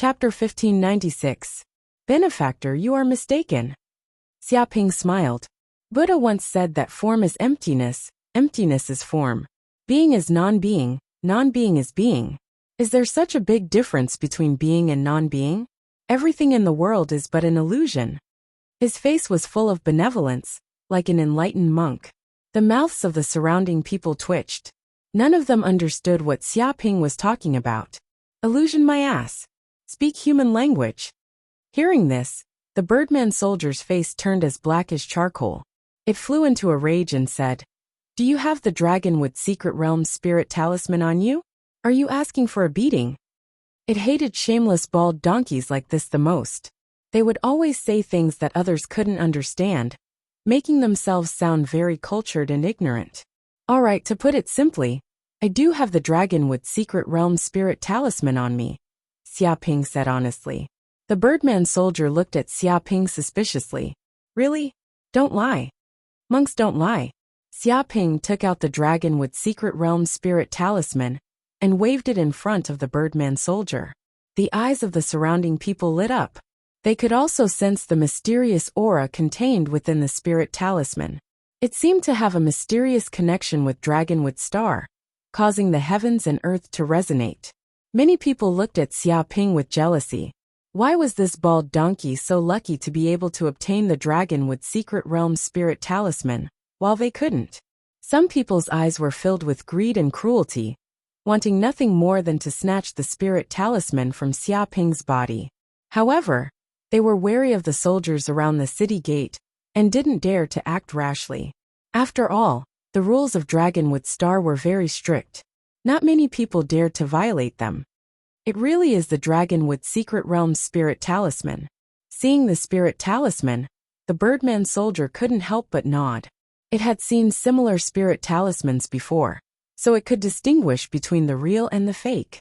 Chapter 1596. Benefactor, you are mistaken. Xiaoping smiled. Buddha once said that form is emptiness, emptiness is form. Being is non-being, non-being is being. Is there such a big difference between being and non-being? Everything in the world is but an illusion. His face was full of benevolence, like an enlightened monk. The mouths of the surrounding people twitched. None of them understood what Xiaoping was talking about. Illusion, my ass. Speak human language. Hearing this, the Birdman soldier's face turned as black as charcoal. It flew into a rage and said, "Do you have the Dragonwood Secret Realm Spirit Talisman on you? Are you asking for a beating?" It hated shameless bald donkeys like this the most. They would always say things that others couldn't understand, making themselves sound very cultured and ignorant. All right, to put it simply, I do have the Dragonwood Secret Realm Spirit Talisman on me, Xiaoping said honestly. The Birdman soldier looked at Xiaoping suspiciously. Really? Don't lie. Monks don't lie. Xiaoping took out the Dragonwood Secret Realm Spirit Talisman and waved it in front of the Birdman soldier. The eyes of the surrounding people lit up. They could also sense the mysterious aura contained within the Spirit Talisman. It seemed to have a mysterious connection with Dragonwood Star, causing the heavens and earth to resonate. Many people looked at Xiaoping with jealousy. Why was this bald donkey so lucky to be able to obtain the Dragonwood Secret Realm Spirit Talisman, while they couldn't? Some people's eyes were filled with greed and cruelty, wanting nothing more than to snatch the Spirit Talisman from Xiaoping's body. However, they were wary of the soldiers around the city gate and didn't dare to act rashly. After all, the rules of Dragonwood Star were very strict. Not many people dared to violate them. It really is the Dragonwood Secret Realm Spirit Talisman. Seeing the Spirit Talisman, the Birdman soldier couldn't help but nod. It had seen similar Spirit Talismans before, so it could distinguish between the real and the fake.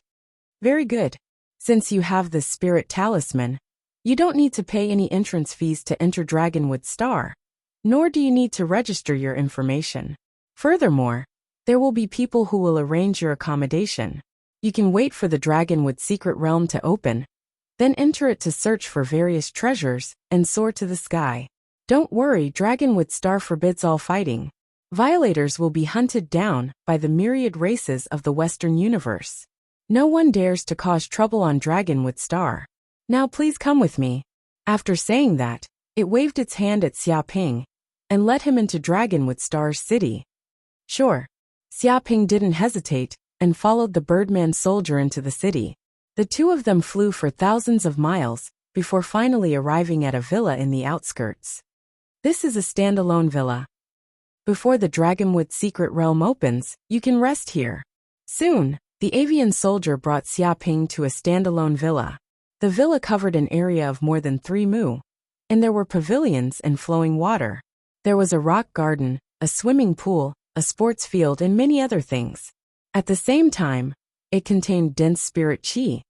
Very good. Since you have this Spirit Talisman, you don't need to pay any entrance fees to enter Dragonwood Star, nor do you need to register your information. Furthermore, there will be people who will arrange your accommodation. You can wait for the Dragonwood Secret Realm to open, then enter it to search for various treasures and soar to the sky. Don't worry, Dragonwood Star forbids all fighting. Violators will be hunted down by the myriad races of the Western universe. No one dares to cause trouble on Dragonwood Star. Now please come with me. After saying that, it waved its hand at Xiaoping and led him into Dragonwood Star's city. Sure. Xiaoping didn't hesitate and followed the Birdman soldier into the city. The two of them flew for thousands of miles before finally arriving at a villa in the outskirts. This is a standalone villa. Before the Dragonwood Secret Realm opens, you can rest here. Soon, the avian soldier brought Xiaoping to a standalone villa. The villa covered an area of more than 3 mu, and there were pavilions and flowing water. There was a rock garden, a swimming pool, a sports field, and many other things. At the same time, it contained dense spirit chi,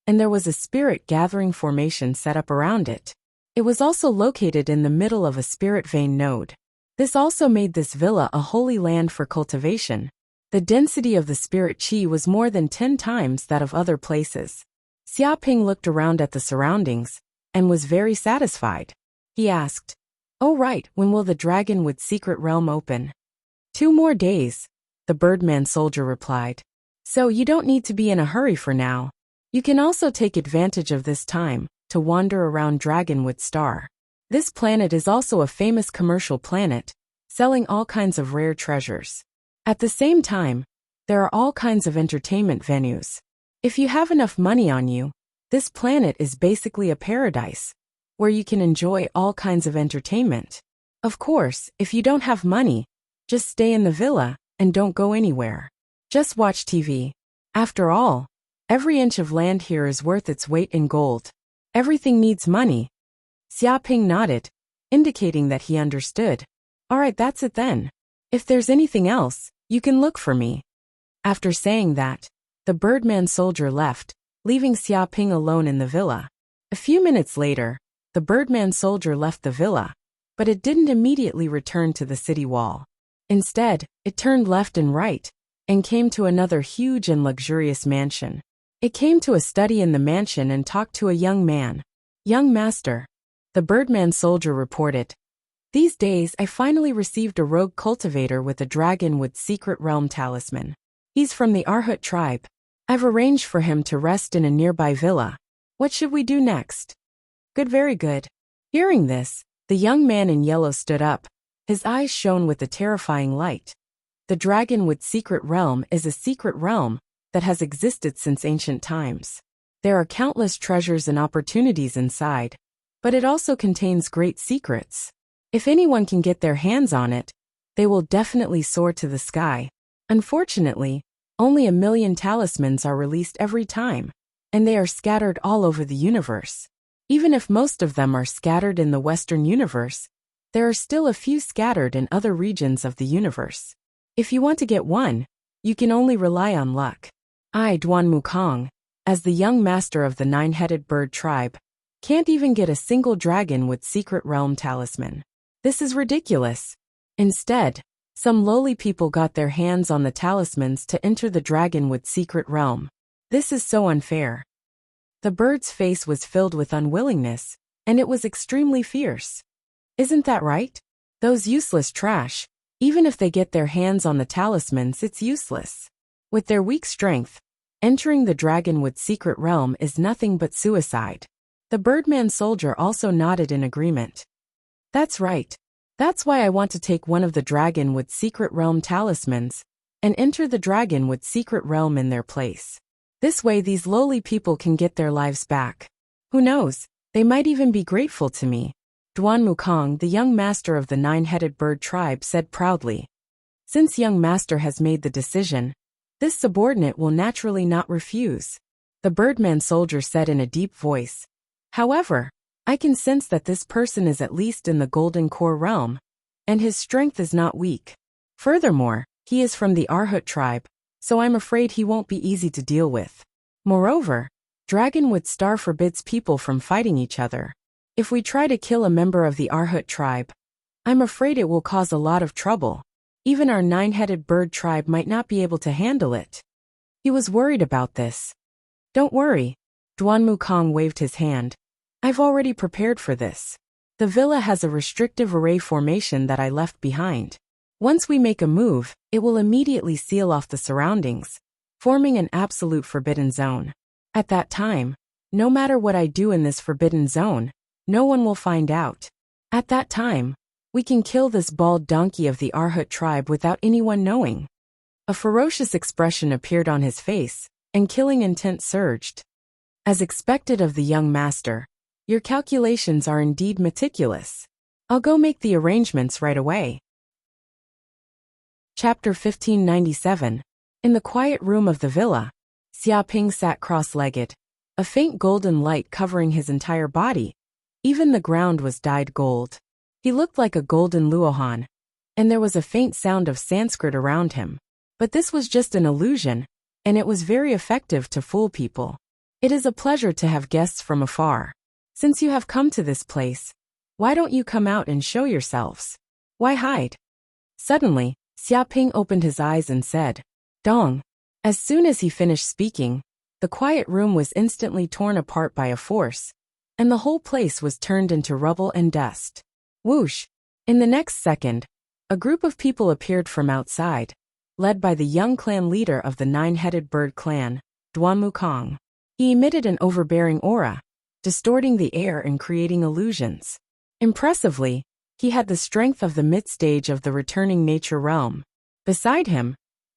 and there was a spirit gathering formation set up around it. It was also located in the middle of a spirit vein node. This also made this villa a holy land for cultivation. The density of the spirit chi was more than 10 times that of other places. Xiaoping looked around at the surroundings and was very satisfied. He asked, "Oh right, when will the Dragonwood Secret Realm open?" 2 more days, the Birdman soldier replied. So you don't need to be in a hurry for now. You can also take advantage of this time to wander around Dragonwood Star. This planet is also a famous commercial planet, selling all kinds of rare treasures. At the same time, there are all kinds of entertainment venues. If you have enough money on you, this planet is basically a paradise, where you can enjoy all kinds of entertainment. Of course, if you don't have money, just stay in the villa and don't go anywhere. Just watch TV. After all, every inch of land here is worth its weight in gold. Everything needs money. Xiaoping nodded, indicating that he understood. All right, that's it then. If there's anything else, you can look for me. After saying that, the Birdman soldier left, leaving Xiaoping alone in the villa. A few minutes later, the Birdman soldier left the villa, but it didn't immediately return to the city wall. Instead, it turned left and right, and came to another huge and luxurious mansion. It came to a study in the mansion and talked to a young man. Young master, the Birdman soldier reported. These days I finally received a rogue cultivator with a dragonwood secret realm talisman. He's from the Arhut tribe. I've arranged for him to rest in a nearby villa. What should we do next? Good, very good. Hearing this, the young man in yellow stood up. His eyes shone with a terrifying light. The dragonwood secret realm is a secret realm that has existed since ancient times. There are countless treasures and opportunities inside, but it also contains great secrets. If anyone can get their hands on it, they will definitely soar to the sky. Unfortunately, only 1 million talismans are released every time, and they are scattered all over the universe. Even if most of them are scattered in the Western universe, there are still a few scattered in other regions of the universe. If you want to get one, you can only rely on luck. I, Duan Mukong, as the young master of the 9-headed bird tribe, can't even get a single dragon with secret realm talisman. This is ridiculous. Instead, some lowly people got their hands on the talismans to enter the dragonwood secret realm. This is so unfair. The bird's face was filled with unwillingness, and it was extremely fierce. Isn't that right? Those useless trash, even if they get their hands on the talismans, it's useless. With their weak strength, entering the dragonwood secret realm is nothing but suicide. The Birdman soldier also nodded in agreement. That's right. That's why I want to take one of the dragonwood secret realm talismans and enter the dragonwood secret realm in their place. This way these lowly people can get their lives back. Who knows, they might even be grateful to me. Duan Mukong, the young master of the 9-headed bird tribe, said proudly. Since young master has made the decision, this subordinate will naturally not refuse. The Birdman soldier said in a deep voice. However, I can sense that this person is at least in the golden core realm, and his strength is not weak. Furthermore, he is from the Arhut tribe, so I'm afraid he won't be easy to deal with. Moreover, Dragonwood Star forbids people from fighting each other. If we try to kill a member of the Arhut tribe, I'm afraid it will cause a lot of trouble. Even our 9-headed bird tribe might not be able to handle it. He was worried about this. Don't worry. Duan Mukong waved his hand. I've already prepared for this. The villa has a restrictive array formation that I left behind. Once we make a move, it will immediately seal off the surroundings, forming an absolute forbidden zone. At that time, no matter what I do in this forbidden zone, no one will find out. At that time, we can kill this bald donkey of the Arhut tribe without anyone knowing. A ferocious expression appeared on his face, and killing intent surged. As expected of the young master, your calculations are indeed meticulous. I'll go make the arrangements right away. Chapter 1597. In the quiet room of the villa, Xiaoping sat cross-legged, a faint golden light covering his entire body. Even the ground was dyed gold. He looked like a golden luohan, and there was a faint sound of Sanskrit around him. But this was just an illusion, and it was very effective to fool people. It is a pleasure to have guests from afar. Since you have come to this place, why don't you come out and show yourselves? Why hide? Suddenly, Xiaoping opened his eyes and said, Dong. As soon as he finished speaking, the quiet room was instantly torn apart by a force, and the whole place was turned into rubble and dust. Whoosh! In the next second, a group of people appeared from outside, led by the young clan leader of the 9-headed bird clan, Duan Mukong. He emitted an overbearing aura, distorting the air and creating illusions. Impressively, he had the strength of the mid-stage of the returning nature realm. Beside him,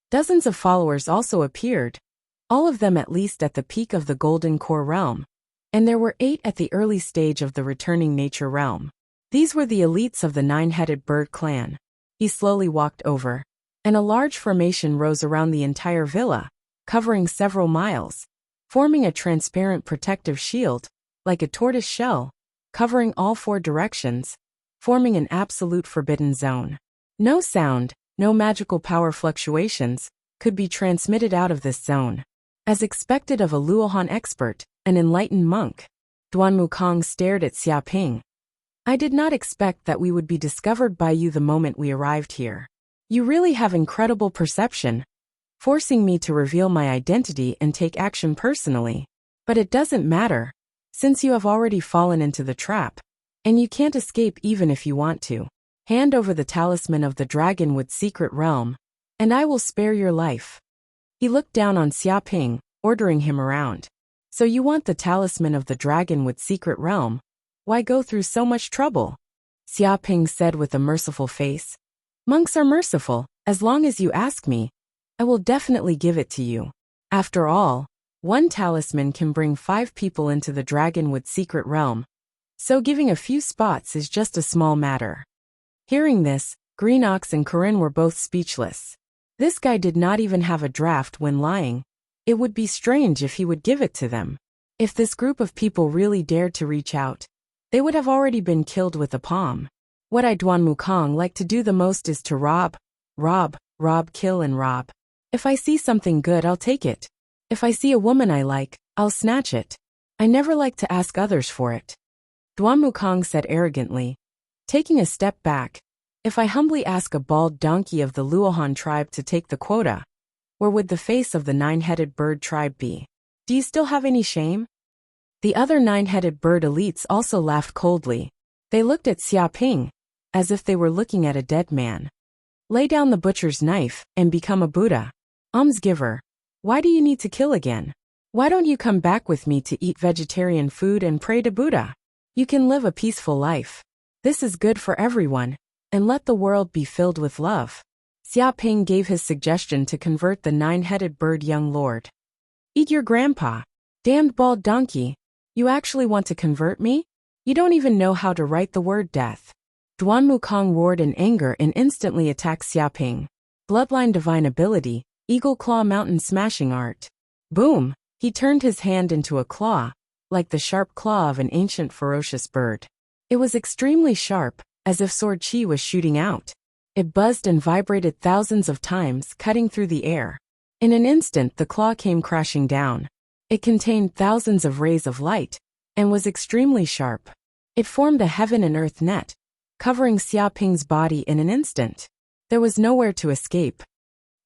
dozens of followers also appeared, all of them at least at the peak of the golden core realm, and there were 8 at the early stage of the returning nature realm. These were the elites of the 9-headed bird clan. He slowly walked over, and a large formation rose around the entire villa, covering several miles, forming a transparent protective shield, like a tortoise shell, covering all 4 directions, forming an absolute forbidden zone. No sound, no magical power fluctuations, could be transmitted out of this zone. As expected of a Luohan expert, an enlightened monk, Duan Mukong stared at Xiaoping. I did not expect that we would be discovered by you the moment we arrived here. You really have incredible perception. forcing me to reveal my identity and take action personally. But it doesn't matter, since you have already fallen into the trap, and you can't escape even if you want to. Hand over the talisman of the Dragonwood secret realm, and I will spare your life. He looked down on Xiaoping, ordering him around. So you want the talisman of the Dragonwood secret realm? Why go through so much trouble? Xiaoping said with a merciful face. Monks are merciful, as long as you ask me. I will definitely give it to you. After all, one talisman can bring 5 people into the Dragonwood secret realm, so giving a few spots is just a small matter. Hearing this, Greenox and Corinne were both speechless. This guy did not even have a draft when lying. It would be strange if he would give it to them. If this group of people really dared to reach out, they would have already been killed with a palm. What I Duan Mukong like to do the most is to rob, kill and rob. If I see something good, I'll take it. If I see a woman I like, I'll snatch it. I never like to ask others for it. Duan Mukong said arrogantly. Taking a step back, if I humbly ask a bald donkey of the Luohan tribe to take the quota, where would the face of the 9-headed bird tribe be? Do you still have any shame? The other 9-headed bird elites also laughed coldly. They looked at Xiaoping, as if they were looking at a dead man. Lay down the butcher's knife and become a Buddha. Almsgiver, why do you need to kill again? Why don't you come back with me to eat vegetarian food and pray to Buddha? You can live a peaceful life. This is good for everyone, and let the world be filled with love. Xiaoping gave his suggestion to convert the 9-headed bird young lord. Eat your grandpa. Damned bald donkey. You actually want to convert me? You don't even know how to write the word death. Duan Mukong roared in anger and instantly attacked Xiaoping. Bloodline divine ability, Eagle Claw Mountain Smashing Art. Boom! He turned his hand into a claw, like the sharp claw of an ancient ferocious bird. It was extremely sharp, as if sword chi was shooting out. It buzzed and vibrated thousands of times, cutting through the air. In an instant the claw came crashing down. It contained thousands of rays of light, and was extremely sharp. It formed a heaven and earth net, covering Xiaoping's body in an instant. There was nowhere to escape.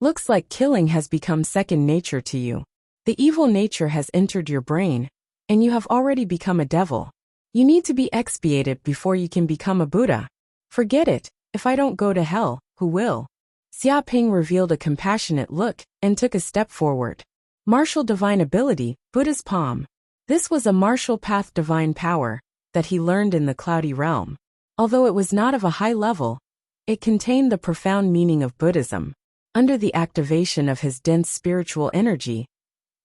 Looks like killing has become second nature to you. The evil nature has entered your brain, and you have already become a devil. You need to be expiated before you can become a Buddha. Forget it. If I don't go to hell, who will? Xiaoping revealed a compassionate look and took a step forward. Martial divine ability, Buddha's palm. This was a martial path divine power that he learned in the cloudy realm. Although it was not of a high level, it contained the profound meaning of Buddhism. Under the activation of his dense spiritual energy,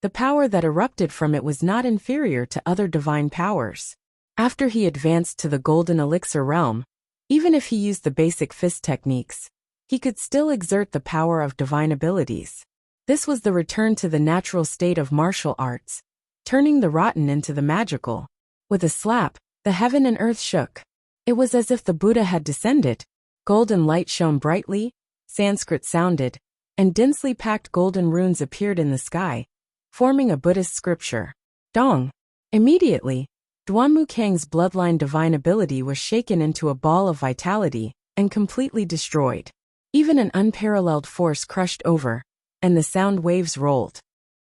the power that erupted from it was not inferior to other divine powers. After he advanced to the golden elixir realm, even if he used the basic fist techniques, he could still exert the power of divine abilities. This was the return to the natural state of martial arts, turning the rotten into the magical. With a slap, the heaven and earth shook. It was as if the Buddha had descended. Golden light shone brightly, Sanskrit sounded, and densely packed golden runes appeared in the sky, forming a Buddhist scripture. Dong! Immediately, Duan Mukong's bloodline divine ability was shaken into a ball of vitality and completely destroyed. Even an unparalleled force crushed over, and the sound waves rolled.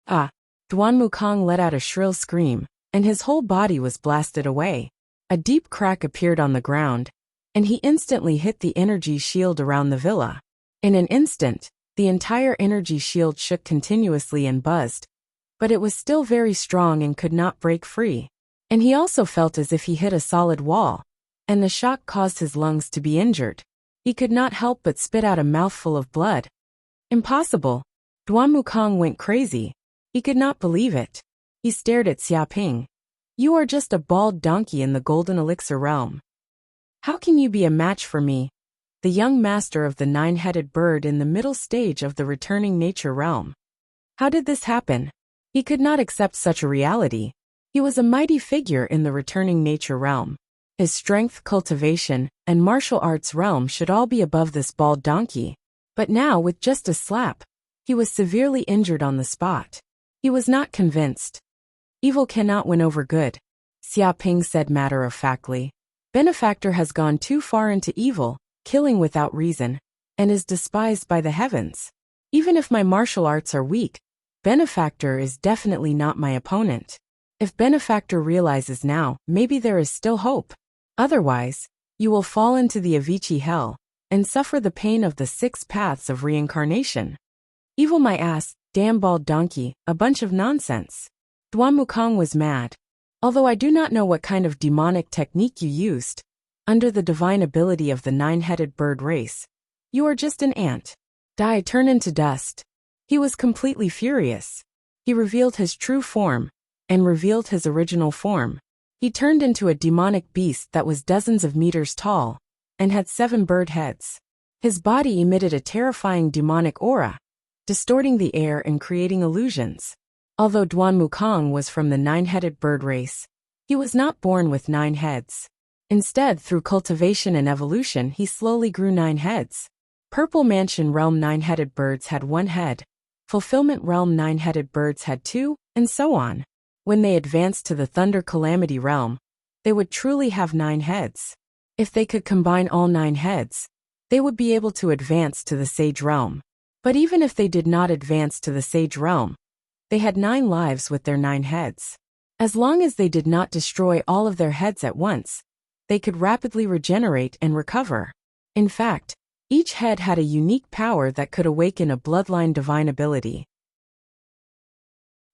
Ah! Duan Mukong let out a shrill scream, and his whole body was blasted away. A deep crack appeared on the ground, and he instantly hit the energy shield around the villa. In an instant, the entire energy shield shook continuously and buzzed, but it was still very strong and could not break free. And he also felt as if he hit a solid wall, and the shock caused his lungs to be injured. He could not help but spit out a mouthful of blood. Impossible! Duan Mukong went crazy. He could not believe it. He stared at Xiaoping. You are just a bald donkey in the golden elixir realm. How can you be a match for me, the young master of the 9-headed bird in the middle stage of the returning nature realm? How did this happen? He could not accept such a reality. He was a mighty figure in the returning nature realm. His strength, cultivation, and martial arts realm should all be above this bald donkey. But now, with just a slap, he was severely injured on the spot. He was not convinced. Evil cannot win over good, Xiaoping said matter-of-factly. Benefactor has gone too far into evil, killing without reason, and is despised by the heavens. Even if my martial arts are weak, Benefactor is definitely not my opponent. If Benefactor realizes now, maybe there is still hope. Otherwise, you will fall into the Avicii hell and suffer the pain of the 6 paths of reincarnation. Evil my ass, damn bald donkey, a bunch of nonsense. Duan Wukong was mad. Although I do not know what kind of demonic technique you used, under the divine ability of the 9-headed bird race, you are just an ant. Die, turn into dust. He was completely furious. He revealed his true form, and revealed his original form. He turned into a demonic beast that was dozens of meters tall, and had 7 bird heads. His body emitted a terrifying demonic aura, distorting the air and creating illusions. Although Duan Wukong was from the 9-headed bird race, he was not born with 9 heads. Instead, through cultivation and evolution, he slowly grew 9 heads. Purple Mansion Realm 9-headed birds had 1 head. Fulfillment Realm 9-headed birds had 2, and so on. When they advanced to the Thunder Calamity Realm, they would truly have 9 heads. If they could combine all 9 heads, they would be able to advance to the Sage Realm. But even if they did not advance to the Sage Realm, they had 9 lives with their 9 heads. As long as they did not destroy all of their heads at once, they could rapidly regenerate and recover. In fact, each head had a unique power that could awaken a bloodline divine ability.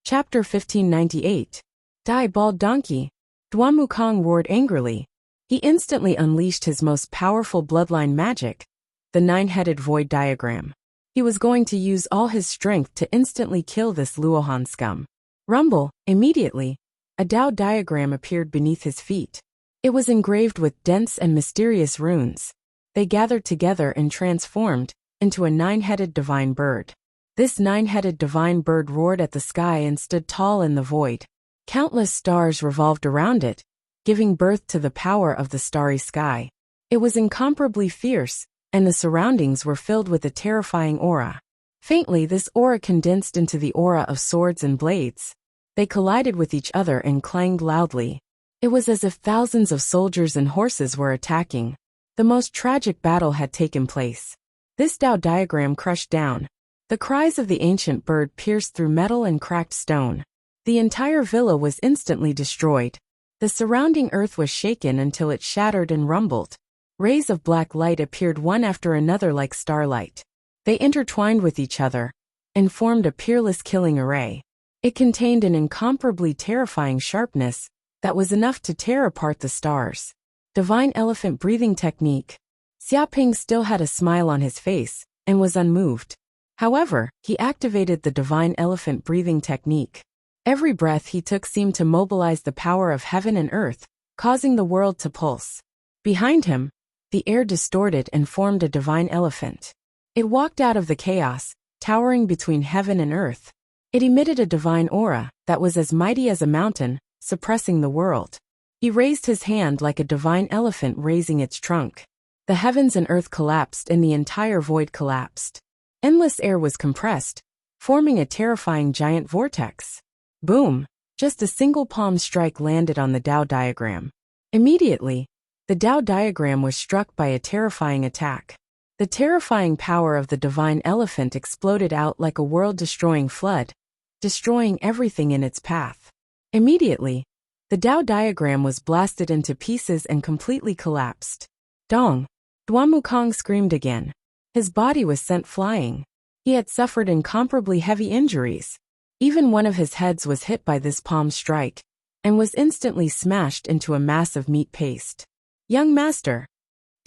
Chapter 1598. Die, bald donkey. Duan Wukong roared angrily. He instantly unleashed his most powerful bloodline magic, the 9-headed void diagram. He was going to use all his strength to instantly kill this Luohan scum. Rumble, immediately, a Dao diagram appeared beneath his feet. It was engraved with dense and mysterious runes. They gathered together and transformed into a 9-headed divine bird. This 9-headed divine bird roared at the sky and stood tall in the void. Countless stars revolved around it, giving birth to the power of the starry sky. It was incomparably fierce, and the surroundings were filled with a terrifying aura. Faintly, this aura condensed into the aura of swords and blades. They collided with each other and clanged loudly. It was as if thousands of soldiers and horses were attacking. The most tragic battle had taken place. This Dao diagram crushed down. The cries of the ancient bird pierced through metal and cracked stone. The entire villa was instantly destroyed. The surrounding earth was shaken until it shattered and rumbled. Rays of black light appeared one after another like starlight. They intertwined with each other and formed a peerless killing array. It contained an incomparably terrifying sharpness that was enough to tear apart the stars. Divine Elephant Breathing Technique. Xiaoping still had a smile on his face and was unmoved. However, he activated the Divine Elephant Breathing Technique. Every breath he took seemed to mobilize the power of heaven and earth, causing the world to pulse. Behind him, the air distorted and formed a divine elephant. It walked out of the chaos, towering between heaven and earth. It emitted a divine aura that was as mighty as a mountain, suppressing the world. He raised his hand like a divine elephant raising its trunk. The heavens and earth collapsed and the entire void collapsed. Endless air was compressed, forming a terrifying giant vortex. Boom! Just a single palm strike landed on the Dao diagram. Immediately, the Dao diagram was struck by a terrifying attack. The terrifying power of the divine elephant exploded out like a world-destroying flood, destroying everything in its path. Immediately, the Dao diagram was blasted into pieces and completely collapsed. Dong! Duan Wukong screamed again. His body was sent flying. He had suffered incomparably heavy injuries. Even one of his heads was hit by this palm strike, and was instantly smashed into a mass of meat paste. Young master!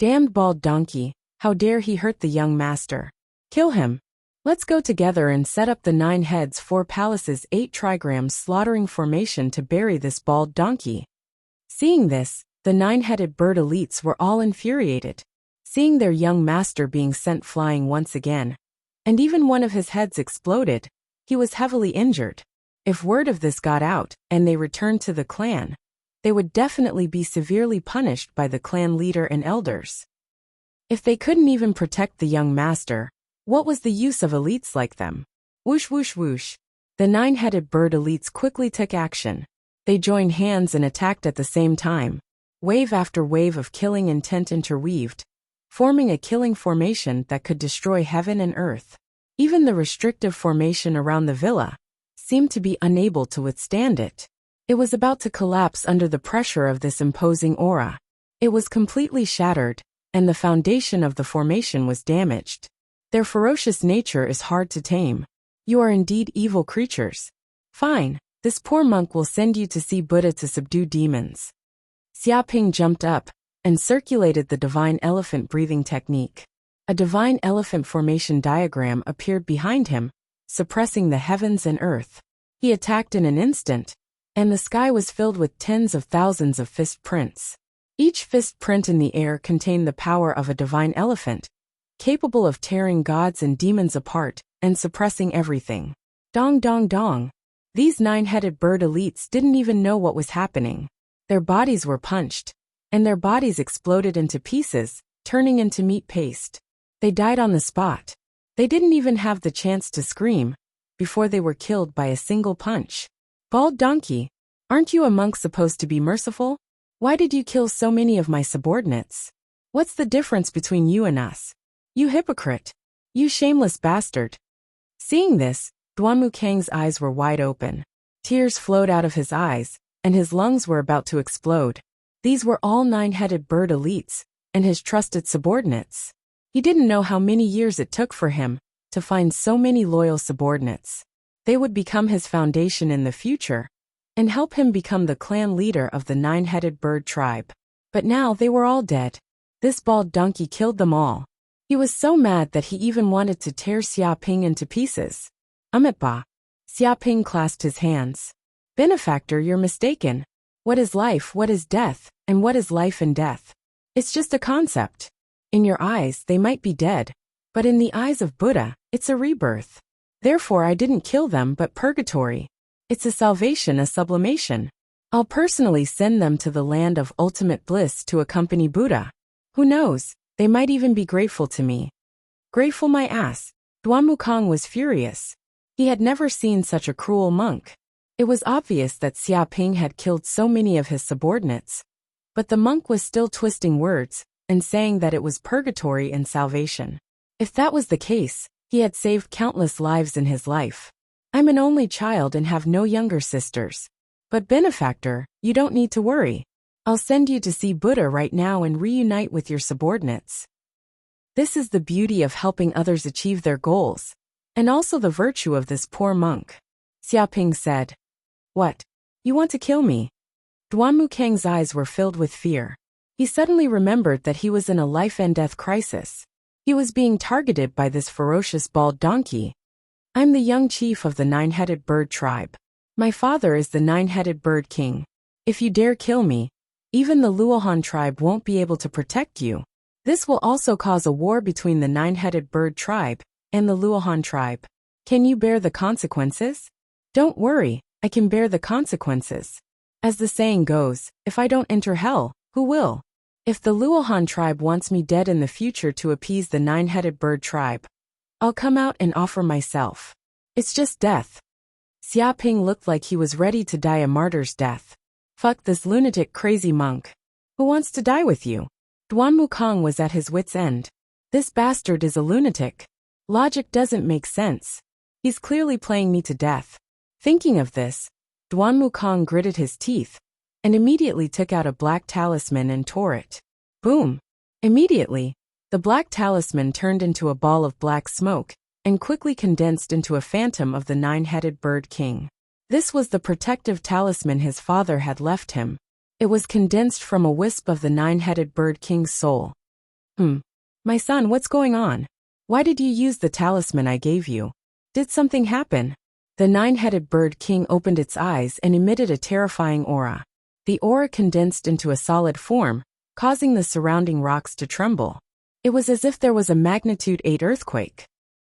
Damned bald donkey, how dare he hurt the young master? Kill him! Let's go together and set up the 9 heads 4 palaces 8 trigrams slaughtering formation to bury this bald donkey. Seeing this, the 9-headed bird elites were all infuriated. Seeing their young master being sent flying once again, and even one of his heads exploded, he was heavily injured. If word of this got out, and they returned to the clan, they would definitely be severely punished by the clan leader and elders. If they couldn't even protect the young master, what was the use of elites like them? Whoosh whoosh whoosh. The 9-headed bird elites quickly took action. They joined hands and attacked at the same time. Wave after wave of killing intent interweaved, forming a killing formation that could destroy heaven and earth. Even the restrictive formation around the villa seemed to be unable to withstand it. It was about to collapse under the pressure of this imposing aura. It was completely shattered, and the foundation of the formation was damaged. Their ferocious nature is hard to tame. You are indeed evil creatures. Fine, this poor monk will send you to see Buddha to subdue demons. Xiaoping jumped up and circulated the divine elephant breathing technique. A divine elephant formation diagram appeared behind him, suppressing the heavens and earth. He attacked in an instant, and the sky was filled with tens of thousands of fist prints. Each fist print in the air contained the power of a divine elephant, capable of tearing gods and demons apart and suppressing everything. Dong dong dong. These nine-headed bird elites didn't even know what was happening. Their bodies were punched, and their bodies exploded into pieces, turning into meat paste. They died on the spot. They didn't even have the chance to scream before they were killed by a single punch. Bald donkey, aren't you a monk supposed to be merciful? Why did you kill so many of my subordinates? What's the difference between you and us? You hypocrite! You shameless bastard! Seeing this, Duanmu Kang's eyes were wide open. Tears flowed out of his eyes, and his lungs were about to explode. These were all nine-headed bird elites, and his trusted subordinates. He didn't know how many years it took for him to find so many loyal subordinates. They would become his foundation in the future, and help him become the clan leader of the nine-headed bird tribe. But now they were all dead. This bald donkey killed them all. He was so mad that he even wanted to tear Xiaoping into pieces. Ba. Xiaoping clasped his hands. Benefactor, you're mistaken. What is life, what is death, and what is life and death? It's just a concept. In your eyes, they might be dead, but in the eyes of Buddha, it's a rebirth. Therefore, I didn't kill them but purgatory. It's a salvation, a sublimation. I'll personally send them to the land of ultimate bliss to accompany Buddha. Who knows, they might even be grateful to me. Grateful my ass. Duanmu Kang was furious. He had never seen such a cruel monk. It was obvious that Xiaoping had killed so many of his subordinates, but the monk was still twisting words and saying that it was purgatory and salvation. If that was the case, he had saved countless lives in his life. I'm an only child and have no younger sisters. But benefactor, you don't need to worry. I'll send you to see Buddha right now and reunite with your subordinates. This is the beauty of helping others achieve their goals, and also the virtue of this poor monk. Xiaoping said. What? You want to kill me? Duanmu Kang's eyes were filled with fear. He suddenly remembered that he was in a life-and-death crisis. He was being targeted by this ferocious bald donkey. I'm the young chief of the nine-headed bird tribe. My father is the nine-headed bird king. If you dare kill me, even the Luohan tribe won't be able to protect you. This will also cause a war between the nine-headed bird tribe and the Luohan tribe. Can you bear the consequences? Don't worry, I can bear the consequences. As the saying goes, if I don't enter hell, who will? If the Luohan tribe wants me dead in the future to appease the nine-headed bird tribe, I'll come out and offer myself. It's just death. Xiaoping looked like he was ready to die a martyr's death. Fuck this lunatic crazy monk. Who wants to die with you? Duanmu Kang was at his wit's end. This bastard is a lunatic. Logic doesn't make sense. He's clearly playing me to death. Thinking of this, Duanmu Kang gritted his teeth and immediately took out a black talisman and tore it. Boom! Immediately, the black talisman turned into a ball of black smoke and quickly condensed into a phantom of the nine-headed bird king. This was the protective talisman his father had left him. It was condensed from a wisp of the nine-headed bird king's soul. My son, what's going on? Why did you use the talisman I gave you? Did something happen? The nine-headed bird king opened its eyes and emitted a terrifying aura. The aura condensed into a solid form, causing the surrounding rocks to tremble. It was as if there was a magnitude 8 earthquake.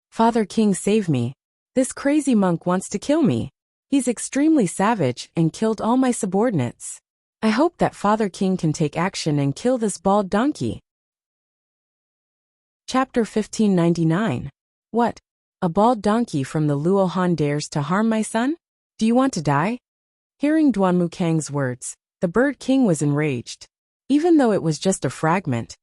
Father King, save me. This crazy monk wants to kill me. He's extremely savage and killed all my subordinates. I hope that Father King can take action and kill this bald donkey. Chapter 1599. What? A bald donkey from the Luohan dares to harm my son? Do you want to die? Hearing Duanmu Kang's words, the bird king was enraged. Even though it was just a fragment,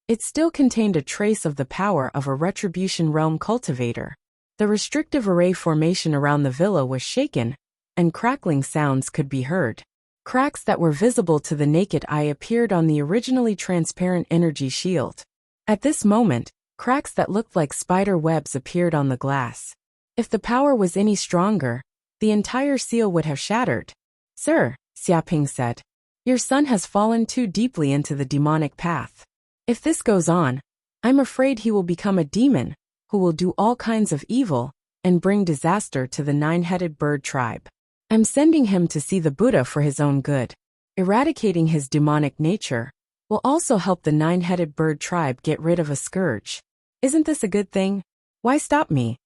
it still contained a trace of the power of a retribution realm cultivator. The restrictive array formation around the villa was shaken, and crackling sounds could be heard. Cracks that were visible to the naked eye appeared on the originally transparent energy shield. At this moment, cracks that looked like spider webs appeared on the glass. If the power was any stronger, the entire seal would have shattered. Sir, Xiaoping said, your son has fallen too deeply into the demonic path. If this goes on, I'm afraid he will become a demon, who will do all kinds of evil, and bring disaster to the nine-headed bird tribe. I'm sending him to see the Buddha for his own good. Eradicating his demonic nature will also help the nine-headed bird tribe get rid of a scourge. Isn't this a good thing? Why stop me?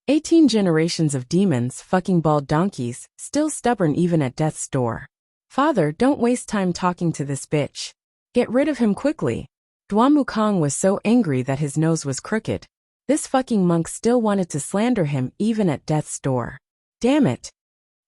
18 generations of demons fucking bald donkeys, still stubborn even at death's door. Father, don't waste time talking to this bitch. Get rid of him quickly. Duamukong was so angry that his nose was crooked. This fucking monk still wanted to slander him even at death's door. Damn it.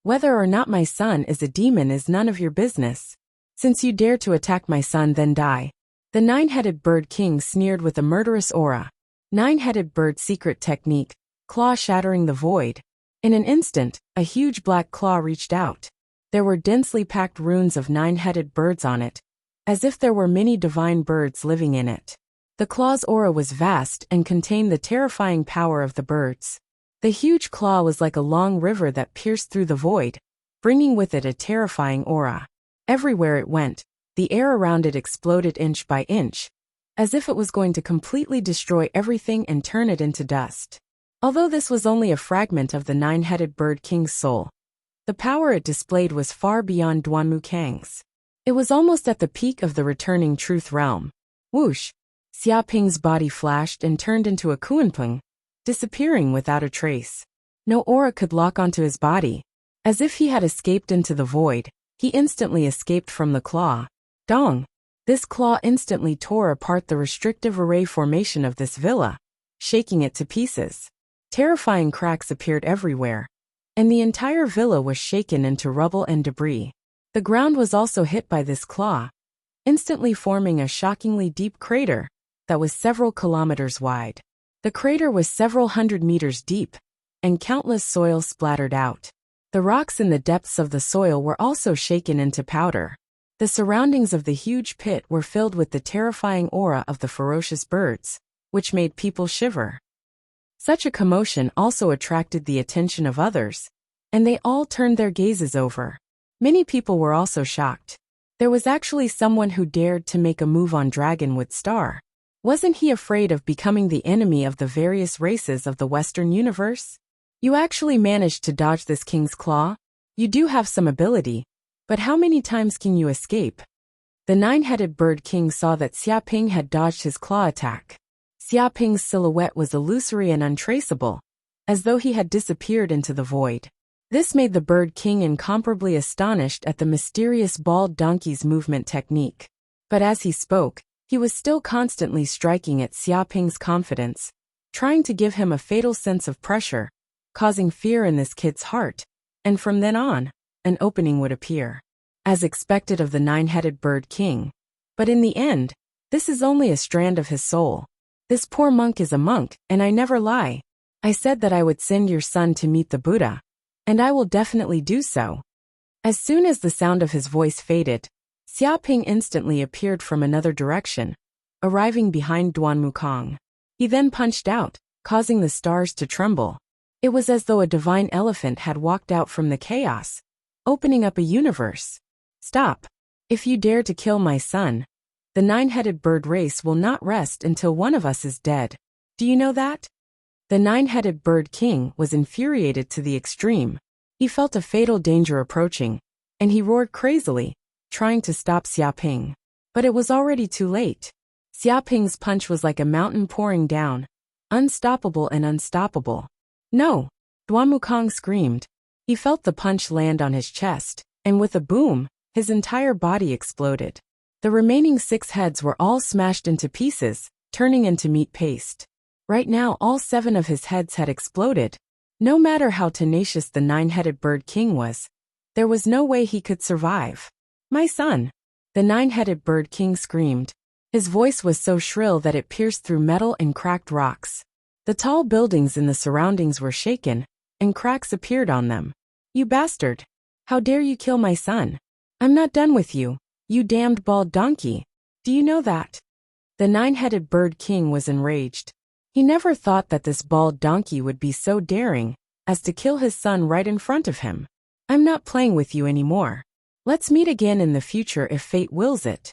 Whether or not my son is a demon is none of your business. Since you dare to attack my son, then die. The nine-headed bird king sneered with a murderous aura. Nine-headed bird secret technique, claw shattering the void. In an instant, a huge black claw reached out. There were densely packed runes of nine-headed birds on it, as if there were many divine birds living in it. The claw's aura was vast and contained the terrifying power of the birds. The huge claw was like a long river that pierced through the void, bringing with it a terrifying aura. Everywhere it went, the air around it exploded inch by inch, as if it was going to completely destroy everything and turn it into dust. Although this was only a fragment of the nine-headed bird king's soul, the power it displayed was far beyond Duanmukang's. It was almost at the peak of the returning truth realm. Whoosh! Xiaoping's body flashed and turned into a kuanpeng, disappearing without a trace. No aura could lock onto his body. As if he had escaped into the void, he instantly escaped from the claw. Dong! This claw instantly tore apart the restrictive array formation of this villa, shaking it to pieces. Terrifying cracks appeared everywhere, and the entire villa was shaken into rubble and debris. The ground was also hit by this claw, instantly forming a shockingly deep crater that was several kilometers wide. The crater was several hundred meters deep, and countless soil splattered out. The rocks in the depths of the soil were also shaken into powder. The surroundings of the huge pit were filled with the terrifying aura of the ferocious birds, which made people shiver. Such a commotion also attracted the attention of others, and they all turned their gazes over. Many people were also shocked. There was actually someone who dared to make a move on Dragonwood Star. Wasn't he afraid of becoming the enemy of the various races of the Western universe? You actually managed to dodge this king's claw? You do have some ability, but how many times can you escape? The nine-headed bird king saw that Xiaoping had dodged his claw attack. Xiaoping's silhouette was illusory and untraceable, as though he had disappeared into the void. This made the bird king incomparably astonished at the mysterious bald donkey's movement technique. But as he spoke, he was still constantly striking at Xiaoping's confidence, trying to give him a fatal sense of pressure, causing fear in this kid's heart, and from then on, an opening would appear. As expected of the nine-headed bird king. But in the end, this is only a strand of his soul. This poor monk is a monk, and I never lie. I said that I would send your son to meet the Buddha, and I will definitely do so. As soon as the sound of his voice faded, Xiaoping instantly appeared from another direction, arriving behind Duanmukong. He then punched out, causing the stars to tremble. It was as though a divine elephant had walked out from the chaos, opening up a universe. Stop! If you dare to kill my son, the nine-headed bird race will not rest until one of us is dead. Do you know that? The nine-headed bird king was infuriated to the extreme. He felt a fatal danger approaching, and he roared crazily, trying to stop Xiaoping. But it was already too late. Xiaoping's punch was like a mountain pouring down, unstoppable and unstoppable. No! Duanmukong screamed. He felt the punch land on his chest, and with a boom, his entire body exploded. The remaining 6 heads were all smashed into pieces, turning into meat paste. Right now all 7 of his heads had exploded. No matter how tenacious the nine-headed bird king was, there was no way he could survive. My son! The nine-headed bird king screamed. His voice was so shrill that it pierced through metal and cracked rocks. The tall buildings in the surroundings were shaken, and cracks appeared on them. "You bastard! How dare you kill my son? I'm not done with you, you damned bald donkey. Do you know that?" The nine-headed bird king was enraged. He never thought that this bald donkey would be so daring as to kill his son right in front of him. "I'm not playing with you anymore. Let's meet again in the future if fate wills it."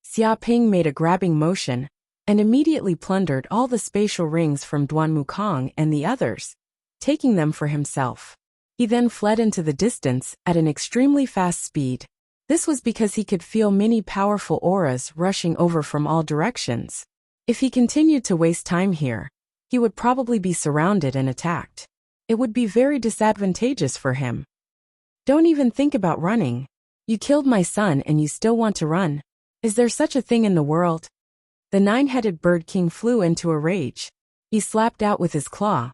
Xia Ping made a grabbing motion and immediately plundered all the spatial rings from Duan Wukong and the others, taking them for himself. He then fled into the distance at an extremely fast speed. This was because he could feel many powerful auras rushing over from all directions. If he continued to waste time here, he would probably be surrounded and attacked. It would be very disadvantageous for him. "Don't even think about running. You killed my son and you still want to run? Is there such a thing in the world?" The nine-headed bird king flew into a rage. He slapped out with his claw,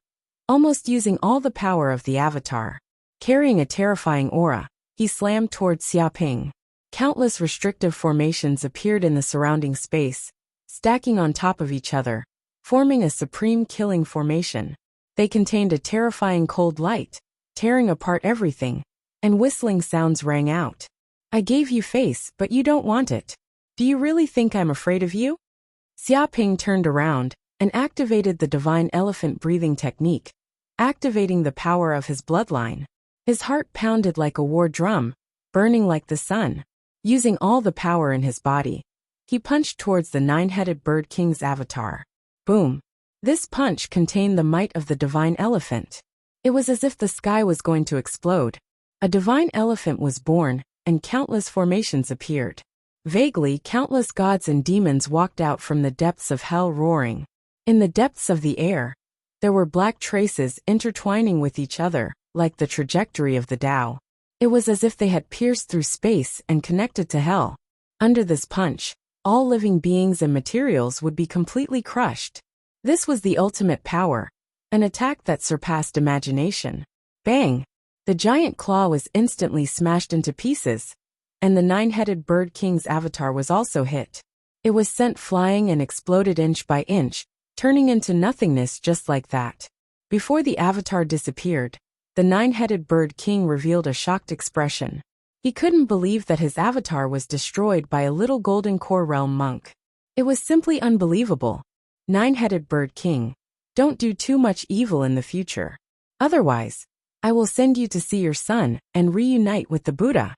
almost using all the power of the avatar. Carrying a terrifying aura, he slammed towards Xia Ping. Countless restrictive formations appeared in the surrounding space, stacking on top of each other, forming a supreme killing formation. They contained a terrifying cold light, tearing apart everything, and whistling sounds rang out. "I gave you face, but you don't want it. Do you really think I'm afraid of you?" Xia Ping turned around and activated the divine elephant breathing technique, activating the power of his bloodline. His heart pounded like a war drum, burning like the sun. Using all the power in his body, he punched towards the nine-headed bird king's avatar. Boom! This punch contained the might of the divine elephant. It was as if the sky was going to explode. A divine elephant was born, and countless formations appeared. Vaguely, countless gods and demons walked out from the depths of hell roaring. In the depths of the air, there were black traces intertwining with each other, like the trajectory of the Tao. It was as if they had pierced through space and connected to hell. Under this punch, all living beings and materials would be completely crushed. This was the ultimate power, an attack that surpassed imagination. Bang! The giant claw was instantly smashed into pieces, and the nine-headed bird king's avatar was also hit. It was sent flying and exploded inch by inch, turning into nothingness just like that. Before the avatar disappeared, the nine-headed bird king revealed a shocked expression. He couldn't believe that his avatar was destroyed by a little golden core realm monk. It was simply unbelievable. Nine-headed bird king, don't do too much evil in the future. Otherwise, I will send you to see your son and reunite with the Buddha.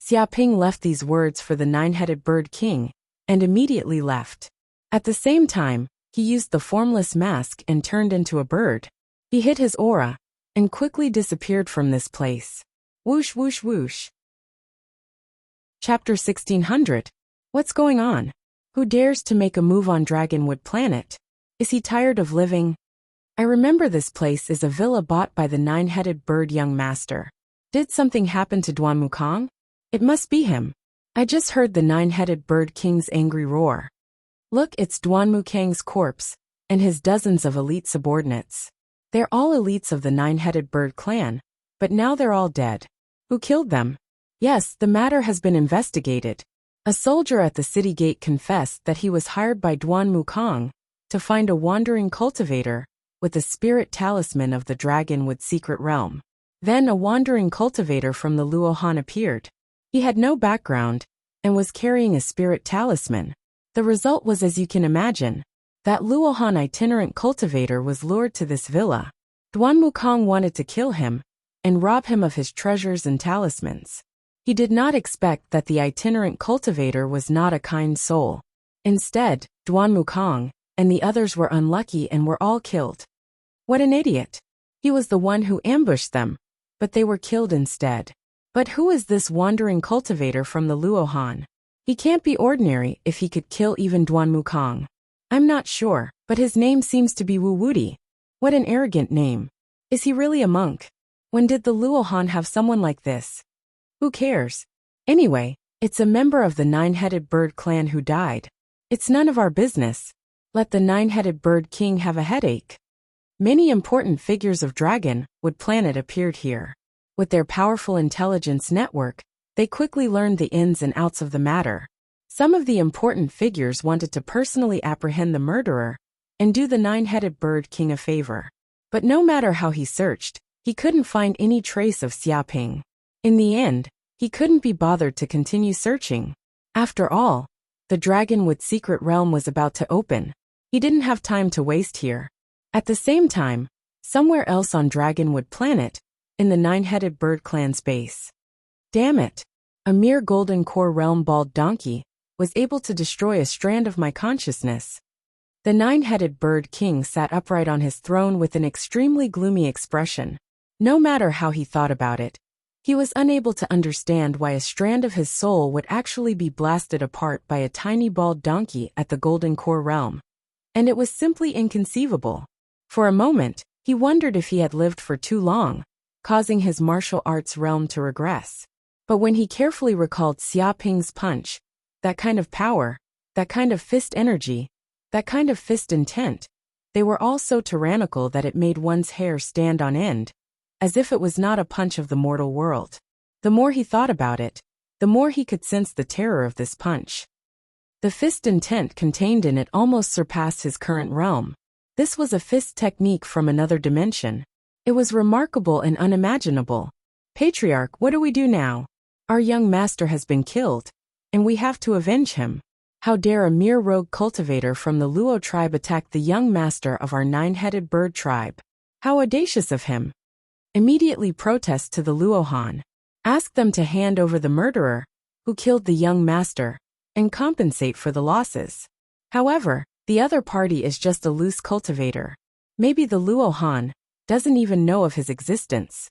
Xia Ping left these words for the nine-headed bird king, and immediately left. At the same time, he used the formless mask and turned into a bird. He hid his aura, and quickly disappeared from this place. Whoosh whoosh whoosh. Chapter 1600. What's going on? Who dares to make a move on Dragonwood Planet? Is he tired of living? I remember this place is a villa bought by the nine-headed bird young master. Did something happen to Duan Wukong? It must be him. I just heard the nine-headed bird king's angry roar. Look, it's Duan Wukong's corpse, and his dozens of elite subordinates. They're all elites of the nine-headed bird clan, but now they're all dead. Who killed them? Yes, the matter has been investigated. A soldier at the city gate confessed that he was hired by Duan Wukong to find a wandering cultivator with the spirit talisman of the Dragonwood secret realm. Then a wandering cultivator from the Luohan appeared. He had no background and was carrying a spirit talisman. The result was, as you can imagine, that Luohan itinerant cultivator was lured to this villa. Duan Wukong wanted to kill him and rob him of his treasures and talismans. He did not expect that the itinerant cultivator was not a kind soul. Instead, Duan Wukong and the others were unlucky and were all killed. What an idiot! He was the one who ambushed them, but they were killed instead. But who is this wandering cultivator from the Luohan? He can't be ordinary if he could kill even Duan Wukong. I'm not sure, but his name seems to be Wu Wudi. What an arrogant name. Is he really a monk? When did the Luohan have someone like this? Who cares? Anyway, it's a member of the nine-headed bird clan who died. It's none of our business. Let the nine-headed bird king have a headache. Many important figures of Dragonwood Planet appeared here. With their powerful intelligence network, they quickly learned the ins and outs of the matter. Some of the important figures wanted to personally apprehend the murderer, and do the nine-headed bird king a favor. But no matter how he searched, he couldn't find any trace of Xiaoping. In the end, he couldn't be bothered to continue searching. After all, the Dragonwood secret realm was about to open. He didn't have time to waste here. At the same time, somewhere else on Dragonwood Planet, in the nine-headed bird clan's base. Damn it! A mere golden core realm bald donkey was able to destroy a strand of my consciousness. The nine-headed bird king sat upright on his throne with an extremely gloomy expression. No matter how he thought about it, he was unable to understand why a strand of his soul would actually be blasted apart by a tiny bald donkey at the golden core realm. And it was simply inconceivable. For a moment, he wondered if he had lived for too long, causing his martial arts realm to regress. But when he carefully recalled Xiaoping's punch, that kind of power, that kind of fist energy, that kind of fist intent, they were all so tyrannical that it made one's hair stand on end, as if it was not a punch of the mortal world. The more he thought about it, the more he could sense the terror of this punch. The fist intent contained in it almost surpassed his current realm. This was a fist technique from another dimension. It was remarkable and unimaginable. Patriarch, what do we do now? Our young master has been killed, and we have to avenge him. How dare a mere rogue cultivator from the Luo tribe attack the young master of our nine-headed bird tribe? How audacious of him! Immediately protest to the Luo Han. Ask them to hand over the murderer, who killed the young master, and compensate for the losses. However, the other party is just a loose cultivator. Maybe the Luo Han doesn't even know of his existence.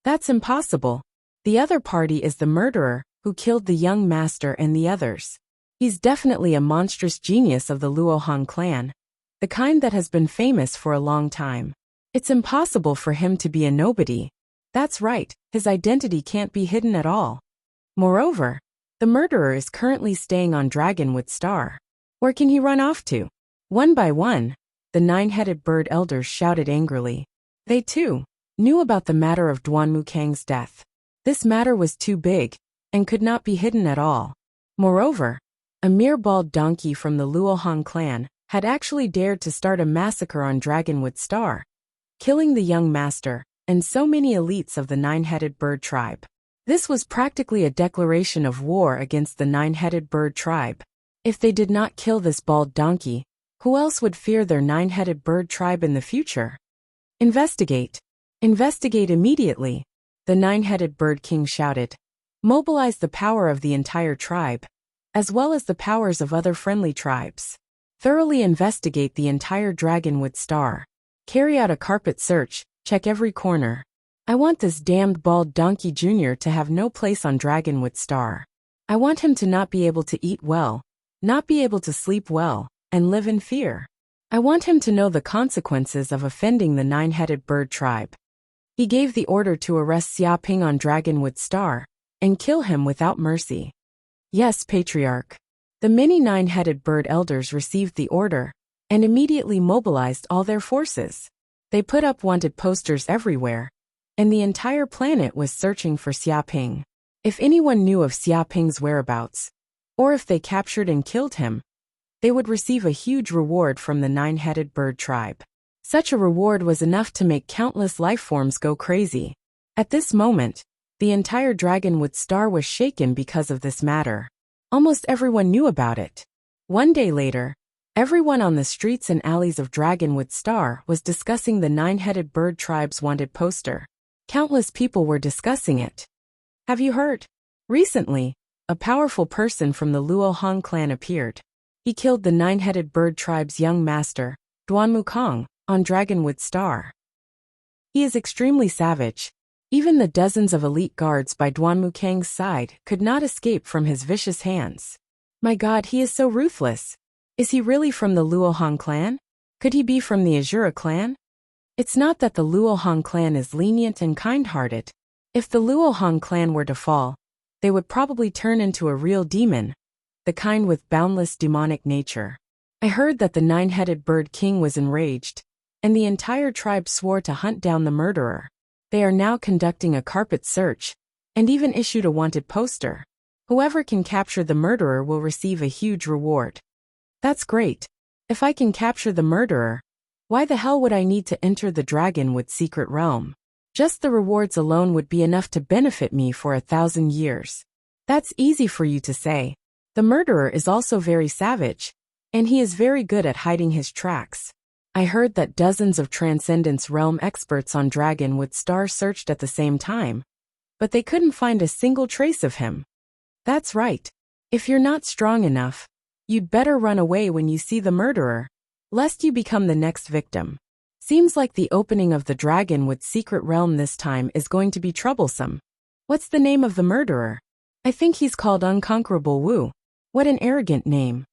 That's impossible. The other party is the murderer, who killed the young master and the others. He's definitely a monstrous genius of the Luo Han clan, the kind that has been famous for a long time. It's impossible for him to be a nobody. That's right, his identity can't be hidden at all. Moreover, the murderer is currently staying on Dragonwood Star. Where can he run off to? One by one, the nine-headed bird elders shouted angrily. They, too, knew about the matter of Duanmu Kang's death. This matter was too big, and could not be hidden at all. Moreover, a mere bald donkey from the Luo Han clan had actually dared to start a massacre on Dragonwood Star, killing the young master and so many elites of the nine-headed bird tribe. This was practically a declaration of war against the nine-headed bird tribe. If they did not kill this bald donkey, who else would fear their nine-headed bird tribe in the future? Investigate. Investigate immediately, the nine-headed bird king shouted. Mobilize the power of the entire tribe, as well as the powers of other friendly tribes. Thoroughly investigate the entire Dragonwood Star. Carry out a carpet search, check every corner. I want this damned bald donkey junior to have no place on Dragonwood Star. I want him to not be able to eat well, not be able to sleep well, and live in fear. I want him to know the consequences of offending the nine-headed bird tribe. He gave the order to arrest Xiaoping on Dragonwood Star, and kill him without mercy. Yes, Patriarch. The many nine-headed bird elders received the order, and immediately mobilized all their forces. They put up wanted posters everywhere, and the entire planet was searching for Xiaoping. If anyone knew of Xiaoping's whereabouts, or if they captured and killed him, they would receive a huge reward from the nine-headed bird tribe. Such a reward was enough to make countless life forms go crazy. At this moment, the entire Dragonwood Star was shaken because of this matter. Almost everyone knew about it. One day later, everyone on the streets and alleys of Dragonwood Star was discussing the nine-headed bird tribe's wanted poster. Countless people were discussing it. Have you heard? Recently, a powerful person from the Luo Han clan appeared. He killed the nine-headed bird tribe's young master, Duanmu Kang, on Dragonwood Star. He is extremely savage. Even the dozens of elite guards by Duanmu Kang's side could not escape from his vicious hands. My God, he is so ruthless. Is he really from the Luo Han clan? Could he be from the Azura clan? It's not that the Luo Han clan is lenient and kind-hearted. If the Luo Han clan were to fall, they would probably turn into a real demon, the kind with boundless demonic nature. I heard that the nine-headed bird king was enraged, and the entire tribe swore to hunt down the murderer. They are now conducting a carpet search, and even issued a wanted poster. Whoever can capture the murderer will receive a huge reward. That's great. If I can capture the murderer, why the hell would I need to enter the Dragonwood secret realm? Just the rewards alone would be enough to benefit me for 1,000 years. That's easy for you to say. The murderer is also very savage, and he is very good at hiding his tracks. I heard that dozens of Transcendence Realm experts on Dragonwood Star searched at the same time, but they couldn't find a single trace of him. That's right. If you're not strong enough, you'd better run away when you see the murderer, lest you become the next victim. Seems like the opening of the Dragonwood secret realm this time is going to be troublesome. What's the name of the murderer? I think he's called Unconquerable Wu. What an arrogant name.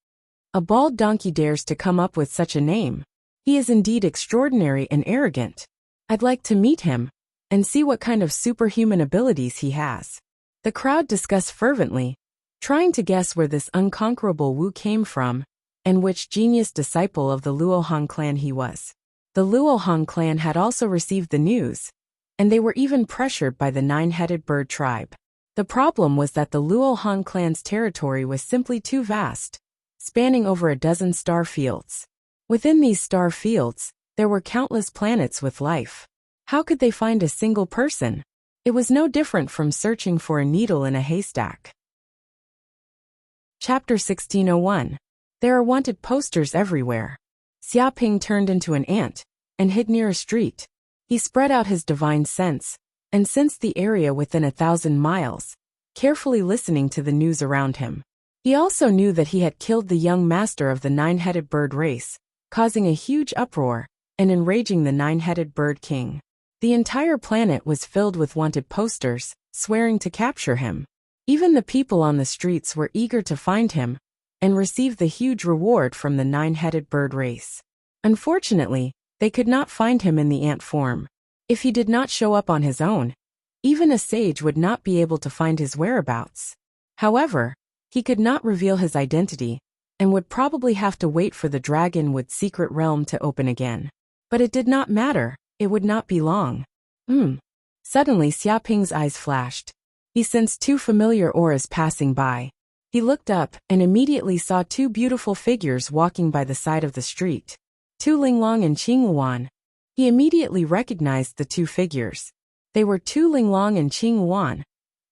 A bald donkey dares to come up with such a name. He is indeed extraordinary and arrogant. I'd like to meet him and see what kind of superhuman abilities he has. The crowd discussed fervently, trying to guess where this Unconquerable Wu came from and which genius disciple of the Luohong clan he was. The Luohong clan had also received the news, and they were even pressured by the nine-headed bird tribe. The problem was that the Luohong clan's territory was simply too vast, spanning over a dozen star fields. Within these star fields, there were countless planets with life. How could they find a single person? It was no different from searching for a needle in a haystack. Chapter 1601. There are wanted posters everywhere. Xiaoping turned into an ant and hid near a street. He spread out his divine sense and sensed the area within 1,000 miles, carefully listening to the news around him. He also knew that he had killed the young master of the nine-headed bird race, causing a huge uproar and enraging the nine-headed bird king. The entire planet was filled with wanted posters, swearing to capture him. Even the people on the streets were eager to find him and receive the huge reward from the nine-headed bird race. Unfortunately, they could not find him in the ant form. If he did not show up on his own, even a sage would not be able to find his whereabouts. However, he could not reveal his identity and would probably have to wait for the Dragonwood secret realm to open again. But it did not matter, it would not be long. Suddenly Xiaoping's eyes flashed. He sensed two familiar auras passing by. He looked up and immediately saw two beautiful figures walking by the side of the street. Tu Linglong and Qing Yuan. He immediately recognized the two figures. They were Tu Linglong and Qing Yuan,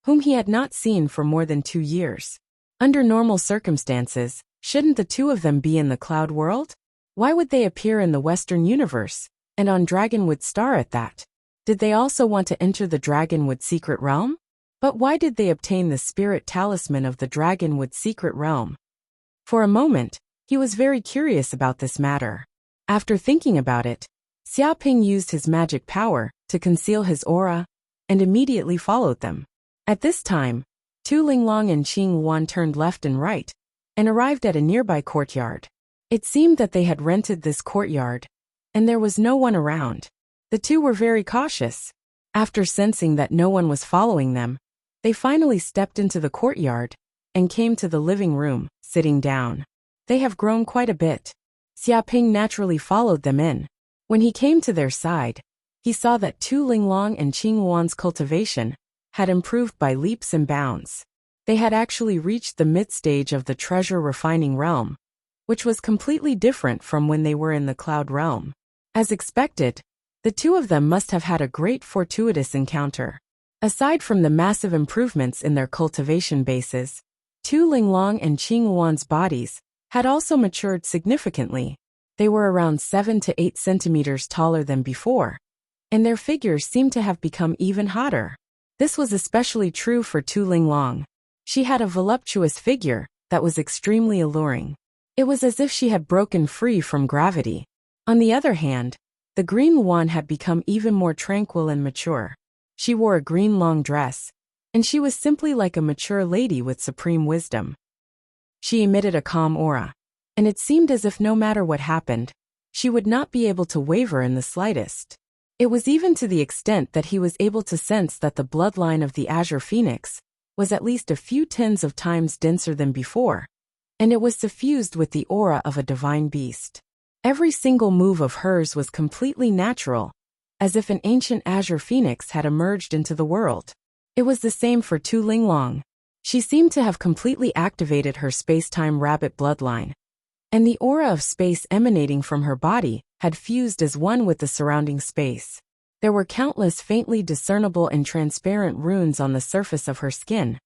whom he had not seen for more than 2 years. Under normal circumstances, shouldn't the two of them be in the cloud world? Why would they appear in the Western universe, and on Dragonwood Star at that? Did they also want to enter the Dragonwood secret realm? But why did they obtain the spirit talisman of the Dragonwood secret realm? For a moment, he was very curious about this matter. After thinking about it, Xiaoping used his magic power to conceal his aura and immediately followed them. At this time, Tu Linglong and Qing Yuan turned left and right and arrived at a nearby courtyard. It seemed that they had rented this courtyard, and there was no one around. The two were very cautious. After sensing that no one was following them, they finally stepped into the courtyard and came to the living room, sitting down. They have grown quite a bit. Xiaoping naturally followed them in. When he came to their side, he saw that Tu Linglong and Qing Yuan's cultivation had improved by leaps and bounds. They had actually reached the mid-stage of the treasure refining realm, which was completely different from when they were in the cloud realm. As expected, the two of them must have had a great fortuitous encounter. Aside from the massive improvements in their cultivation bases, Tu Linglong and Qing Yuan's bodies had also matured significantly. They were around 7 to 8 centimeters taller than before, and their figures seemed to have become even hotter. This was especially true for Tu Linglong. She had a voluptuous figure that was extremely alluring. It was as if she had broken free from gravity. On the other hand, the green Yuan had become even more tranquil and mature. She wore a green long dress, and she was simply like a mature lady with supreme wisdom. She emitted a calm aura, and it seemed as if no matter what happened, she would not be able to waver in the slightest. It was even to the extent that he was able to sense that the bloodline of the Azure Phoenix was at least a few tens of times denser than before, and it was suffused with the aura of a divine beast. Every single move of hers was completely natural, as if an ancient Azure Phoenix had emerged into the world. It was the same for Tu Linglong. She seemed to have completely activated her space-time rabbit bloodline. and the aura of space emanating from her body had fused as one with the surrounding space. There were countless faintly discernible and transparent runes on the surface of her skin,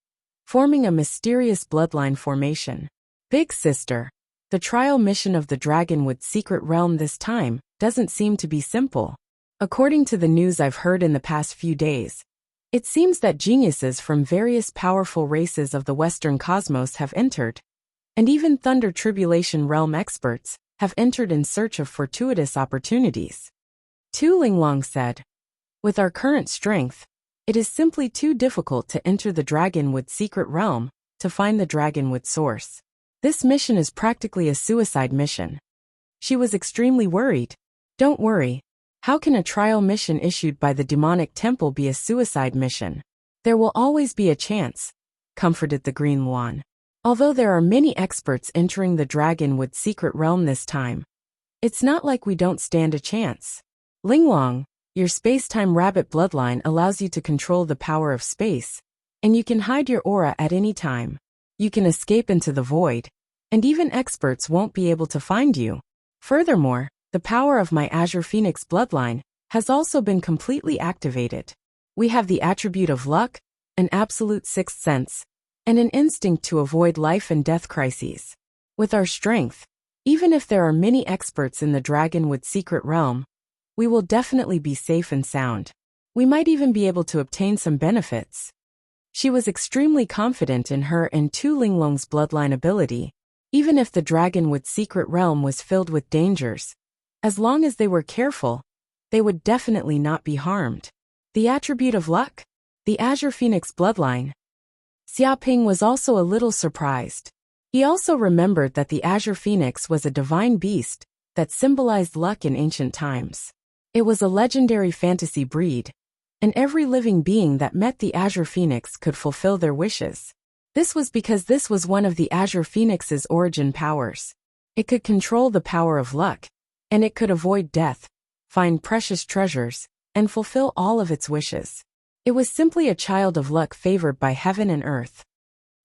forming a mysterious bloodline formation. Big sister, the trial mission of the Dragonwood secret realm this time doesn't seem to be simple. According to the news I've heard in the past few days, it seems that geniuses from various powerful races of the Western cosmos have entered, and even Thunder Tribulation realm experts have entered in search of fortuitous opportunities. Tu Linglong said, "With our current strength, it is simply too difficult to enter the Dragonwood secret realm to find the Dragonwood source. This mission is practically a suicide mission." She was extremely worried. "Don't worry. How can a trial mission issued by the demonic temple be a suicide mission? There will always be a chance," comforted the Green Luan. "Although there are many experts entering the Dragonwood secret realm this time, it's not like we don't stand a chance. Linglong, your space-time rabbit bloodline allows you to control the power of space, and you can hide your aura at any time. You can escape into the void, and even experts won't be able to find you. Furthermore, the power of my Azure Phoenix bloodline has also been completely activated. We have the attribute of luck, an absolute sixth sense, and an instinct to avoid life and death crises. With our strength, even if there are many experts in the Dragonwood secret realm, we will definitely be safe and sound. We might even be able to obtain some benefits." She was extremely confident in her and Tu Linglong's bloodline ability, even if the Dragonwood secret realm was filled with dangers. As long as they were careful, they would definitely not be harmed. The attribute of luck? The Azure Phoenix bloodline. Xiaoping was also a little surprised. He also remembered that the Azure Phoenix was a divine beast that symbolized luck in ancient times. It was a legendary fantasy breed, and every living being that met the Azure Phoenix could fulfill their wishes. This was because this was one of the Azure Phoenix's origin powers. It could control the power of luck, and it could avoid death, find precious treasures, and fulfill all of its wishes. It was simply a child of luck favored by heaven and earth.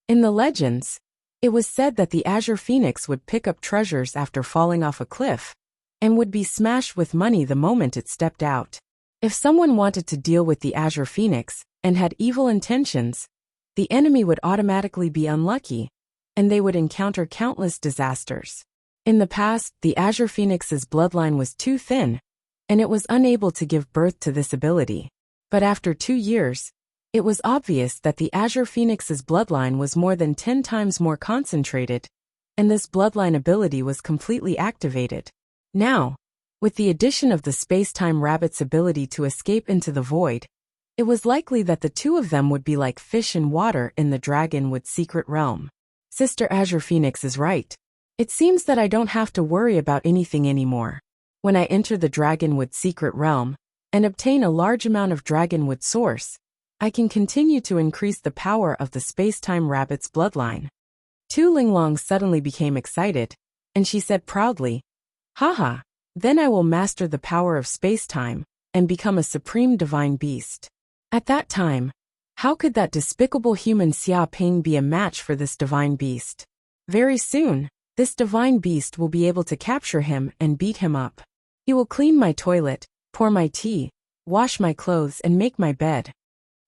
In the legends, it was said that the Azure Phoenix would pick up treasures after falling off a cliff, and would be smashed with money the moment it stepped out. If someone wanted to deal with the Azure Phoenix and had evil intentions, the enemy would automatically be unlucky, and they would encounter countless disasters. In the past, the Azure Phoenix's bloodline was too thin, and it was unable to give birth to this ability. But after 2 years, it was obvious that the Azure Phoenix's bloodline was more than 10 times more concentrated, and this bloodline ability was completely activated. Now, with the addition of the space-time rabbit's ability to escape into the void, it was likely that the two of them would be like fish in water in the Dragonwood secret realm. Sister Azure Phoenix is right. It seems that I don't have to worry about anything anymore. When I enter the Dragonwood secret realm and obtain a large amount of Dragonwood source, I can continue to increase the power of the space-time rabbit's bloodline. Tu Linglong suddenly became excited, and she said proudly, "Haha, then I will master the power of space-time and become a supreme divine beast." At that time, how could that despicable human Xia Ping be a match for this divine beast? Very soon, this divine beast will be able to capture him and beat him up. He will clean my toilet, pour my tea, wash my clothes and make my bed.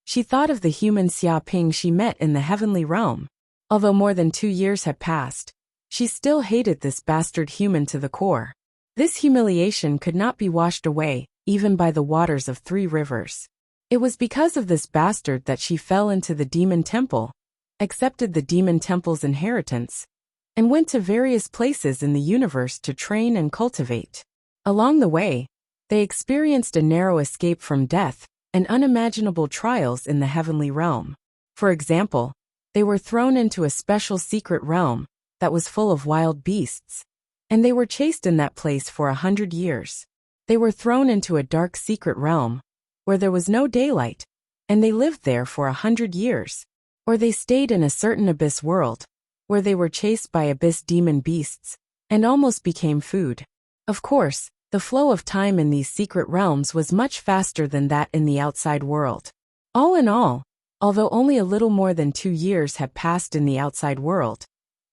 She thought of the human Xia Ping she met in the heavenly realm. Although more than 2 years had passed, she still hated this bastard human to the core. This humiliation could not be washed away, even by the waters of 3 rivers. It was because of this bastard that she fell into the demon temple, accepted the demon temple's inheritance, and went to various places in the universe to train and cultivate. Along the way, they experienced a narrow escape from death and unimaginable trials in the heavenly realm. For example, they were thrown into a special secret realm that was full of wild beasts, and they were chased in that place for 100 years. They were thrown into a dark secret realm where there was no daylight, and they lived there for 100 years. Or they stayed in a certain abyss world, where they were chased by abyss demon beasts, and almost became food. Of course, the flow of time in these secret realms was much faster than that in the outside world. All in all, although only a little more than 2 years had passed in the outside world,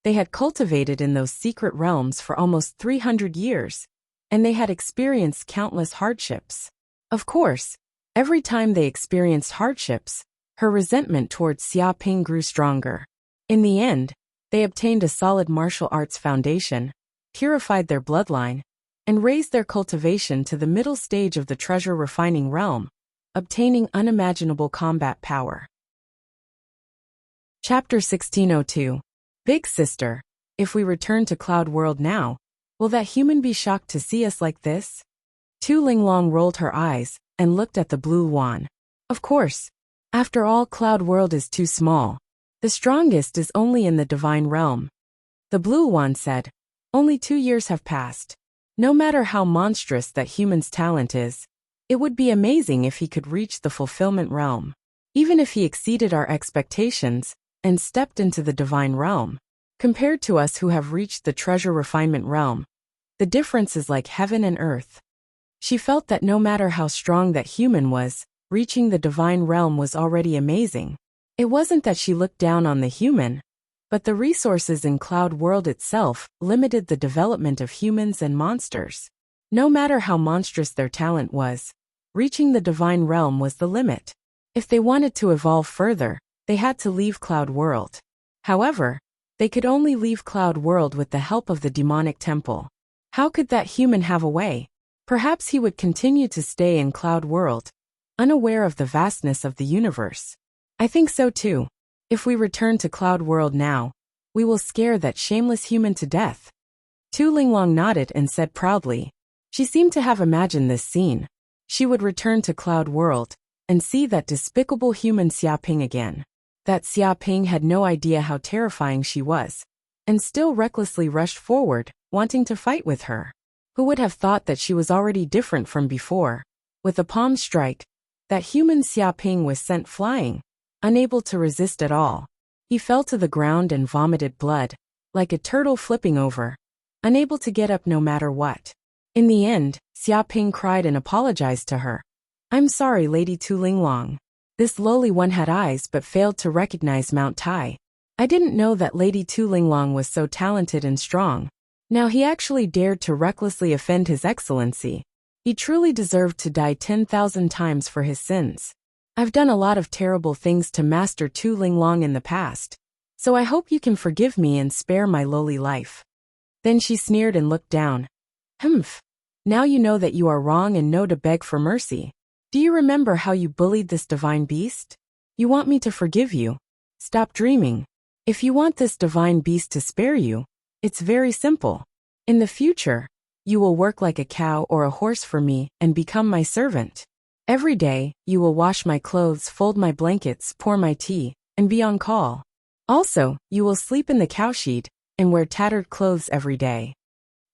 They had cultivated in those secret realms for almost 300 years, and they had experienced countless hardships. Of course, every time they experienced hardships, her resentment towards Xiaoping grew stronger. In the end, they obtained a solid martial arts foundation, purified their bloodline, and raised their cultivation to the middle stage of the treasure-refining realm, obtaining unimaginable combat power. Chapter 1602. Big Sister, if we return to Cloud World now, will that human be shocked to see us like this? Tu Linglong rolled her eyes and looked at the blue wand. Of course. After all, Cloud World is too small. The strongest is only in the divine realm. The blue wand said, only 2 years have passed. No matter how monstrous that human's talent is, it would be amazing if he could reach the fulfillment realm. Even if he exceeded our expectations and stepped into the divine realm, compared to us who have reached the treasure refinement realm, the difference is like heaven and earth. She felt that no matter how strong that human was, reaching the divine realm was already amazing. It wasn't that she looked down on the human, but the resources in Cloud World itself limited the development of humans and monsters. No matter how monstrous their talent was, reaching the divine realm was the limit. If they wanted to evolve further, they had to leave Cloud World. However, they could only leave Cloud World with the help of the demonic temple. How could that human have a way? Perhaps he would continue to stay in Cloud World, unaware of the vastness of the universe. I think so too. If we return to Cloud World now, we will scare that shameless human to death. Tu Linglong nodded and said proudly. She seemed to have imagined this scene. She would return to Cloud World and see that despicable human Xiaoping again. That Xiaoping had no idea how terrifying she was, and still recklessly rushed forward, wanting to fight with her. Who would have thought that she was already different from before? With a palm strike, that human Xiaoping was sent flying, unable to resist at all. He fell to the ground and vomited blood, like a turtle flipping over, unable to get up no matter what. In the end, Xiaoping cried and apologized to her. I'm sorry, Lady Tu Linglong. This lowly one had eyes but failed to recognize Mount Tai. I didn't know that Lady Tu Linglong was so talented and strong. Now he actually dared to recklessly offend His Excellency. He truly deserved to die 10,000 times for his sins. I've done a lot of terrible things to Master Tu Linglong in the past, so I hope you can forgive me and spare my lowly life. Then she sneered and looked down. Humph. Now you know that you are wrong and know to beg for mercy. Do you remember how you bullied this divine beast? You want me to forgive you? Stop dreaming. If you want this divine beast to spare you, it's very simple. In the future, you will work like a cow or a horse for me and become my servant. Every day, you will wash my clothes, fold my blankets, pour my tea, and be on call. Also, you will sleep in the cowshed and wear tattered clothes every day.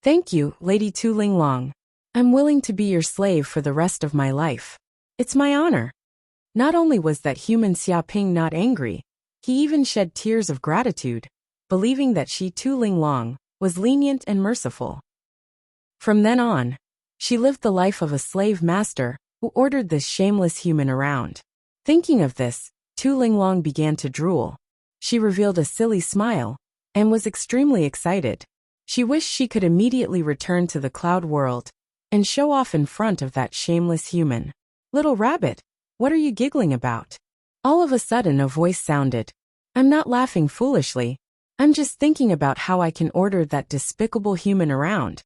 Thank you, Lady Tu Linglong. I'm willing to be your slave for the rest of my life. It's my honor. Not only was that human Xiaoping not angry, he even shed tears of gratitude, believing that she Tu Linglong was lenient and merciful. From then on, she lived the life of a slave master who ordered this shameless human around. Thinking of this, Tu Linglong began to drool. She revealed a silly smile and was extremely excited. She wished she could immediately return to the Cloud World and show off in front of that shameless human. Little rabbit, what are you giggling about? All of a sudden a voice sounded. I'm not laughing foolishly. I'm just thinking about how I can order that despicable human around.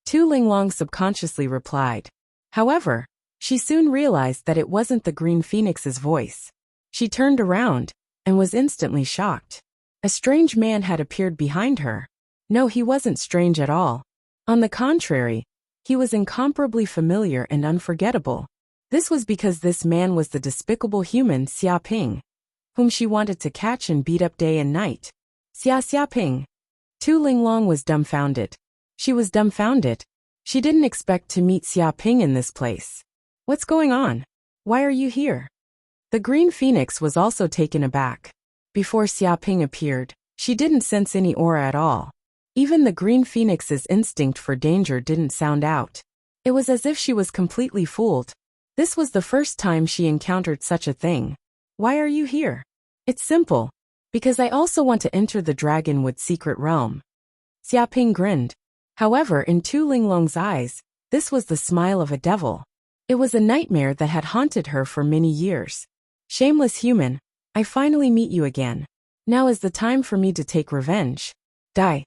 Tu Linglong subconsciously replied. However, she soon realized that it wasn't the Green Phoenix's voice. She turned around and was instantly shocked. A strange man had appeared behind her. No, he wasn't strange at all. On the contrary, he was incomparably familiar and unforgettable. This was because this man was the despicable human Xiaoping, whom she wanted to catch and beat up day and night. Xiaoping. Tu Linglong was dumbfounded. She was dumbfounded. She didn't expect to meet Xiaoping in this place. What's going on? Why are you here? The Green Phoenix was also taken aback. Before Xiaoping appeared, she didn't sense any aura at all. Even the Green Phoenix's instinct for danger didn't sound out. It was as if she was completely fooled. This was the first time she encountered such a thing. Why are you here? It's simple. Because I also want to enter the Dragonwood secret realm. Xiaoping grinned. However, in Tu Linglong's eyes, this was the smile of a devil. It was a nightmare that had haunted her for many years. Shameless human, I finally meet you again. Now is the time for me to take revenge. Die.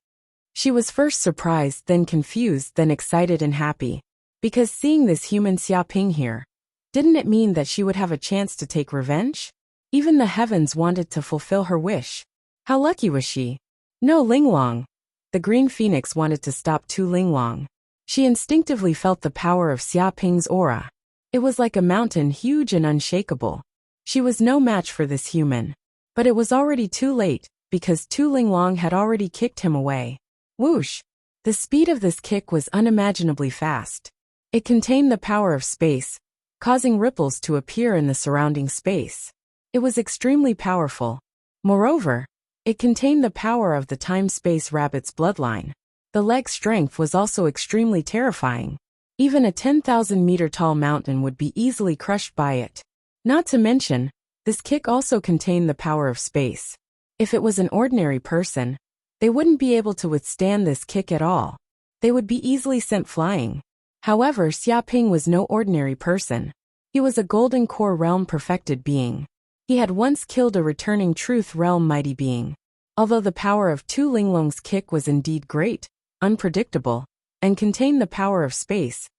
She was first surprised, then confused, then excited and happy. Because seeing this human Xiaoping here, didn't it mean that she would have a chance to take revenge? Even the heavens wanted to fulfill her wish. How lucky was she? No, Linglong. The green phoenix wanted to stop Tu Linglong. She instinctively felt the power of Xiaoping's aura. It was like a mountain, huge and unshakable. She was no match for this human. But it was already too late, because Tu Linglong had already kicked him away. Whoosh! The speed of this kick was unimaginably fast. It contained the power of space, causing ripples to appear in the surrounding space. It was extremely powerful. Moreover, it contained the power of the time-space rabbit's bloodline. The leg strength was also extremely terrifying. Even a 10,000-meter-tall mountain would be easily crushed by it. Not to mention, this kick also contained the power of space. If it was an ordinary person, they wouldn't be able to withstand this kick at all. They would be easily sent flying. However, Xiaoping was no ordinary person. He was a Golden Core Realm perfected being. He had once killed a returning Truth Realm mighty being. Although the power of Tu Linglong's kick was indeed great, unpredictable, and contained the power of space,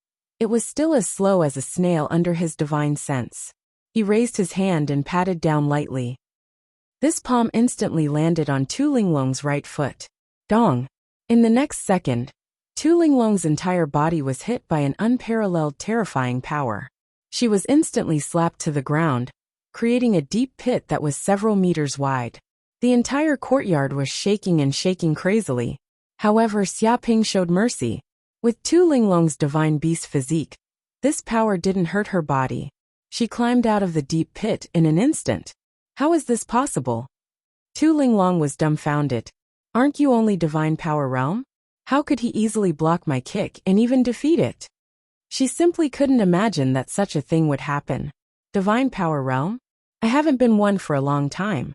it was still as slow as a snail under his divine sense. He raised his hand and patted down lightly. This palm instantly landed on Tu Linglong's right foot. Dong! In the next second, Tu Linglong's entire body was hit by an unparalleled terrifying power. She was instantly slapped to the ground, creating a deep pit that was several meters wide. The entire courtyard was shaking and shaking crazily. However, Xiaoping showed mercy. With Tu Linglong's divine beast physique, this power didn't hurt her body. She climbed out of the deep pit in an instant. How is this possible? Tu Linglong was dumbfounded. Aren't you only divine power realm? How could he easily block my kick and even defeat it? She simply couldn't imagine that such a thing would happen. Divine power realm? I haven't been one for a long time.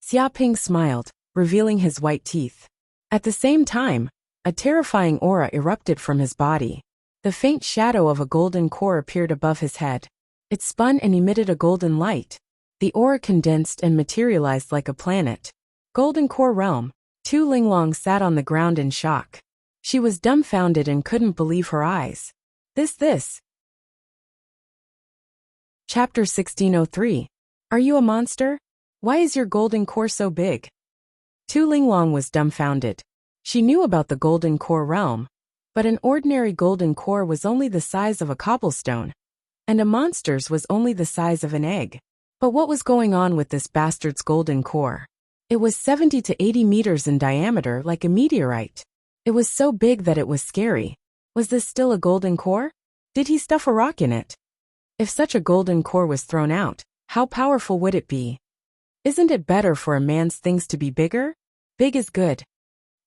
Xiaoping smiled, revealing his white teeth. At the same time, a terrifying aura erupted from his body. The faint shadow of a golden core appeared above his head. It spun and emitted a golden light. The aura condensed and materialized like a planet. Golden Core Realm. Tu Linglong sat on the ground in shock. She was dumbfounded and couldn't believe her eyes. This. Chapter 1603. Are you a monster? Why is your golden core so big? Tu Linglong was dumbfounded. She knew about the Golden Core Realm, but an ordinary golden core was only the size of a cobblestone, and a monster's was only the size of an egg. But what was going on with this bastard's golden core? It was 70 to 80 meters in diameter, like a meteorite. It was so big that it was scary. Was this still a golden core? Did he stuff a rock in it? If such a golden core was thrown out, how powerful would it be? Isn't it better for a man's things to be bigger? Big is good.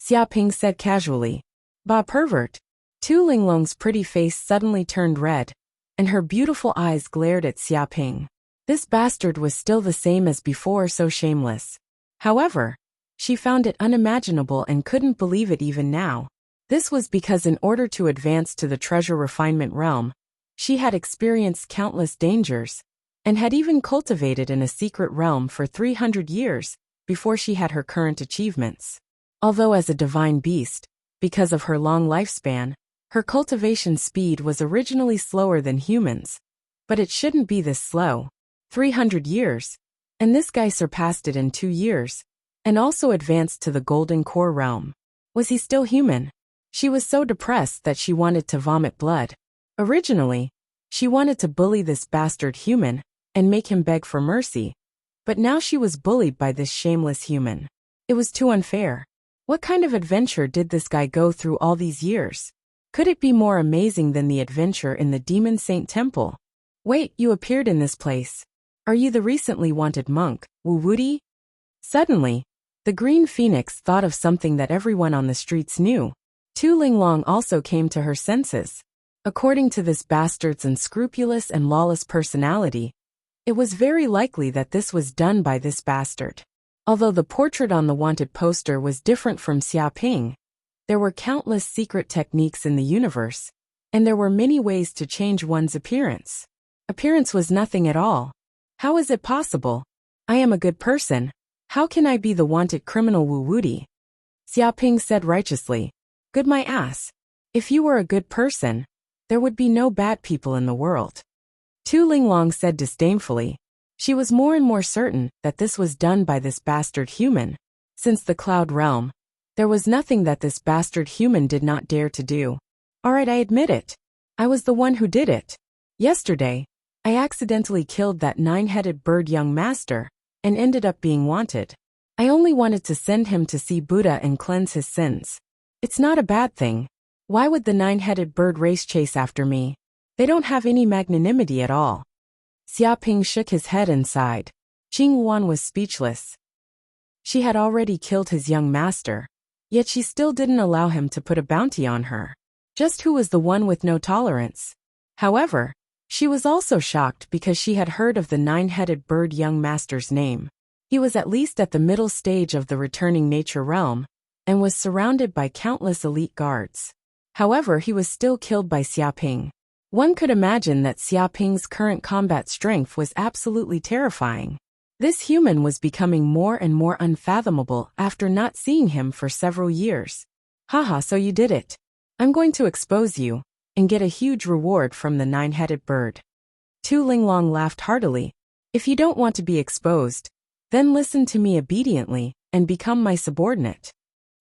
Xiaoping said casually. Bah, pervert. Tu Linglong's pretty face suddenly turned red, and her beautiful eyes glared at Xiaoping. This bastard was still the same as before, so shameless. However, she found it unimaginable and couldn't believe it even now. This was because in order to advance to the treasure refinement realm, she had experienced countless dangers, and had even cultivated in a secret realm for 300 years before she had her current achievements. Although as a divine beast, because of her long lifespan, her cultivation speed was originally slower than humans. But it shouldn't be this slow. 300 years. And this guy surpassed it in 2 years, and also advanced to the Golden Core Realm. Was he still human? She was so depressed that she wanted to vomit blood. Originally, she wanted to bully this bastard human, and make him beg for mercy. But now she was bullied by this shameless human. It was too unfair. What kind of adventure did this guy go through all these years? Could it be more amazing than the adventure in the Demon Saint Temple? Wait, you appeared in this place. Are you the recently wanted monk, Wu Wudi? Suddenly, the Green Phoenix thought of something that everyone on the streets knew. Tu Linglong also came to her senses. According to this bastard's unscrupulous and lawless personality, it was very likely that this was done by this bastard. Although the portrait on the wanted poster was different from Xia Ping, there were countless secret techniques in the universe, and there were many ways to change one's appearance. Appearance was nothing at all. How is it possible? I am a good person. How can I be the wanted criminal Wu Wudi? Xia Ping said righteously. Good my ass. If you were a good person, there would be no bad people in the world. Tu Linglong said disdainfully. She was more and more certain that this was done by this bastard human. Since the cloud realm, there was nothing that this bastard human did not dare to do. Alright, I admit it. I was the one who did it. Yesterday, I accidentally killed that 9-headed bird young master, and ended up being wanted. I only wanted to send him to see Buddha and cleanse his sins. It's not a bad thing. Why would the 9-headed bird race chase after me? They don't have any magnanimity at all. Xia Ping shook his head and sighed. Qing Wan was speechless. She had already killed his young master, yet she still didn't allow him to put a bounty on her. Just who was the one with no tolerance? However, she was also shocked because she had heard of the 9-headed bird young master's name. He was at least at the middle stage of the returning nature realm, and was surrounded by countless elite guards. However, he was still killed by Xia Ping. One could imagine that Xia Ping's current combat strength was absolutely terrifying. This human was becoming more and more unfathomable after not seeing him for several years. Haha, so you did it. I'm going to expose you, and get a huge reward from the 9-headed bird. Tu Linglong laughed heartily. If you don't want to be exposed, then listen to me obediently, and become my subordinate.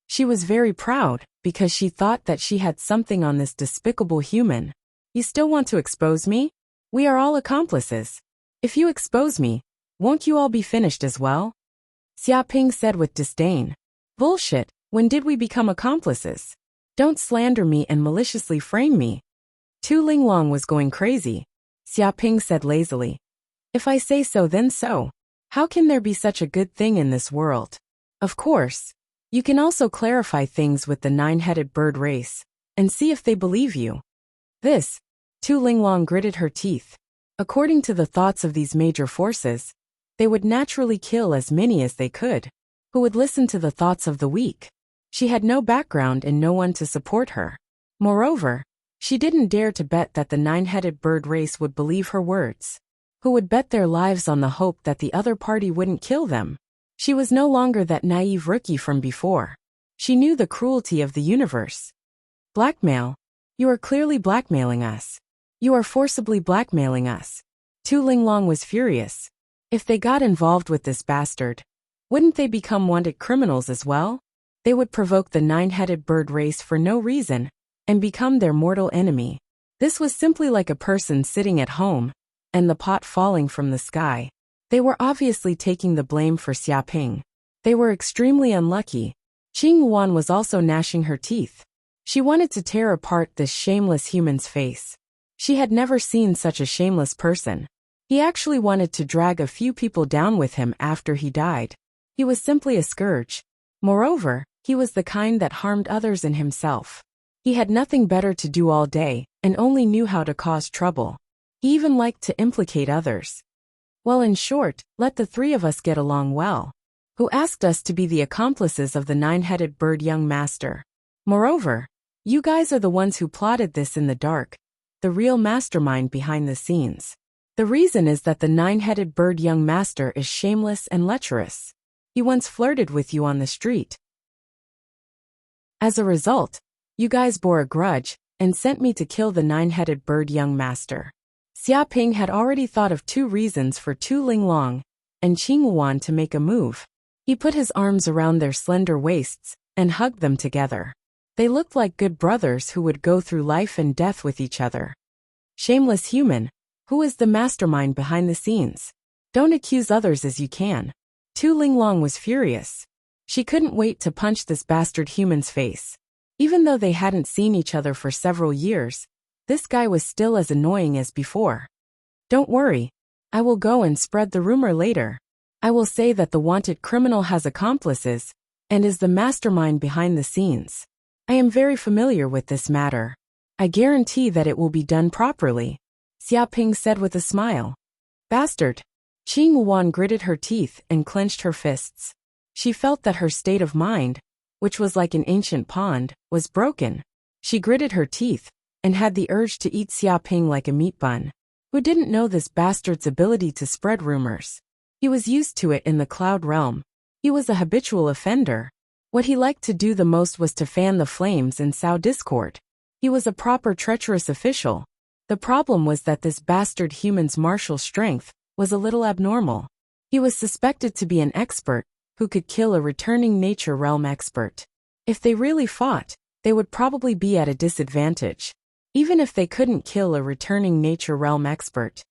She was very proud, because she thought that she had something on this despicable human. You still want to expose me? We are all accomplices. If you expose me, won't you all be finished as well? Xia Ping said with disdain. Bullshit, when did we become accomplices? Don't slander me and maliciously frame me. Tu Linglong was going crazy. Xia Ping said lazily. If I say so then so. How can there be such a good thing in this world? Of course. You can also clarify things with the 9-headed bird race, and see if they believe you. This, Tu Linglong gritted her teeth. According to the thoughts of these major forces, they would naturally kill as many as they could. Who would listen to the thoughts of the weak? She had no background and no one to support her. Moreover, she didn't dare to bet that the 9-headed bird race would believe her words. Who would bet their lives on the hope that the other party wouldn't kill them? She was no longer that naive rookie from before. She knew the cruelty of the universe. Blackmail. You are clearly blackmailing us. You are forcibly blackmailing us. Tu Linglong was furious. If they got involved with this bastard, wouldn't they become wanted criminals as well? They would provoke the 9-headed bird race for no reason, and become their mortal enemy. This was simply like a person sitting at home, and the pot falling from the sky. They were obviously taking the blame for Xia Ping. They were extremely unlucky. Qing Wan was also gnashing her teeth. She wanted to tear apart this shameless human's face. She had never seen such a shameless person. He actually wanted to drag a few people down with him after he died. He was simply a scourge. Moreover, he was the kind that harmed others and himself. He had nothing better to do all day, and only knew how to cause trouble. He even liked to implicate others. Well, in short, let the three of us get along well. Who asked us to be the accomplices of the 9-headed bird young master? Moreover, you guys are the ones who plotted this in the dark, the real mastermind behind the scenes. The reason is that the 9-headed bird young master is shameless and lecherous. He once flirted with you on the street. As a result, you guys bore a grudge, and sent me to kill the 9-headed bird young master. Xia Ping had already thought of 2 reasons for Tu Linglong and Qing Wan to make a move. He put his arms around their slender waists, and hugged them together. They looked like good brothers who would go through life and death with each other. Shameless human, who is the mastermind behind the scenes? Don't accuse others as you can. Tu Linglong was furious. She couldn't wait to punch this bastard human's face. Even though they hadn't seen each other for several years, this guy was still as annoying as before. Don't worry. I will go and spread the rumor later. I will say that the wanted criminal has accomplices, and is the mastermind behind the scenes. I am very familiar with this matter. I guarantee that it will be done properly, Xia Ping said with a smile. Bastard. Qing Wan gritted her teeth and clenched her fists. She felt that her state of mind, which was like an ancient pond, was broken. She gritted her teeth and had the urge to eat Xiaoping like a meat bun. Who didn't know this bastard's ability to spread rumors? He was used to it in the cloud realm. He was a habitual offender. What he liked to do the most was to fan the flames and sow discord. He was a proper treacherous official. The problem was that this bastard human's martial strength was a little abnormal. He was suspected to be an expert who could kill a returning nature realm expert. If they really fought, they would probably be at a disadvantage. Even if they couldn't kill a returning nature realm expert,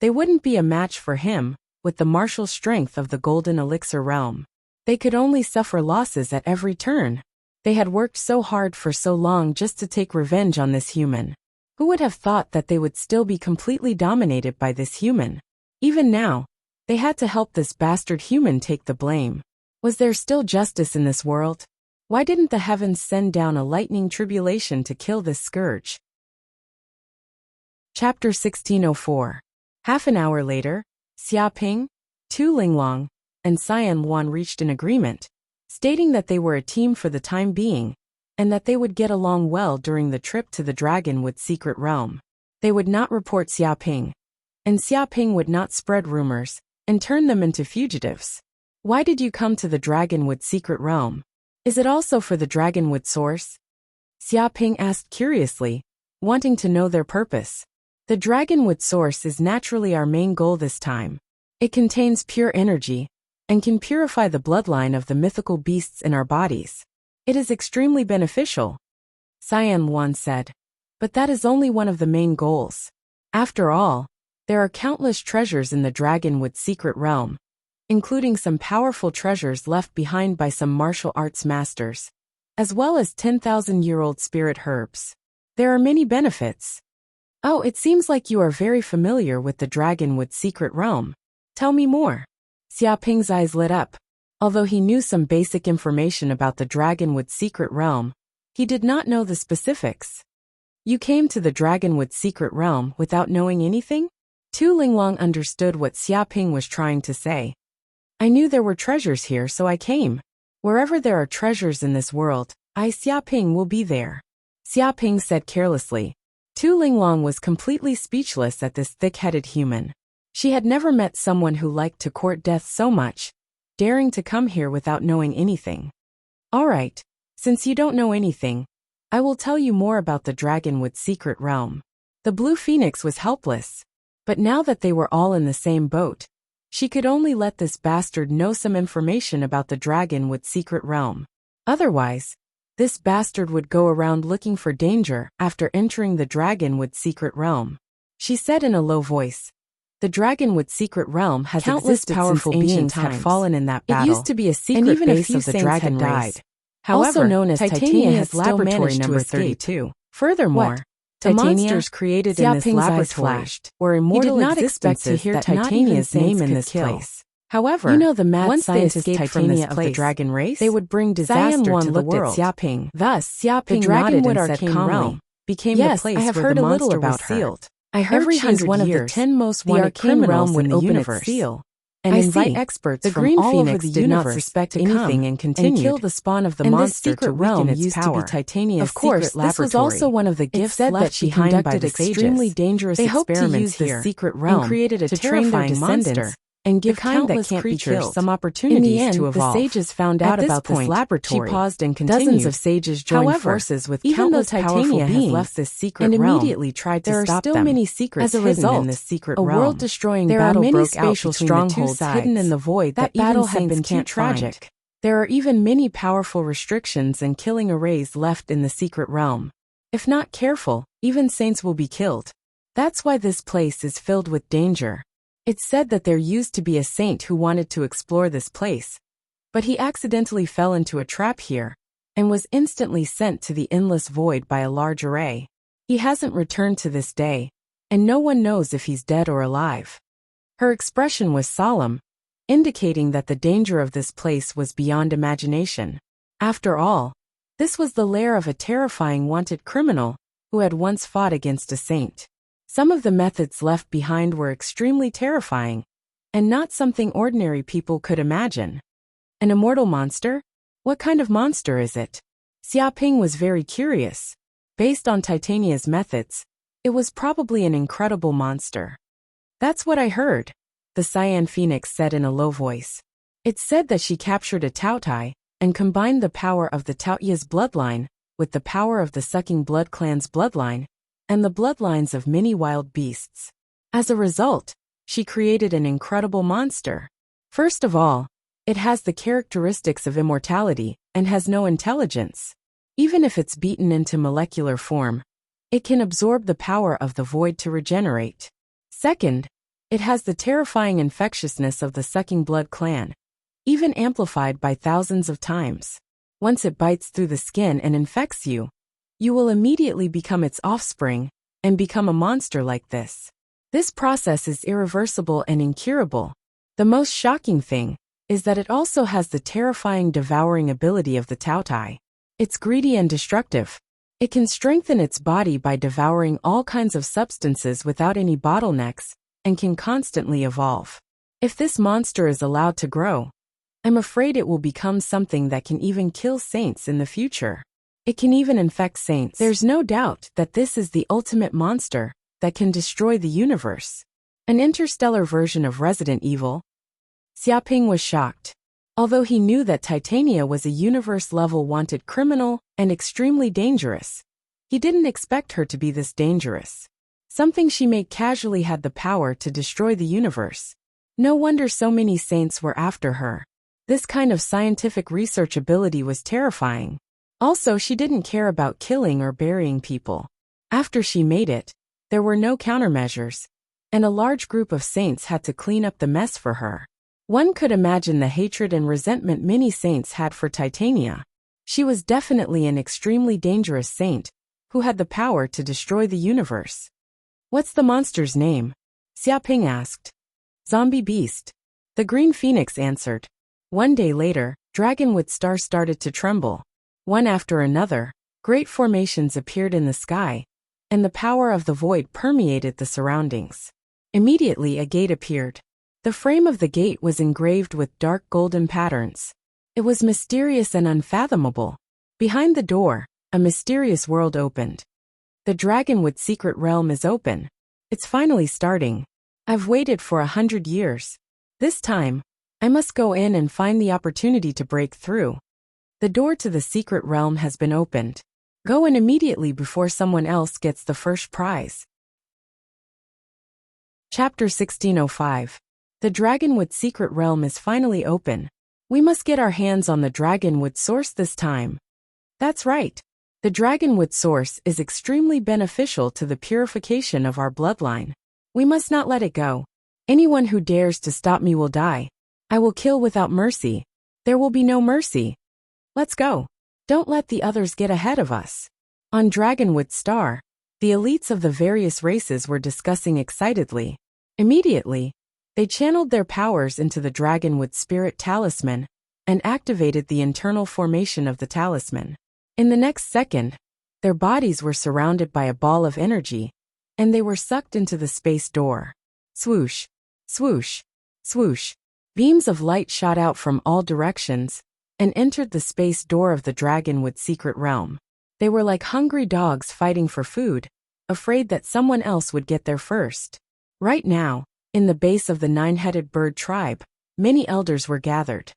they wouldn't be a match for him with the martial strength of the golden elixir realm. They could only suffer losses at every turn. They had worked so hard for so long just to take revenge on this human. Who would have thought that they would still be completely dominated by this human? Even now, they had to help this bastard human take the blame. Was there still justice in this world? Why didn't the heavens send down a lightning tribulation to kill this scourge? Chapter 1604. Half an hour later, Xiaoping, Tu Linglong, and Cyan Wan reached an agreement, stating that they were a team for the time being, and that they would get along well during the trip to the Dragonwood secret realm. They would not report Xiaoping, and Xiaoping would not spread rumors and turn them into fugitives. Why did you come to the Dragonwood secret realm? Is it also for the Dragonwood source? Xiaoping asked curiously, wanting to know their purpose. The Dragonwood source is naturally our main goal this time. It contains pure energy and can purify the bloodline of the mythical beasts in our bodies. It is extremely beneficial, Cyan Wan said. But that is only one of the main goals. After all, there are countless treasures in the Dragonwood secret realm, including some powerful treasures left behind by some martial arts masters, as well as 10,000-year-old spirit herbs. There are many benefits. Oh, it seems like you are very familiar with the Dragonwood secret realm. Tell me more. Xiaoping's eyes lit up. Although he knew some basic information about the Dragonwood secret realm, he did not know the specifics. You came to the Dragonwood secret realm without knowing anything? Tu Linglong understood what Xiaoping was trying to say. I knew there were treasures here, so I came. Wherever there are treasures in this world, Xiaoping will be there. Xiaoping said carelessly. Tu Linglong was completely speechless at this thick-headed human. She had never met someone who liked to court death so much, daring to come here without knowing anything. All right, since you don't know anything, I will tell you more about the Dragonwood secret realm. The Blue Phoenix was helpless, but now that they were all in the same boat, she could only let this bastard know some information about the Dragonwood secret realm. Otherwise, this bastard would go around looking for danger after entering the Dragonwood secret realm. She said in a low voice, the Dragonwood secret realm has Countless existed powerful since beings ancient had times. fallen in that battle. It used to be a secret and even a base few of the saints dragon had race. died. However, Also known as Titania has has still laboratory managed to number escape. 32. Furthermore, What? the Titania? monsters created in this Xiaoping's eyes laboratory flashed. were He immortal did not expect to existences hear that not even Titania's saints name in could this kill. place. However, You know the mad once they scientist escaped from this Titania of the place, dragon race? they would bring Cyan disaster Wan to the looked at world. Xiaoping. Thus, Xiaoping The nodded Dragonwood and arcane said calmly, realm became Yes, the place I have where heard the a little monster about was her. sealed. I heard Every she is 100 one of the years, 10 most the wanted arcane criminals realm would in the open universe. its seal, and I invite see. experts The from Green all Phoenix over the did not universe suspect to anything come and continued. kill the spawn of the And this monster secret to realm weaken its used power. to be Titania's Of course, secret this was laboratory. also one of the It gifts said that left she behind by conducted the extremely sages. dangerous They hoped to experiments use here the secret realm and created a to train terrifying their monster descendants and give the kind that countless can't be creatures killed. some In opportunities the end, to the evolve. sages found At out this about point, this laboratory. she paused and continued. Dozens of sages joined However, forces with even though countless powerful Titania has beings left this secret and realm, immediately tried to there are stop still them. many secrets As a hidden result, in this secret a realm. world-destroying There are battle many broke out spatial between the two strongholds sides, hidden in the void that that even battle had saints been too can't tragic. find. There are even many powerful restrictions and killing arrays left in the secret realm. If not careful, even saints will be killed. That's why this place is filled with danger. It's said that there used to be a saint who wanted to explore this place, but he accidentally fell into a trap here and was instantly sent to the endless void by a large array. He hasn't returned to this day, and no one knows if he's dead or alive. Her expression was solemn, indicating that the danger of this place was beyond imagination. After all, this was the lair of a terrifying wanted criminal who had once fought against a saint. Some of the methods left behind were extremely terrifying, and not something ordinary people could imagine. An immortal monster? What kind of monster is it? Xiaoping was very curious. Based on Titania's methods, it was probably an incredible monster. That's what I heard, the Cyan Phoenix said in a low voice. It said that she captured a Taotai and combined the power of the Taoya's bloodline with the power of the Sucking Blood clan's bloodline and the bloodlines of many wild beasts. As a result, she created an incredible monster. First of all, it has the characteristics of immortality and has no intelligence. Even if it's beaten into molecular form, it can absorb the power of the void to regenerate. Second, it has the terrifying infectiousness of the Sucking Blood clan, even amplified by thousands of times. Once it bites through the skin and infects you, you will immediately become its offspring and become a monster like this. This process is irreversible and incurable. The most shocking thing is that it also has the terrifying devouring ability of the Taotai. It's greedy and destructive. It can strengthen its body by devouring all kinds of substances without any bottlenecks and can constantly evolve. If this monster is allowed to grow, I'm afraid it will become something that can even kill saints in the future. It can even infect saints. There's no doubt that this is the ultimate monster that can destroy the universe. An interstellar version of Resident Evil. Xiaoping was shocked. Although he knew that Titania was a universe-level wanted criminal and extremely dangerous, he didn't expect her to be this dangerous. Something she made casually had the power to destroy the universe. No wonder so many saints were after her. This kind of scientific research ability was terrifying. Also, she didn't care about killing or burying people. After she made it, there were no countermeasures, and a large group of saints had to clean up the mess for her. One could imagine the hatred and resentment many saints had for Titania. She was definitely an extremely dangerous saint who had the power to destroy the universe. What's the monster's name? Xiaoping asked. Zombie beast. The Green Phoenix answered. One day later, Dragonwood Star started to tremble. One after another, great formations appeared in the sky, and the power of the void permeated the surroundings. Immediately a gate appeared. The frame of the gate was engraved with dark golden patterns. It was mysterious and unfathomable. Behind the door, a mysterious world opened. The Dragonwood secret realm is open. It's finally starting. I've waited for 100 years. This time, I must go in and find the opportunity to break through. The door to the secret realm has been opened. Go in immediately before someone else gets the first prize. Chapter 1605. The Dragonwood secret realm is finally open. We must get our hands on the Dragonwood source this time. That's right. The Dragonwood source is extremely beneficial to the purification of our bloodline. We must not let it go. Anyone who dares to stop me will die. I will kill without mercy. There will be no mercy. Let's go. Don't let the others get ahead of us. On Dragonwood Star, the elites of the various races were discussing excitedly. Immediately, they channeled their powers into the Dragonwood Spirit Talisman and activated the internal formation of the talisman. In the next second, their bodies were surrounded by a ball of energy, and they were sucked into the space door. Swoosh, swoosh, swoosh. Beams of light shot out from all directions and entered the space door of the Dragonwood secret realm. They were like hungry dogs fighting for food, afraid that someone else would get there first. Right now, in the base of the nine-headed bird tribe, many elders were gathered.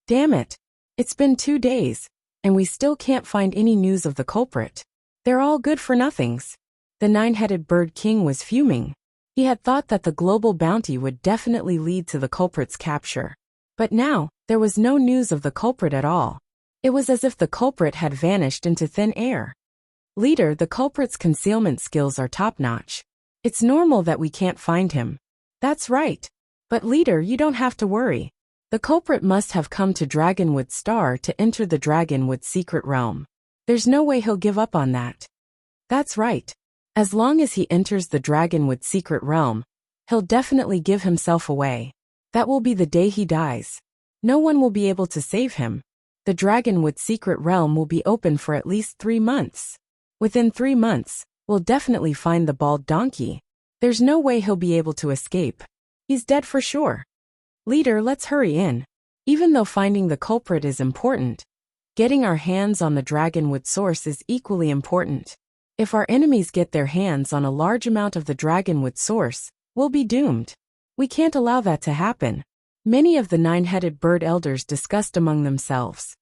Damn it! It's been 2 days, and we still can't find any news of the culprit. They're all good for nothings. The nine-headed bird king was fuming. He had thought that the global bounty would definitely lead to the culprit's capture. But now, there was no news of the culprit at all. It was as if the culprit had vanished into thin air. Leader, the culprit's concealment skills are top-notch. It's normal that we can't find him. That's right. But leader, you don't have to worry. The culprit must have come to Dragonwood Star to enter the Dragonwood secret realm. There's no way he'll give up on that. That's right. As long as he enters the Dragonwood secret realm, he'll definitely give himself away. That will be the day he dies. No one will be able to save him. The Dragonwood secret realm will be open for at least 3 months. Within 3 months, we'll definitely find the bald donkey. There's no way he'll be able to escape. He's dead for sure. Leader, let's hurry in. Even though finding the culprit is important, getting our hands on the dragonwood source is equally important. If our enemies get their hands on a large amount of the dragonwood source, we'll be doomed. We can't allow that to happen. Many of the nine-headed bird elders discussed among themselves.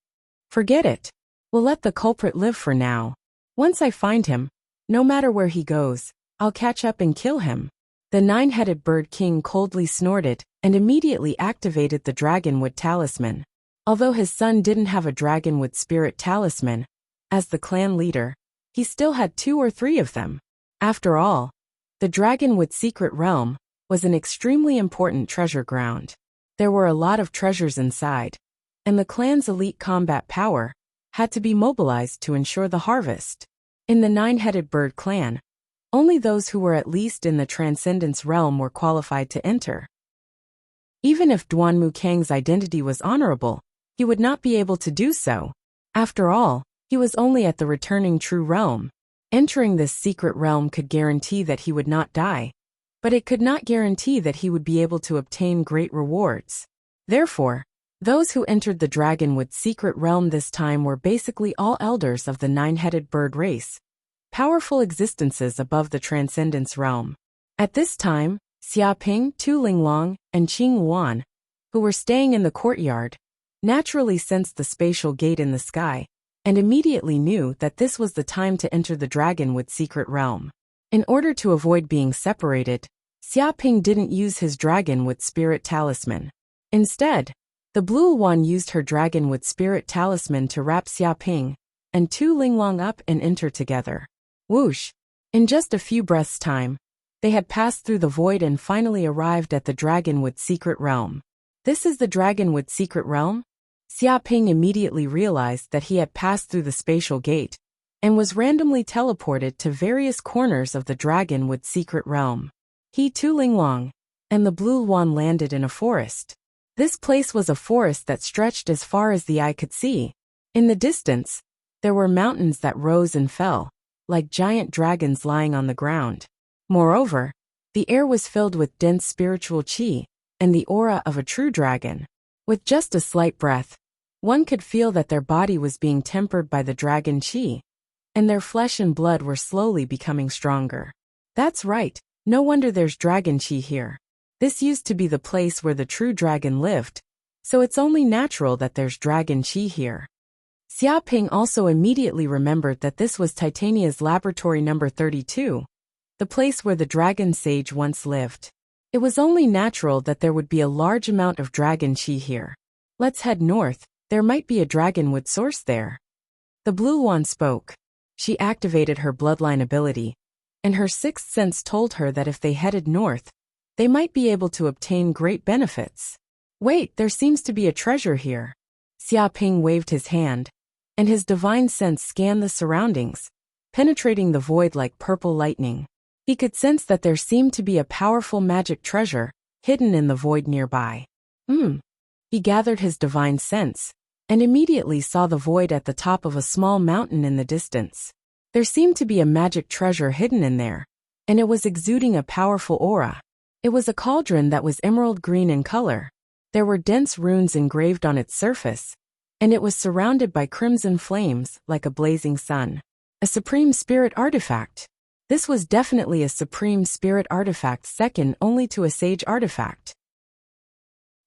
Forget it. We'll let the culprit live for now. Once I find him, no matter where he goes, I'll catch up and kill him. The nine-headed bird king coldly snorted and immediately activated the dragonwood talisman. Although his son didn't have a dragonwood spirit talisman, as the clan leader, he still had 2 or 3 of them. After all, the dragonwood secret realm was an extremely important treasure ground. There were a lot of treasures inside, and the clan's elite combat power had to be mobilized to ensure the harvest. In the nine-headed bird clan, only those who were at least in the transcendence realm were qualified to enter. Even if Duanmu Kang's identity was honorable, he would not be able to do so. After all, he was only at the returning true realm. Entering this secret realm could guarantee that he would not die, but it could not guarantee that he would be able to obtain great rewards. Therefore, those who entered the dragonwood secret realm this time were basically all elders of the nine-headed bird race, powerful existences above the transcendence realm. At this time, Xiaoping, Tu Linglong, and Qing Wan, who were staying in the courtyard, naturally sensed the spatial gate in the sky, and immediately knew that this was the time to enter the dragonwood secret realm. In order to avoid being separated, Xiaoping didn't use his dragonwood spirit talisman. Instead, the Blue One used her dragonwood spirit talisman to wrap Xiaoping and Tu Linglong up and enter together. Whoosh! In just a few breaths' time, they had passed through the void and finally arrived at the dragonwood secret realm. This is the dragonwood secret realm? Xiaoping immediately realized that he had passed through the spatial gate and was randomly teleported to various corners of the dragonwood secret realm. He, Tu Linglong, and the Blue One landed in a forest. This place was a forest that stretched as far as the eye could see. In the distance, there were mountains that rose and fell, like giant dragons lying on the ground. Moreover, the air was filled with dense spiritual qi and the aura of a true dragon. With just a slight breath, one could feel that their body was being tempered by the dragon qi, and their flesh and blood were slowly becoming stronger. That's right, no wonder there's dragon qi here. This used to be the place where the true dragon lived, so it's only natural that there's dragon qi here. Xiaoping also immediately remembered that this was Titania's laboratory number 32, the place where the dragon sage once lived. It was only natural that there would be a large amount of dragon qi here. Let's head north, there might be a dragonwood source there. The Blue One spoke. She activated her bloodline ability, and her sixth sense told her that if they headed north, they might be able to obtain great benefits. Wait, there seems to be a treasure here. Xiaoping waved his hand, and his divine sense scanned the surroundings, penetrating the void like purple lightning. He could sense that there seemed to be a powerful magic treasure hidden in the void nearby. He gathered his divine sense, and immediately saw the void at the top of a small mountain in the distance. There seemed to be a magic treasure hidden in there, and it was exuding a powerful aura. It was a cauldron that was emerald green in color. There were dense runes engraved on its surface, and it was surrounded by crimson flames like a blazing sun. A supreme spirit artifact. This was definitely a supreme spirit artifact second only to a sage artifact.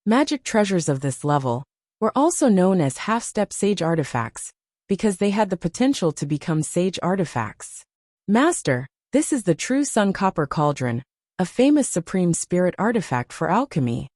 Magic treasures of this level were also known as half-step sage artifacts because they had the potential to become sage artifacts. Master, this is the true sun copper cauldron, a famous supreme spirit artifact for alchemy.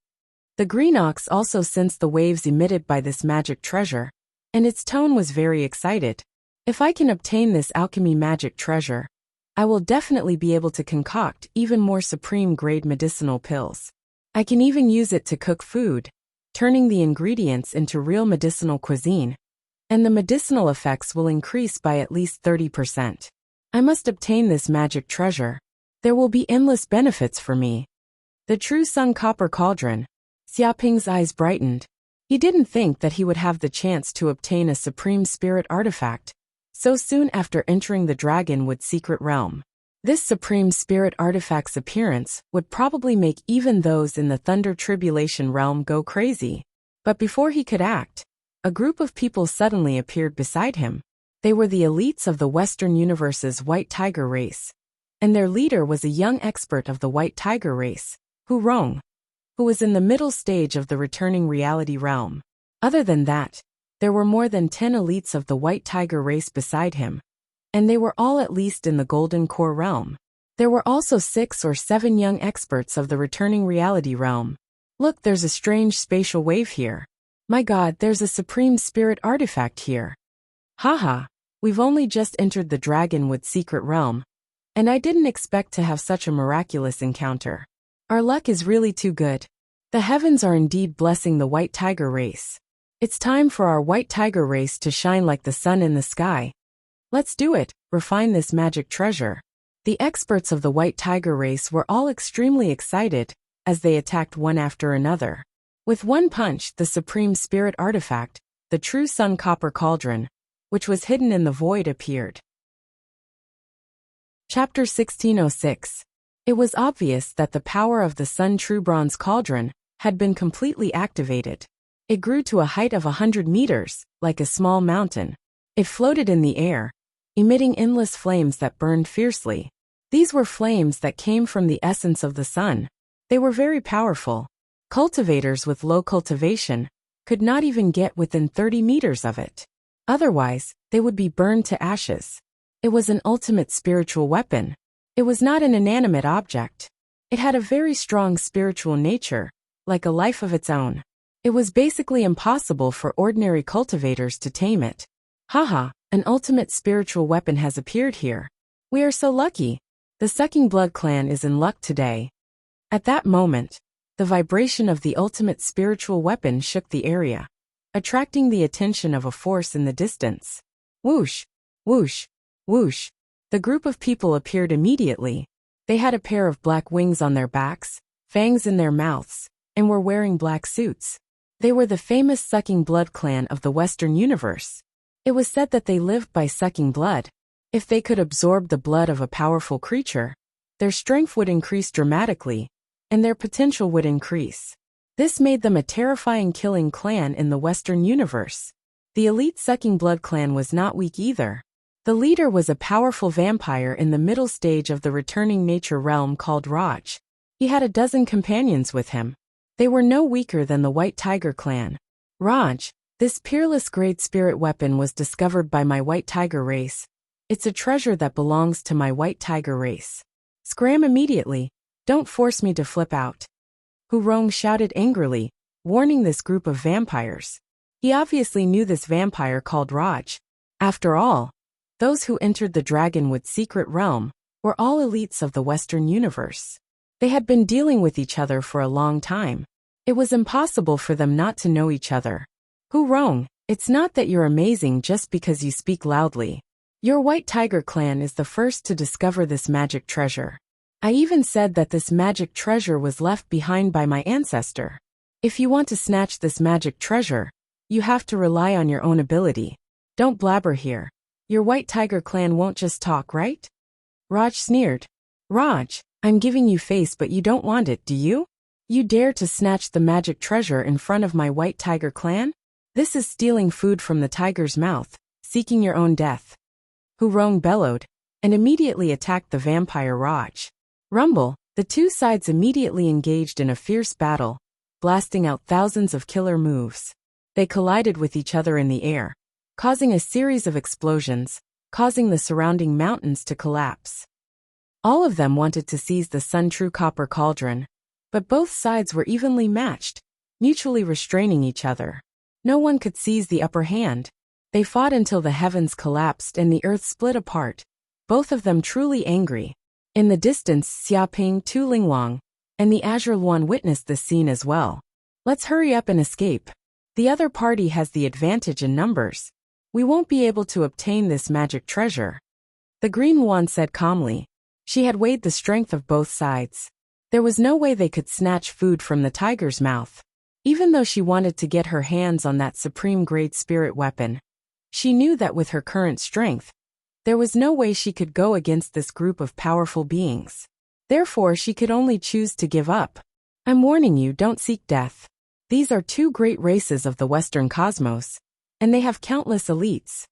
The green ox also sensed the waves emitted by this magic treasure, and its tone was very excited. If I can obtain this alchemy magic treasure, I will definitely be able to concoct even more supreme-grade medicinal pills. I can even use it to cook food, turning the ingredients into real medicinal cuisine, and the medicinal effects will increase by at least 30%. I must obtain this magic treasure. There will be endless benefits for me. The true sun copper cauldron. Xiaoping's eyes brightened. He didn't think that he would have the chance to obtain a supreme spirit artifact so soon after entering the dragonwood secret realm. This supreme spirit artifact's appearance would probably make even those in the thunder tribulation realm go crazy. But before he could act, a group of people suddenly appeared beside him. They were the elites of the Western Universe's White Tiger race, and their leader was a young expert of the White Tiger race, Wurong, who was in the middle stage of the returning reality realm. Other than that, there were more than 10 elites of the White Tiger race beside him, and they were all at least in the Golden Core realm. There were also 6 or 7 young experts of the returning reality realm. Look, there's a strange spatial wave here. My God, there's a supreme spirit artifact here. Haha, we've only just entered the Dragonwood secret realm, and I didn't expect to have such a miraculous encounter. Our luck is really too good. The heavens are indeed blessing the White Tiger race. It's time for our White Tiger race to shine like the sun in the sky. Let's do it, refine this magic treasure. The experts of the White Tiger race were all extremely excited as they attacked one after another. With one punch, the supreme spirit artifact, the true Sun Copper Cauldron, which was hidden in the void, appeared. Chapter 1606. It was obvious that the power of the Sun True Bronze Cauldron had been completely activated. It grew to a height of 100 meters, like a small mountain. It floated in the air, emitting endless flames that burned fiercely. These were flames that came from the essence of the sun. They were very powerful. Cultivators with low cultivation could not even get within 30 meters of it. Otherwise, they would be burned to ashes. It was an ultimate spiritual weapon. It was not an inanimate object. It had a very strong spiritual nature, like a life of its own. It was basically impossible for ordinary cultivators to tame it. Haha, an ultimate spiritual weapon has appeared here. We are so lucky. The Sucking Blood clan is in luck today. At that moment, the vibration of the ultimate spiritual weapon shook the area, attracting the attention of a force in the distance. Whoosh, whoosh, whoosh. The group of people appeared immediately. They had a pair of black wings on their backs, fangs in their mouths, and were wearing black suits. They were the famous Sucking Blood clan of the Western Universe. It was said that they lived by sucking blood. If they could absorb the blood of a powerful creature, their strength would increase dramatically, and their potential would increase. This made them a terrifying killing clan in the Western Universe. The elite Sucking Blood clan was not weak either. The leader was a powerful vampire in the middle stage of the returning nature realm called Raj. He had a dozen companions with him. They were no weaker than the White Tiger clan. Raj, this peerless great spirit weapon was discovered by my White Tiger race. It's a treasure that belongs to my White Tiger race. Scram immediately. Don't force me to flip out. Wurong shouted angrily, warning this group of vampires. He obviously knew this vampire called Raj. After all, those who entered the Dragonwood secret realm were all elites of the Western Universe. They had been dealing with each other for a long time. It was impossible for them not to know each other. Wurong, it's not that you're amazing just because you speak loudly. Your White Tiger clan is the first to discover this magic treasure. I even said that this magic treasure was left behind by my ancestor. If you want to snatch this magic treasure, you have to rely on your own ability. Don't blabber here. Your White Tiger clan won't just talk, right? Raj sneered. Raj, I'm giving you face but you don't want it, do you? You dare to snatch the magic treasure in front of my White Tiger clan? This is stealing food from the tiger's mouth, seeking your own death. Wurong bellowed, and immediately attacked the vampire Raj. Rumble, the two sides immediately engaged in a fierce battle, blasting out thousands of killer moves. They collided with each other in the air, causing a series of explosions, causing the surrounding mountains to collapse. All of them wanted to seize the Sun True Copper Cauldron, but both sides were evenly matched, mutually restraining each other. No one could seize the upper hand. They fought until the heavens collapsed and the earth split apart, both of them truly angry. In the distance, Xiaoping, Tu Linglong, and the Azure Luan witnessed this scene as well. Let's hurry up and escape. The other party has the advantage in numbers. We won't be able to obtain this magic treasure. The Green Luan said calmly. She had weighed the strength of both sides. There was no way they could snatch food from the tiger's mouth. Even though she wanted to get her hands on that supreme grade spirit weapon, she knew that with her current strength, there was no way she could go against this group of powerful beings. Therefore, she could only choose to give up. I'm warning you, don't seek death. These are two great races of the Western cosmos, and they have countless elites.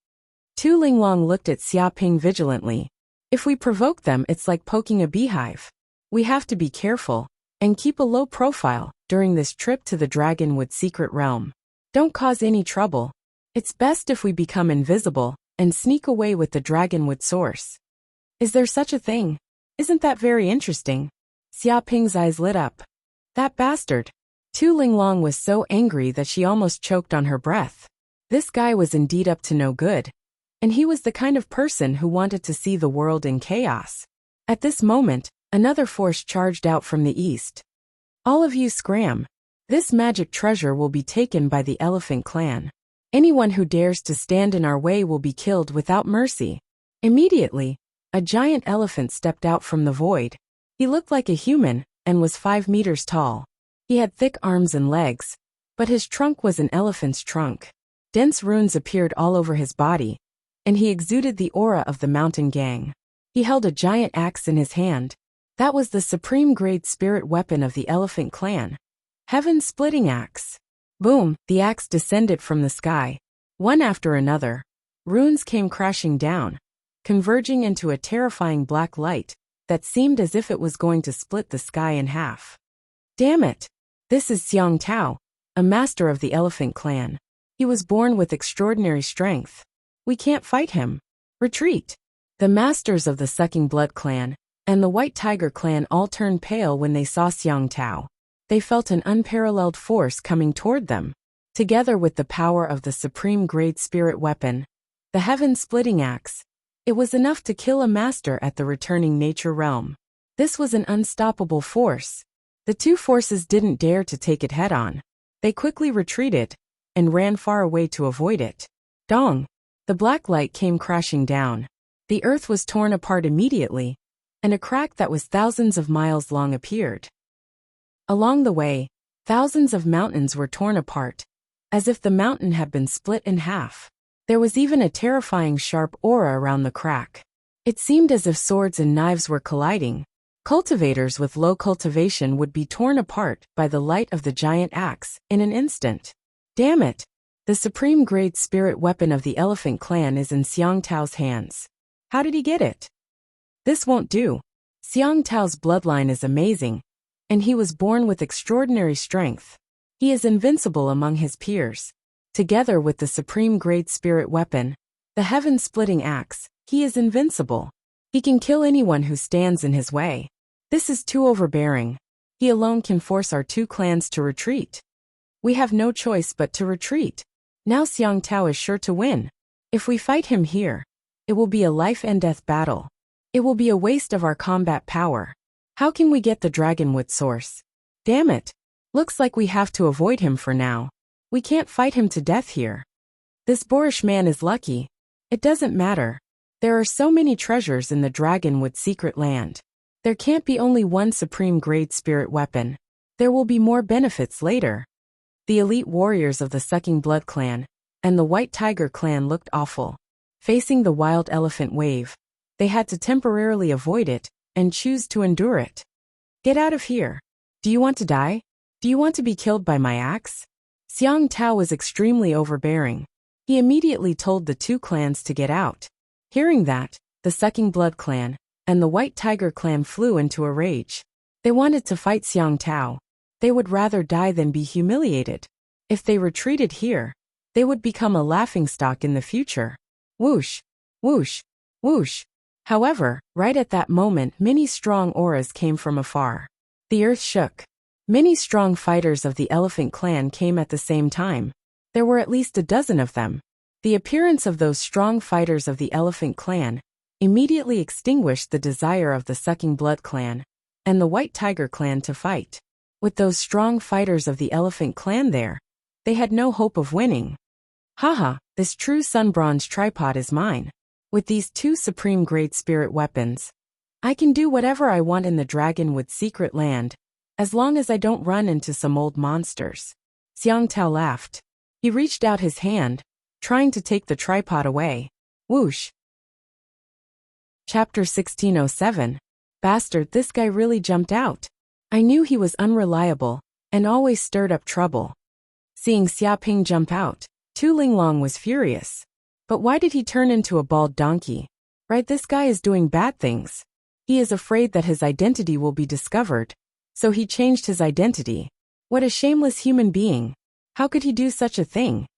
Tu Linglong looked at Xiaoping vigilantly. If we provoke them, it's like poking a beehive. We have to be careful and keep a low profile during this trip to the Dragonwood secret realm. Don't cause any trouble. It's best if we become invisible and sneak away with the Dragonwood source. Is there such a thing? Isn't that very interesting? Xiaoping's eyes lit up. That bastard. Tu Linglong was so angry that she almost choked on her breath. This guy was indeed up to no good. And he was the kind of person who wanted to see the world in chaos. At this moment, another force charged out from the east. All of you scram. This magic treasure will be taken by the Elephant Clan. Anyone who dares to stand in our way will be killed without mercy. Immediately, a giant elephant stepped out from the void. He looked like a human and was 5 meters tall. He had thick arms and legs, but his trunk was an elephant's trunk. Dense runes appeared all over his body, and he exuded the aura of the mountain gang. He held a giant axe in his hand. That was the supreme-grade spirit weapon of the Elephant Clan. Heaven-splitting axe. Boom, the axe descended from the sky. One after another, runes came crashing down, converging into a terrifying black light that seemed as if it was going to split the sky in half. Damn it! This is Xiang Tao, a master of the Elephant Clan. He was born with extraordinary strength. We can't fight him. Retreat! The masters of the Sucking Blood Clan and the White Tiger Clan all turned pale when they saw Xiang Tao. They felt an unparalleled force coming toward them. Together with the power of the supreme-grade spirit weapon, the heaven-splitting axe, it was enough to kill a master at the returning nature realm. This was an unstoppable force. The two forces didn't dare to take it head-on. They quickly retreated and ran far away to avoid it. Dong! The black light came crashing down. The earth was torn apart immediately, and a crack that was thousands of miles long appeared. Along the way, thousands of mountains were torn apart, as if the mountain had been split in half. There was even a terrifying sharp aura around the crack. It seemed as if swords and knives were colliding. Cultivators with low cultivation would be torn apart by the light of the giant axe in an instant. Damn it! The supreme-grade spirit weapon of the Elephant Clan is in Xiang Tao's hands. How did he get it? This won't do. Xiang Tao's bloodline is amazing, and he was born with extraordinary strength. He is invincible among his peers. Together with the supreme-grade spirit weapon, the heaven-splitting axe, he is invincible. He can kill anyone who stands in his way. This is too overbearing. He alone can force our two clans to retreat. We have no choice but to retreat. Now Xiang Tao is sure to win. If we fight him here, it will be a life-and-death battle. It will be a waste of our combat power. How can we get the Dragonwood source? Damn it! Looks like we have to avoid him for now. We can't fight him to death here. This boorish man is lucky. It doesn't matter. There are so many treasures in the Dragonwood secret land. There can't be only one supreme-grade spirit weapon. There will be more benefits later. The elite warriors of the Sucking Blood Clan and the White Tiger Clan looked awful. Facing the wild elephant wave, they had to temporarily avoid it and choose to endure it. Get out of here. Do you want to die? Do you want to be killed by my axe? Xiang Tao was extremely overbearing. He immediately told the two clans to get out. Hearing that, the Sucking Blood Clan and the White Tiger Clan flew into a rage. They wanted to fight Xiang Tao. They would rather die than be humiliated. If they retreated here, they would become a laughingstock in the future. Whoosh! Whoosh! Whoosh! However, right at that moment many strong auras came from afar. The earth shook. Many strong fighters of the Elephant Clan came at the same time. There were at least a dozen of them. The appearance of those strong fighters of the Elephant Clan immediately extinguished the desire of the Sucking Blood Clan and the White Tiger Clan to fight. With those strong fighters of the Elephant Clan there, they had no hope of winning. Haha, this true sun-bronze tripod is mine. With these two supreme-grade spirit weapons, I can do whatever I want in the Dragonwood secret land, as long as I don't run into some old monsters. Xiang Tao laughed. He reached out his hand, trying to take the tripod away. Whoosh! Chapter 1607. Bastard, this guy really jumped out. I knew he was unreliable, and always stirred up trouble. Seeing Xiaoping jump out, Tu Linglong was furious. But why did he turn into a bald donkey? Right, this guy is doing bad things. He is afraid that his identity will be discovered, so he changed his identity. What a shameless human being. How could he do such a thing?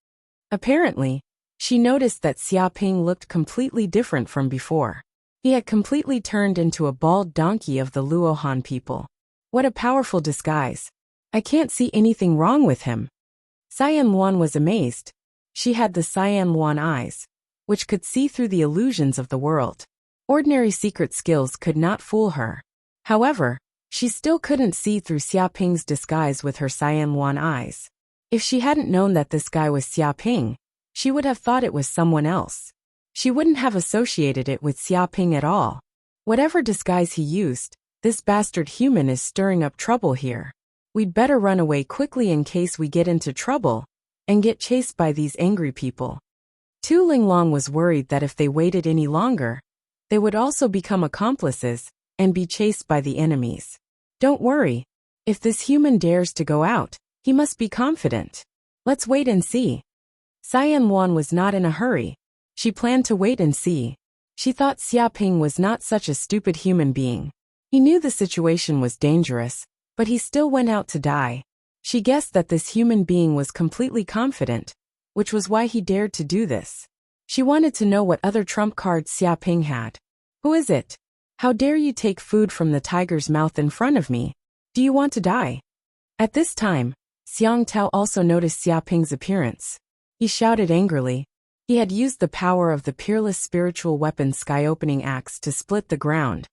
Apparently, she noticed that Xiaoping looked completely different from before. He had completely turned into a bald donkey of the Luohan people. What a powerful disguise. I can't see anything wrong with him. Cyan Luan was amazed. She had the Cyan Luan eyes, which could see through the illusions of the world. Ordinary secret skills could not fool her. However, she still couldn't see through Xiaoping's disguise with her Cyan Luan eyes. If she hadn't known that this guy was Xiaoping, she would have thought it was someone else. She wouldn't have associated it with Xiaoping at all. Whatever disguise he used, this bastard human is stirring up trouble here. We'd better run away quickly in case we get into trouble and get chased by these angry people. Tu Linglong was worried that if they waited any longer, they would also become accomplices and be chased by the enemies. Don't worry. If this human dares to go out, he must be confident. Let's wait and see. Cyan Luan was not in a hurry. She planned to wait and see. She thought Xiaoping was not such a stupid human being. He knew the situation was dangerous, but he still went out to die. She guessed that this human being was completely confident, which was why he dared to do this. She wanted to know what other trump cards Xiaoping had. Who is it? How dare you take food from the tiger's mouth in front of me? Do you want to die? At this time, Xiang Tao also noticed Xiaoping's appearance. He shouted angrily. He had used the power of the peerless spiritual weapon sky-opening axe to split the ground,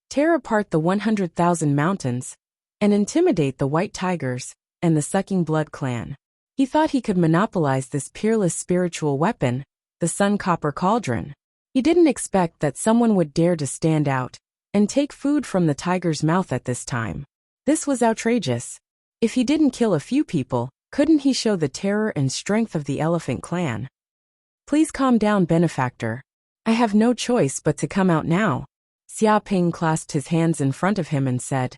tear apart the 100,000 mountains, and intimidate the White Tigers and the Sucking Blood clan. He thought he could monopolize this peerless spiritual weapon, the Sun Copper Cauldron. He didn't expect that someone would dare to stand out and take food from the tiger's mouth at this time. This was outrageous. If he didn't kill a few people, couldn't he show the terror and strength of the Elephant clan? Please calm down, benefactor. I have no choice but to come out now. Xiaoping clasped his hands in front of him and said,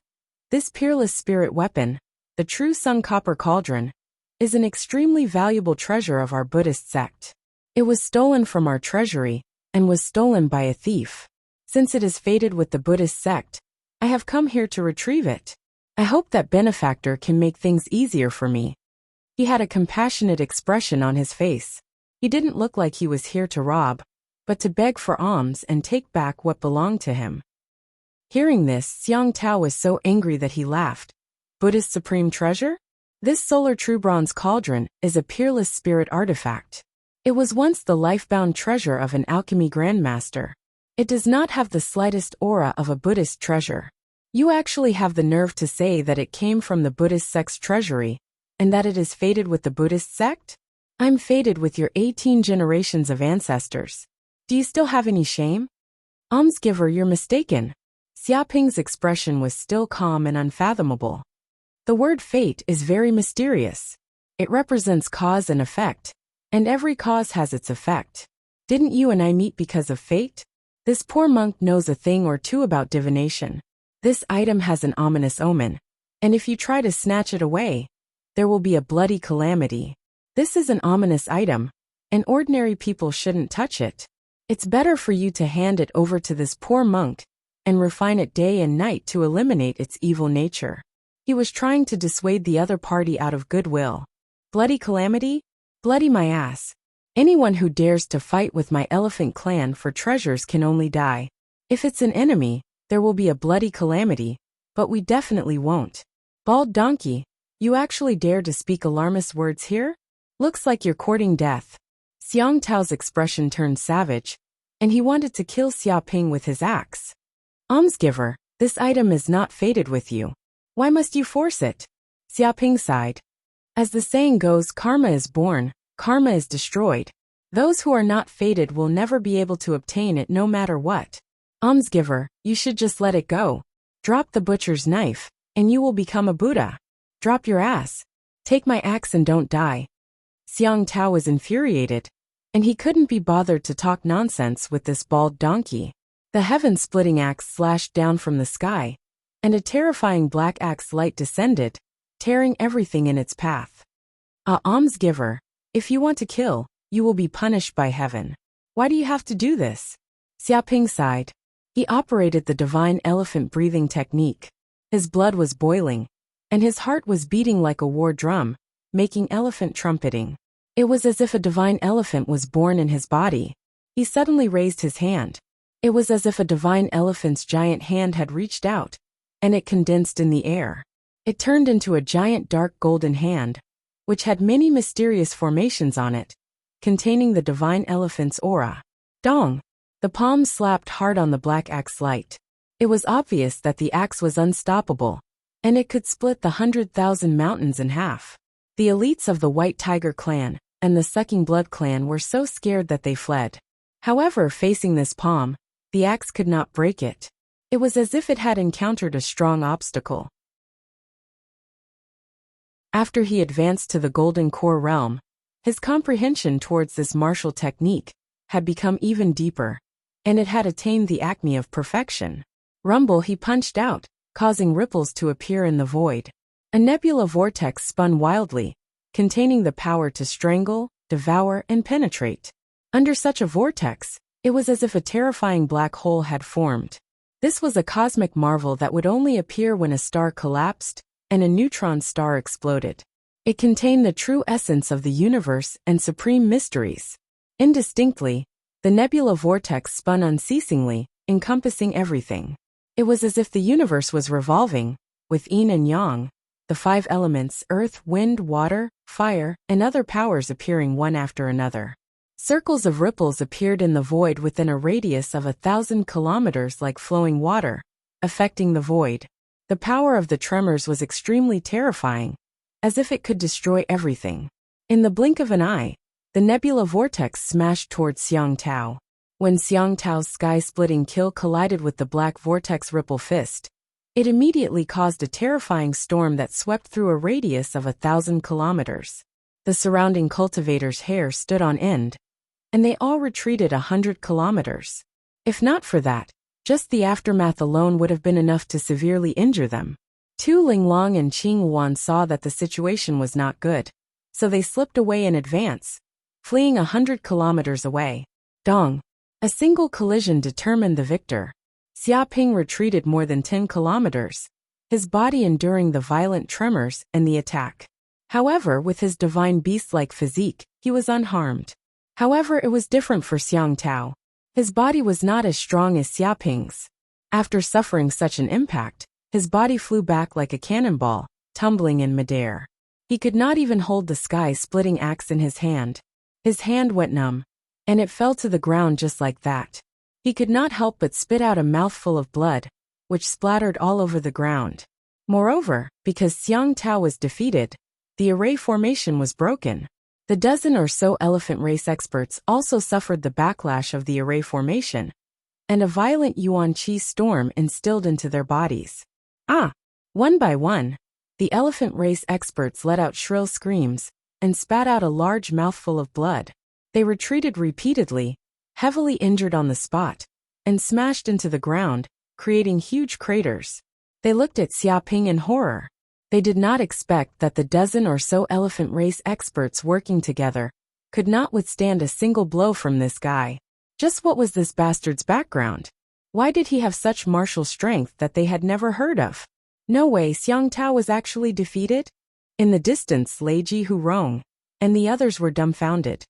this peerless spirit weapon, the true Sun Copper Cauldron, is an extremely valuable treasure of our Buddhist sect. It was stolen from our treasury and was stolen by a thief. Since it is fated with the Buddhist sect, I have come here to retrieve it. I hope that benefactor can make things easier for me. He had a compassionate expression on his face. He didn't look like he was here to rob, but to beg for alms and take back what belonged to him. Hearing this, Xiang Tao was so angry that he laughed. Buddhist supreme treasure? This solar true bronze cauldron is a peerless spirit artifact. It was once the life-bound treasure of an alchemy grandmaster. It does not have the slightest aura of a Buddhist treasure. You actually have the nerve to say that it came from the Buddhist sect's treasury, and that it is fated with the Buddhist sect? I'm fated with your 18 generations of ancestors. Do you still have any shame? Almsgiver, you're mistaken. Xiaoping's expression was still calm and unfathomable. The word fate is very mysterious. It represents cause and effect, and every cause has its effect. Didn't you and I meet because of fate? This poor monk knows a thing or two about divination. This item has an ominous omen, and if you try to snatch it away, there will be a bloody calamity. This is an ominous item, and ordinary people shouldn't touch it. It's better for you to hand it over to this poor monk and refine it day and night to eliminate its evil nature. He was trying to dissuade the other party out of goodwill. Bloody calamity? Bloody my ass. Anyone who dares to fight with my elephant clan for treasures can only die. If it's an enemy, there will be a bloody calamity, but we definitely won't. Bald donkey, you actually dare to speak alarmist words here? Looks like you're courting death. Xiang Tao's expression turned savage, and he wanted to kill Xiaoping with his axe. Almsgiver, this item is not fated with you. Why must you force it? Xiaoping sighed. As the saying goes, karma is born, karma is destroyed. Those who are not fated will never be able to obtain it no matter what. Almsgiver, you should just let it go. Drop the butcher's knife, and you will become a Buddha. Drop your ass. Take my axe and don't die. Xiang Tao was infuriated, and he couldn't be bothered to talk nonsense with this bald donkey. The heaven-splitting axe slashed down from the sky, and a terrifying black axe light descended, tearing everything in its path. A almsgiver. If you want to kill, you will be punished by heaven. Why do you have to do this? Xiaoping sighed. He operated the divine elephant breathing technique. His blood was boiling, and his heart was beating like a war drum, making elephant trumpeting. It was as if a divine elephant was born in his body. He suddenly raised his hand. It was as if a divine elephant's giant hand had reached out, and it condensed in the air. It turned into a giant dark golden hand, which had many mysterious formations on it, containing the divine elephant's aura. Dong! The palm slapped hard on the black axe light. It was obvious that the axe was unstoppable, and it could split the 100,000 mountains in half. The elites of the White Tiger clan and the Sucking Blood clan were so scared that they fled. However, facing this palm, the axe could not break it. It was as if it had encountered a strong obstacle. After he advanced to the Golden Core realm, his comprehension towards this martial technique had become even deeper, and it had attained the acme of perfection. Rumble, he punched out, causing ripples to appear in the void. A nebula vortex spun wildly, containing the power to strangle, devour, and penetrate. Under such a vortex, it was as if a terrifying black hole had formed. This was a cosmic marvel that would only appear when a star collapsed and a neutron star exploded. It contained the true essence of the universe and supreme mysteries. Indistinctly, the nebula vortex spun unceasingly, encompassing everything. It was as if the universe was revolving, with yin and yang, the 5 elements earth, wind, water, fire, and other powers appearing one after another. Circles of ripples appeared in the void within a radius of 1,000 kilometers like flowing water, affecting the void. The power of the tremors was extremely terrifying, as if it could destroy everything. In the blink of an eye, the nebula vortex smashed towards Xiang Tao. When Xiang Tao's sky-splitting kill collided with the black vortex ripple fist, it immediately caused a terrifying storm that swept through a radius of 1,000 kilometers. The surrounding cultivators' hair stood on end, and they all retreated 100 kilometers. If not for that, just the aftermath alone would have been enough to severely injure them. Tu Linglong and Qing Wan saw that the situation was not good, so they slipped away in advance, fleeing 100 kilometers away. Dong! A single collision determined the victor. Xiaoping retreated more than 10 kilometers, his body enduring the violent tremors and the attack. However, with his divine beast-like physique, he was unharmed. However, it was different for Xiang Tao. His body was not as strong as Xiaoping's. After suffering such an impact, his body flew back like a cannonball, tumbling in midair. He could not even hold the sky-splitting axe in his hand. His hand went numb, and it fell to the ground just like that. He could not help but spit out a mouthful of blood, which splattered all over the ground. Moreover, because Xiang Tao was defeated, the array formation was broken. The dozen or so elephant race experts also suffered the backlash of the array formation, and a violent yuan qi storm instilled into their bodies. One by one, the elephant race experts let out shrill screams and spat out a large mouthful of blood. They retreated repeatedly, heavily injured on the spot, and smashed into the ground, creating huge craters. They looked at Xiaoping in horror. They did not expect that the dozen or so elephant race experts working together could not withstand a single blow from this guy. Just what was this bastard's background? Why did he have such martial strength that they had never heard of? No way Xiang Tao was actually defeated? In the distance lay Ji Hurong, and the others were dumbfounded.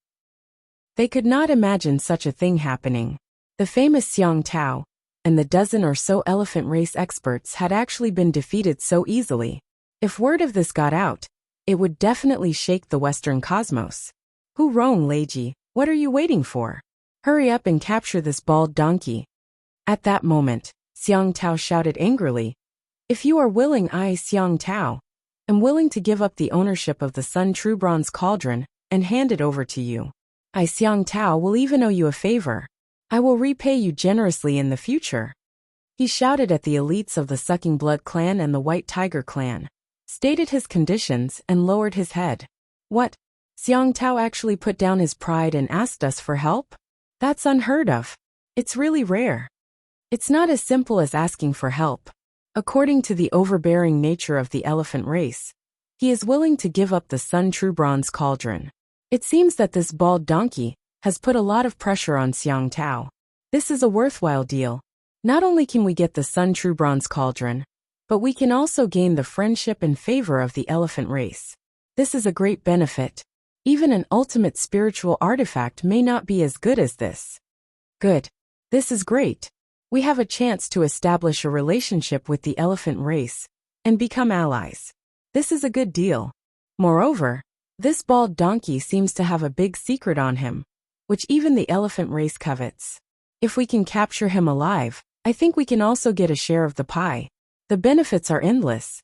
They could not imagine such a thing happening. The famous Xiang Tao and the dozen or so elephant race experts had actually been defeated so easily. If word of this got out, it would definitely shake the Western cosmos. Hurong, Leiji, what are you waiting for? Hurry up and capture this bald donkey. At that moment, Xiang Tao shouted angrily, "If you are willing, I, Xiang Tao, am willing to give up the ownership of the Sun True Bronze Cauldron and hand it over to you. I, Xiang Tao, will even owe you a favor. I will repay you generously in the future." He shouted at the elites of the Sucking Blood clan and the White Tiger clan, stated his conditions, and lowered his head. What? Xiang Tao actually put down his pride and asked us for help? That's unheard of. It's really rare. It's not as simple as asking for help. According to the overbearing nature of the elephant race, He is willing to give up the Sun True Bronze Cauldron. It seems that this bald donkey has put a lot of pressure on Xiang Tao. This is a worthwhile deal. Not only can we get the Sun True Bronze Cauldron, but we can also gain the friendship and favor of the elephant race. This is a great benefit. Even an ultimate spiritual artifact may not be as good as this. Good. This is great. We have a chance to establish a relationship with the elephant race and become allies. This is a good deal. Moreover, this bald donkey seems to have a big secret on him, which even the elephant race covets. If we can capture him alive, I think we can also get a share of the pie. The benefits are endless.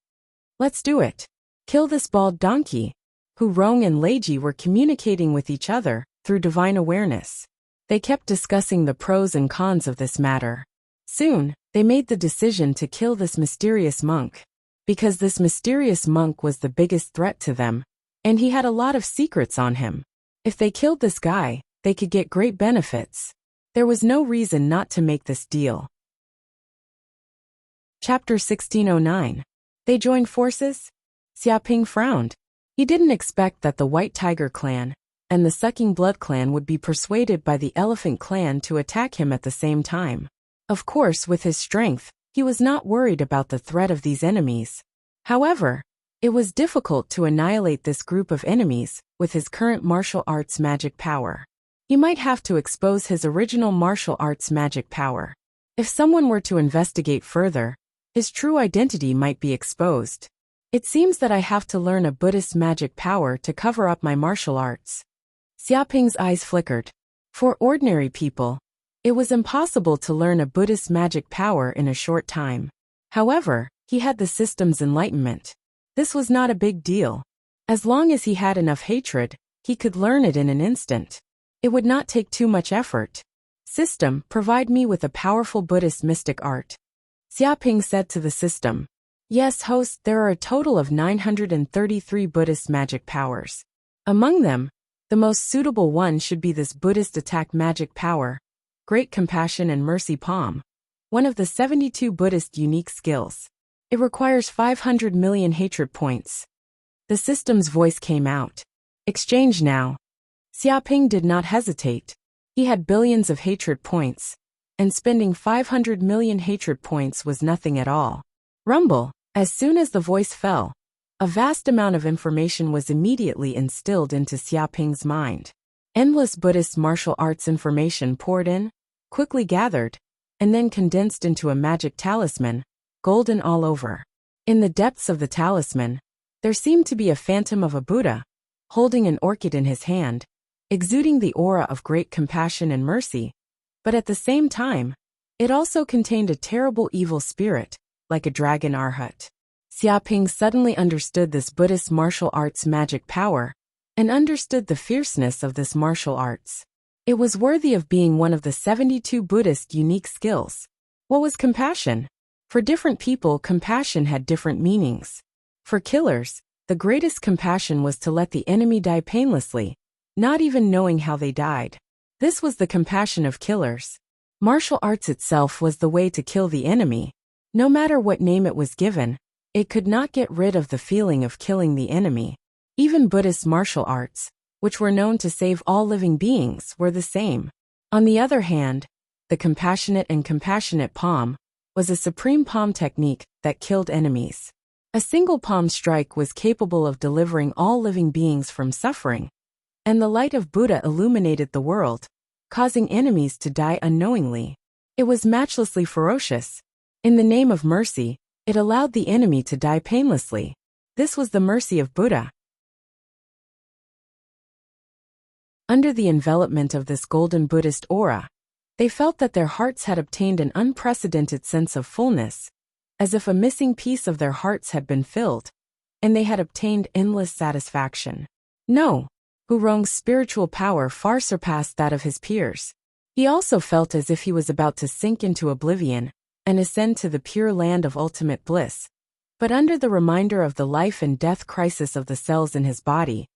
Let's do it. Kill this bald donkey. Hu Rong and Leiji were communicating with each other through divine awareness. They kept discussing the pros and cons of this matter. Soon, they made the decision to kill this mysterious monk. Because this mysterious monk was the biggest threat to them, and he had a lot of secrets on him. If they killed this guy, they could get great benefits. There was no reason not to make this deal. Chapter 1609. They joined forces? Xiaoping frowned. He didn't expect that the White Tiger clan and the Sucking Blood clan would be persuaded by the Elephant clan to attack him at the same time. Of course, with his strength, he was not worried about the threat of these enemies. However, it was difficult to annihilate this group of enemies with his current martial arts magic power. He might have to expose his original martial arts magic power. If someone were to investigate further, his true identity might be exposed. It seems that I have to learn a Buddhist magic power to cover up my martial arts. Xiaoping's eyes flickered. For ordinary people, it was impossible to learn a Buddhist magic power in a short time. However, he had the system's enlightenment. This was not a big deal. As long as he had enough hatred, he could learn it in an instant. It would not take too much effort. System, provide me with a powerful Buddhist mystic art. Xiaoping said to the system. Yes, host, there are a total of 933 Buddhist magic powers. Among them, the most suitable one should be this Buddhist attack magic power, Great Compassion and Mercy Palm, one of the 72 Buddhist unique skills. It requires 500 million hatred points. The system's voice came out. Exchange now. Xiaoping did not hesitate. He had billions of hatred points, and spending 500 million hatred points was nothing at all. Rumble. As soon as the voice fell, a vast amount of information was immediately instilled into Xiaoping's mind. Endless Buddhist martial arts information poured in, quickly gathered, and then condensed into a magic talisman, golden all over. In the depths of the talisman, there seemed to be a phantom of a Buddha, holding an orchid in his hand, exuding the aura of great compassion and mercy, but at the same time, it also contained a terrible evil spirit, like a dragon Arhat. Xiaoping suddenly understood this Buddhist martial arts magic power, and understood the fierceness of this martial arts. It was worthy of being one of the 72 Buddhist unique skills. What was compassion? For different people, compassion had different meanings. For killers, the greatest compassion was to let the enemy die painlessly, not even knowing how they died. This was the compassion of killers. Martial arts itself was the way to kill the enemy. No matter what name it was given, it could not get rid of the feeling of killing the enemy. Even Buddhist martial arts, which were known to save all living beings, were the same. On the other hand, the compassionate and compassionate palm was a supreme palm technique that killed enemies. A single palm strike was capable of delivering all living beings from suffering, and the light of Buddha illuminated the world, causing enemies to die unknowingly. It was matchlessly ferocious. In the name of mercy, it allowed the enemy to die painlessly. This was the mercy of Buddha. Under the envelopment of this golden Buddhist aura, they felt that their hearts had obtained an unprecedented sense of fullness, as if a missing piece of their hearts had been filled, and they had obtained endless satisfaction. No, Hu Rong's spiritual power far surpassed that of his peers. He also felt as if he was about to sink into oblivion and ascend to the pure land of ultimate bliss. But under the reminder of the life and death crisis of the cells in his body,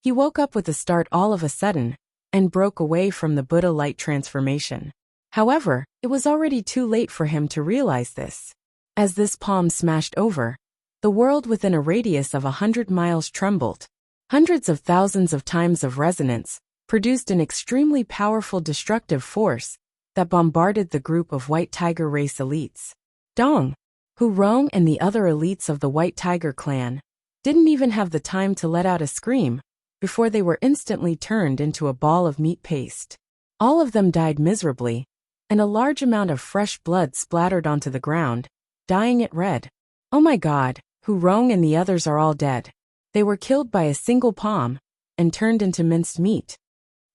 he woke up with a start all of a sudden, and broke away from the Buddha light transformation. However, it was already too late for him to realize this. As this palm smashed over, The world within a radius of 100 miles trembled. Hundreds of thousands of times of resonance produced an extremely powerful destructive force that bombarded the group of White Tiger race elites. Dong, Hu Rong and the other elites of the White Tiger clan didn't even have the time to let out a scream before they were instantly turned into a ball of meat paste. All of them died miserably, and a large amount of fresh blood splattered onto the ground, dyeing it red. Oh my God, Hu Rong and the others are all dead. They were killed by a single palm and turned into minced meat.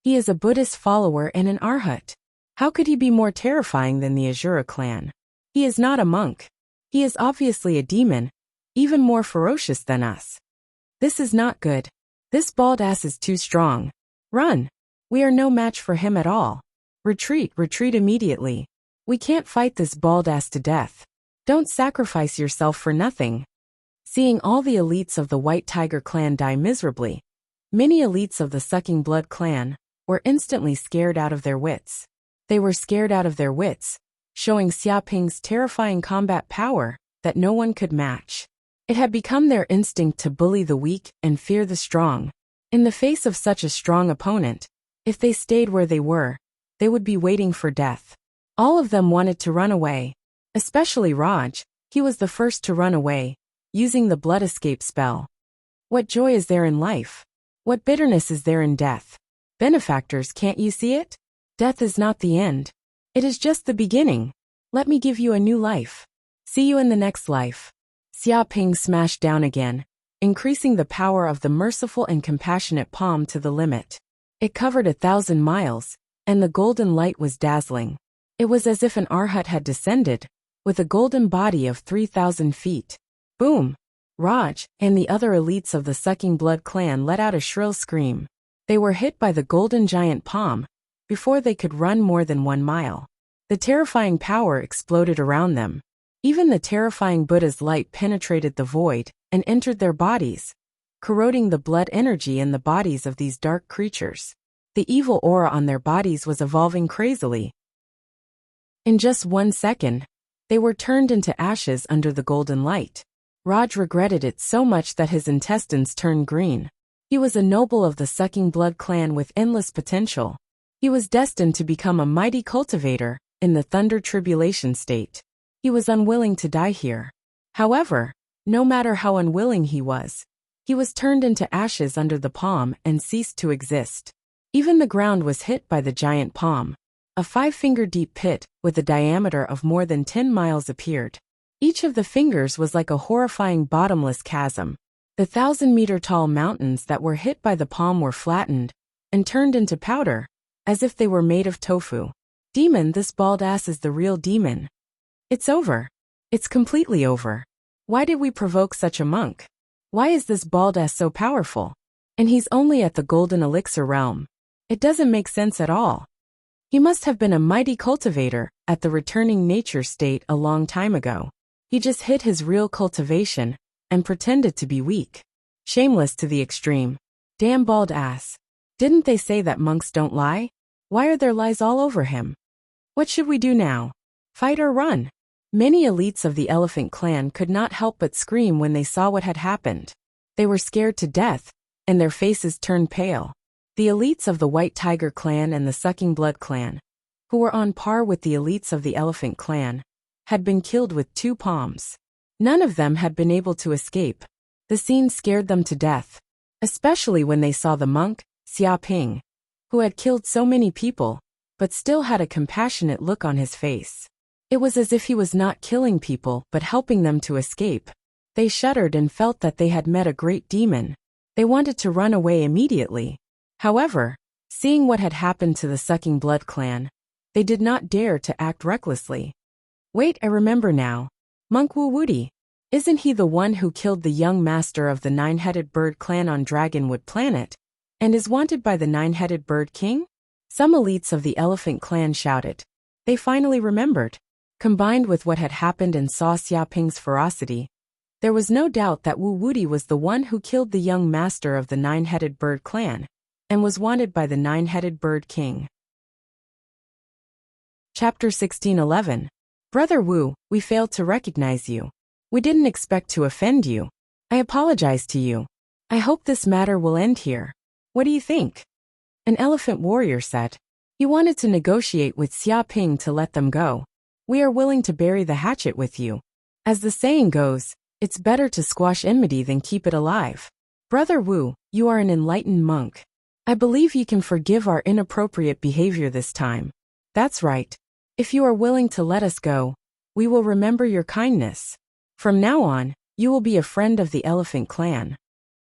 He is a Buddhist follower and an Arhat. How could he be more terrifying than the Azura clan? He is not a monk. He is obviously a demon, even more ferocious than us. This is not good. This bald ass is too strong. Run. We are no match for him at all. Retreat immediately. We can't fight this bald ass to death. Don't sacrifice yourself for nothing. Seeing all the elites of the White Tiger clan die miserably, many elites of the Sucking Blood clan were instantly scared out of their wits. They were scared out of their wits, showing Xiaoping's terrifying combat power that no one could match. It had become their instinct to bully the weak and fear the strong. In the face of such a strong opponent, if they stayed where they were, they would be waiting for death. All of them wanted to run away, especially Raj. He was the first to run away, using the blood escape spell. What joy is there in life? What bitterness is there in death? Benefactors, can't you see it? Death is not the end. It is just the beginning. Let me give you a new life. See you in the next life. Xiaoping smashed down again, increasing the power of the merciful and compassionate palm to the limit. It covered 1,000 miles, and the golden light was dazzling. It was as if an Arhat had descended, with a golden body of 3,000 feet. Boom! Raj and the other elites of the Sucking Blood clan let out a shrill scream. They were hit by the golden giant palm before they could run more than 1 mile. The terrifying power exploded around them. Even the terrifying Buddha's light penetrated the void and entered their bodies, corroding the blood energy in the bodies of these dark creatures. The evil aura on their bodies was evolving crazily. In just 1 second, they were turned into ashes under the golden light. Raj regretted it so much that his intestines turned green. He was a noble of the Sucking Blood clan with endless potential. He was destined to become a mighty cultivator in the Thunder Tribulation state. He was unwilling to die here. However, no matter how unwilling he was turned into ashes under the palm and ceased to exist. Even the ground was hit by the giant palm. A 5-finger-deep pit with a diameter of more than 10 miles appeared. Each of the fingers was like a horrifying bottomless chasm. The 1,000-meter-tall mountains that were hit by the palm were flattened and turned into powder, as if they were made of tofu. Demon, this bald ass is the real demon. It's over. It's completely over. Why did we provoke such a monk? Why is this bald ass so powerful? And he's only at the golden elixir realm. It doesn't make sense at all. He must have been a mighty cultivator at the returning nature state a long time ago. He just hid his real cultivation and pretended to be weak. Shameless to the extreme. Damn bald ass. Didn't they say that monks don't lie? Why are there lies all over him? What should we do now? Fight or run? Many elites of the Elephant clan could not help but scream when they saw what had happened. They were scared to death, and their faces turned pale. The elites of the White Tiger clan and the Sucking Blood clan, who were on par with the elites of the Elephant clan, had been killed with 2 palms. None of them had been able to escape. The scene scared them to death, especially when they saw the monk, Xiaoping, who had killed so many people, but still had a compassionate look on his face. It was as if he was not killing people but helping them to escape. They shuddered and felt that they had met a great demon. They wanted to run away immediately. However, seeing what had happened to the Sucking Blood clan, they did not dare to act recklessly. Wait, I remember now. Monk Wu Wudi. Isn't he the one who killed the young master of the 9-headed bird clan on Dragonwood Planet, and is wanted by the 9-headed bird king? Some elites of the Elephant clan shouted. They finally remembered. Combined with what had happened and saw Xiaoping's ferocity, there was no doubt that Wu Wudi was the one who killed the young master of the 9-headed bird clan, and was wanted by the 9-headed bird king. Chapter 1611. Brother Wu, we failed to recognize you. We didn't expect to offend you. I apologize to you. I hope this matter will end here. What do you think? An elephant warrior said. He wanted to negotiate with Xia Ping to let them go. We are willing to bury the hatchet with you. As the saying goes, it's better to squash enmity than keep it alive. Brother Wu, you are an enlightened monk. I believe you can forgive our inappropriate behavior this time. That's right. If you are willing to let us go, we will remember your kindness. From now on, you will be a friend of the elephant clan.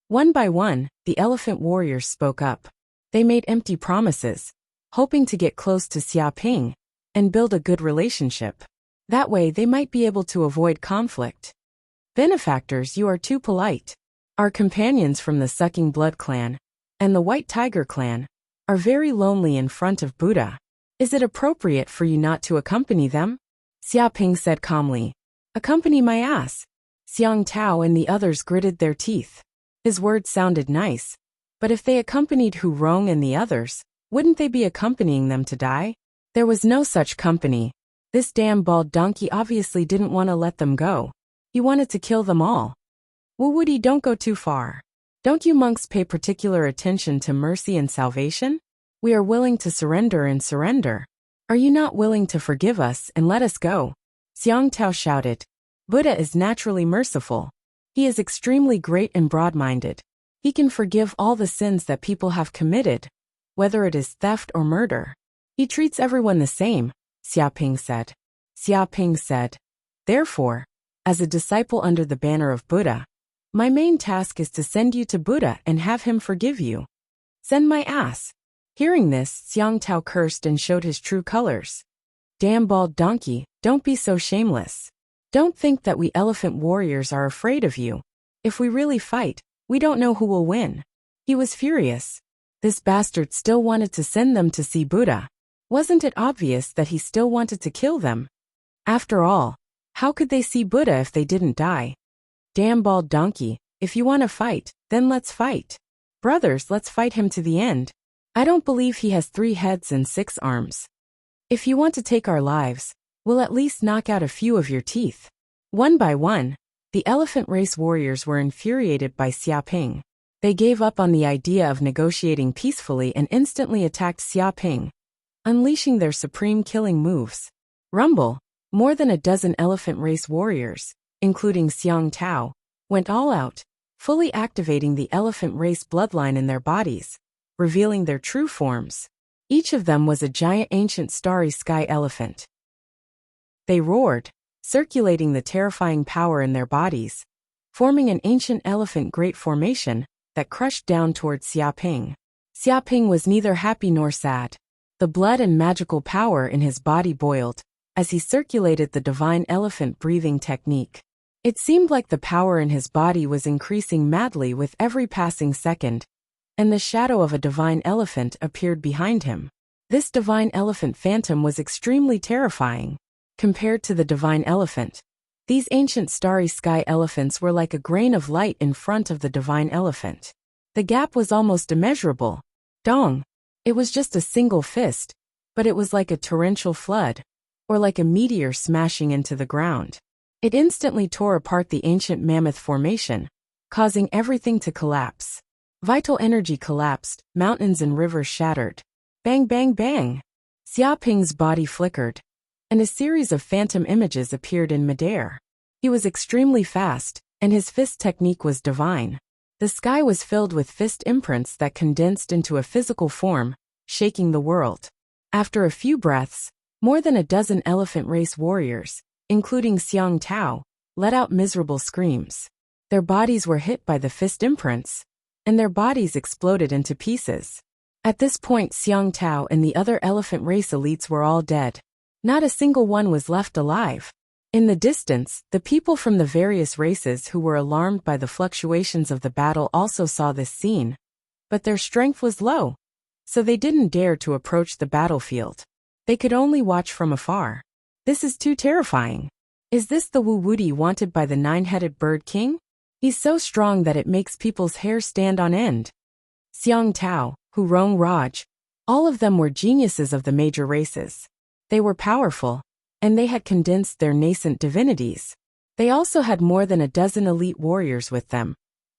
One by one, the elephant warriors spoke up. They made empty promises, hoping to get close to Xia Ping and build a good relationship. That way they might be able to avoid conflict. Benefactors, you are too polite. Our companions from the Sucking Blood clan and the White Tiger clan are very lonely in front of Buddha. Is it appropriate for you not to accompany them? Xia Ping said calmly. Accompany my ass. Xiang Tao and the others gritted their teeth. His words sounded nice, but if they accompanied Hu Rong and the others, wouldn't they be accompanying them to die? There was no such company. This damn bald donkey obviously didn't want to let them go. He wanted to kill them all. Wu Woody, don't go too far. Don't you monks pay particular attention to mercy and salvation? We are willing to surrender and surrender. Are you not willing to forgive us and let us go? Xiang Tao shouted. Buddha is naturally merciful. He is extremely great and broad-minded. He can forgive all the sins that people have committed, whether it is theft or murder. He treats everyone the same, Xia Ping said. Xia Ping said, therefore, as a disciple under the banner of Buddha, my main task is to send you to Buddha and have him forgive you. Send my ass. Hearing this, Xiang Tao cursed and showed his true colors. Damn bald donkey, don't be so shameless. Don't think that we elephant warriors are afraid of you. If we really fight, we don't know who will win. He was furious. This bastard still wanted to send them to see Buddha. Wasn't it obvious that he still wanted to kill them? After all, how could they see Buddha if they didn't die? Damn bald donkey, if you want to fight, then let's fight. Brothers, let's fight him to the end. I don't believe he has 3 heads and 6 arms. If you want to take our lives, we'll at least knock out a few of your teeth. One by one, the elephant race warriors were infuriated by Xia Ping. They gave up on the idea of negotiating peacefully and instantly attacked Xia Ping, unleashing their supreme killing moves. Rumble, more than a dozen elephant race warriors, including Xiang Tao, went all out, fully activating the elephant race bloodline in their bodies, revealing their true forms. Each of them was a giant ancient starry sky elephant. They roared, circulating the terrifying power in their bodies, forming an ancient elephant great formation that crushed down towards Xia Ping. Xia Ping was neither happy nor sad. The blood and magical power in his body boiled as he circulated the divine elephant breathing technique. It seemed like the power in his body was increasing madly with every passing second, and the shadow of a divine elephant appeared behind him. This divine elephant phantom was extremely terrifying. Compared to the divine elephant, these ancient starry sky elephants were like a grain of light in front of the divine elephant. The gap was almost immeasurable. Dong! It was just a single fist, but it was like a torrential flood, or like a meteor smashing into the ground. It instantly tore apart the ancient mammoth formation, causing everything to collapse. Vital energy collapsed, mountains and rivers shattered. Bang bang bang! Xia Ping's body flickered, and a series of phantom images appeared in midair. He was extremely fast, and his fist technique was divine. The sky was filled with fist imprints that condensed into a physical form, shaking the world. After a few breaths, more than a dozen elephant race warriors, including Xiang Tao, let out miserable screams. Their bodies were hit by the fist imprints, and their bodies exploded into pieces. At this point, Xiang Tao and the other elephant race elites were all dead. Not a single one was left alive. In the distance, the people from the various races who were alarmed by the fluctuations of the battle also saw this scene, but their strength was low, so they didn't dare to approach the battlefield. They could only watch from afar. This is too terrifying. Is this the Wu Woody wanted by the 9-headed bird king? He's so strong that it makes people's hair stand on end. Xiang Tao, Hu Rong Raj, all of them were geniuses of the major races. They were powerful, and they had condensed their nascent divinities. They also had more than a dozen elite warriors with them.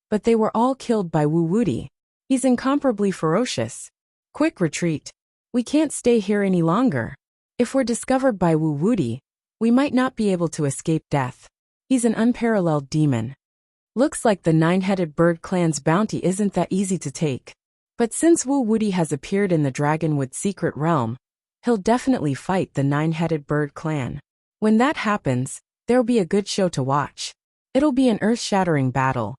But they were all killed by Wu Wuti. He's incomparably ferocious. Quick retreat. We can't stay here any longer. If we're discovered by Wu Wuti, we might not be able to escape death. He's an unparalleled demon. Looks like the nine-headed bird clan's bounty isn't that easy to take. But since Wu Wuti has appeared in the Dragonwood secret realm, he'll definitely fight the nine-headed bird clan. When that happens, there'll be a good show to watch. It'll be an earth-shattering battle.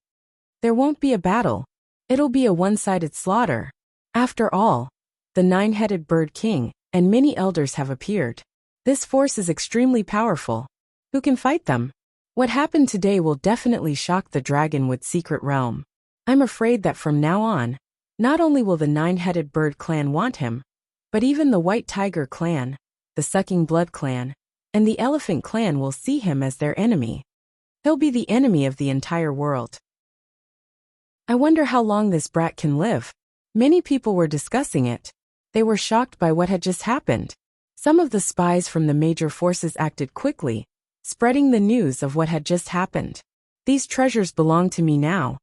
There won't be a battle. It'll be a one-sided slaughter. After all, the nine-headed bird king and many elders have appeared. This force is extremely powerful. Who can fight them? What happened today will definitely shock the Dragonwood secret realm. I'm afraid that from now on, not only will the nine-headed bird clan want him, but even the White Tiger clan, the Sucking Blood clan, and the Elephant clan will see him as their enemy. He'll be the enemy of the entire world. I wonder how long this brat can live. Many people were discussing it. They were shocked by what had just happened. Some of the spies from the major forces acted quickly, spreading the news of what had just happened. These treasures belong to me now.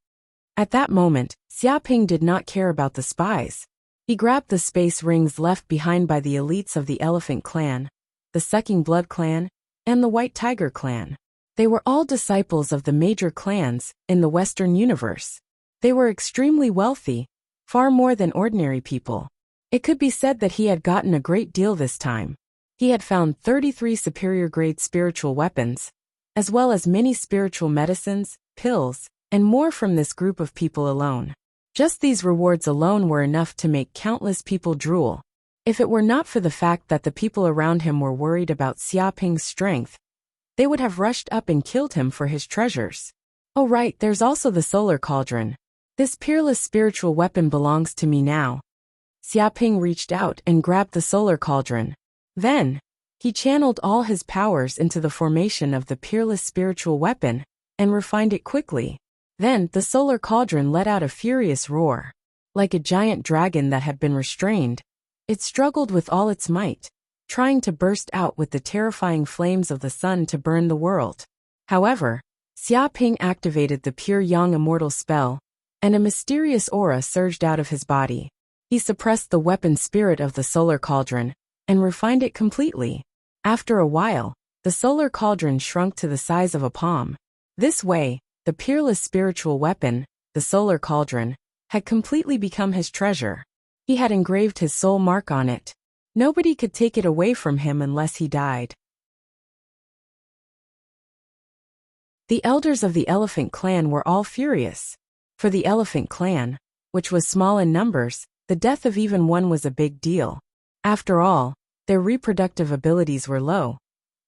At that moment, Xiaoping did not care about the spies. He grabbed the space rings left behind by the elites of the Elephant clan, the Sucking Blood clan, and the White Tiger clan. They were all disciples of the major clans in the Western universe. They were extremely wealthy, far more than ordinary people. It could be said that he had gotten a great deal this time. He had found 33 superior-grade spiritual weapons, as well as many spiritual medicines, pills, and more from this group of people alone. Just these rewards alone were enough to make countless people drool. If it were not for the fact that the people around him were worried about Xiaoping's strength, they would have rushed up and killed him for his treasures. Oh right, there's also the solar cauldron. This peerless spiritual weapon belongs to me now. Xiaoping reached out and grabbed the solar cauldron. Then, he channeled all his powers into the formation of the peerless spiritual weapon and refined it quickly. Then, the solar cauldron let out a furious roar. Like a giant dragon that had been restrained, it struggled with all its might, trying to burst out with the terrifying flames of the sun to burn the world. However, Xiaoping activated the pure yang immortal spell, and a mysterious aura surged out of his body. He suppressed the weapon spirit of the solar cauldron and refined it completely. After a while, the solar cauldron shrunk to the size of a palm. This way, the peerless spiritual weapon, the solar cauldron, had completely become his treasure. He had engraved his soul mark on it. Nobody could take it away from him unless he died. The elders of the Elephant clan were all furious. For the Elephant clan, which was small in numbers, the death of even one was a big deal. After all, their reproductive abilities were low,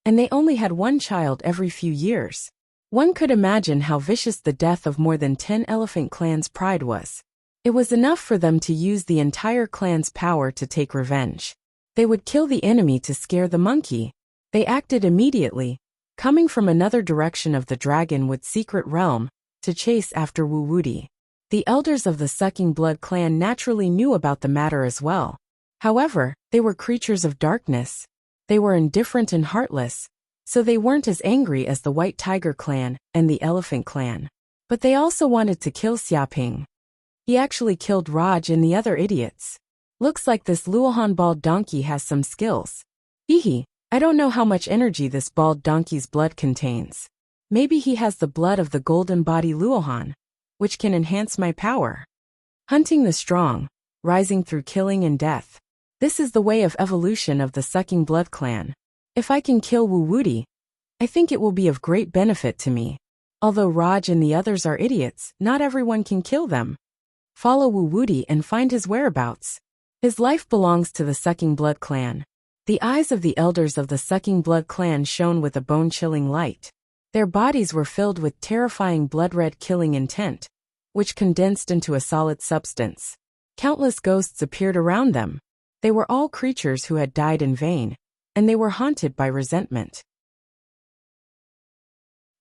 and they only had one child every few years. One could imagine how vicious the death of more than 10 Elephant clans' pride was. It was enough for them to use the entire clan's power to take revenge. They would kill the enemy to scare the monkey. They acted immediately, coming from another direction of the Dragonwood secret realm, to chase after Wu Wuti. The elders of the Sucking Blood clan naturally knew about the matter as well. However, they were creatures of darkness. They were indifferent and heartless, so they weren't as angry as the White Tiger clan and the Elephant clan. But they also wanted to kill Xiaoping. He actually killed Raj and the other idiots. Looks like this Luohan bald donkey has some skills. Hehe, I don't know how much energy this bald donkey's blood contains. Maybe he has the blood of the golden body Luohan, which can enhance my power. Hunting the strong, rising through killing and death. This is the way of evolution of the Sucking Blood clan. If I can kill Wu Wuti, I think it will be of great benefit to me. Although Raj and the others are idiots, not everyone can kill them. Follow Wu Wuti and find his whereabouts. His life belongs to the Sucking Blood clan. The eyes of the elders of the Sucking Blood clan shone with a bone-chilling light. Their bodies were filled with terrifying blood-red killing intent, which condensed into a solid substance. Countless ghosts appeared around them. They were all creatures who had died in vain, and they were haunted by resentment.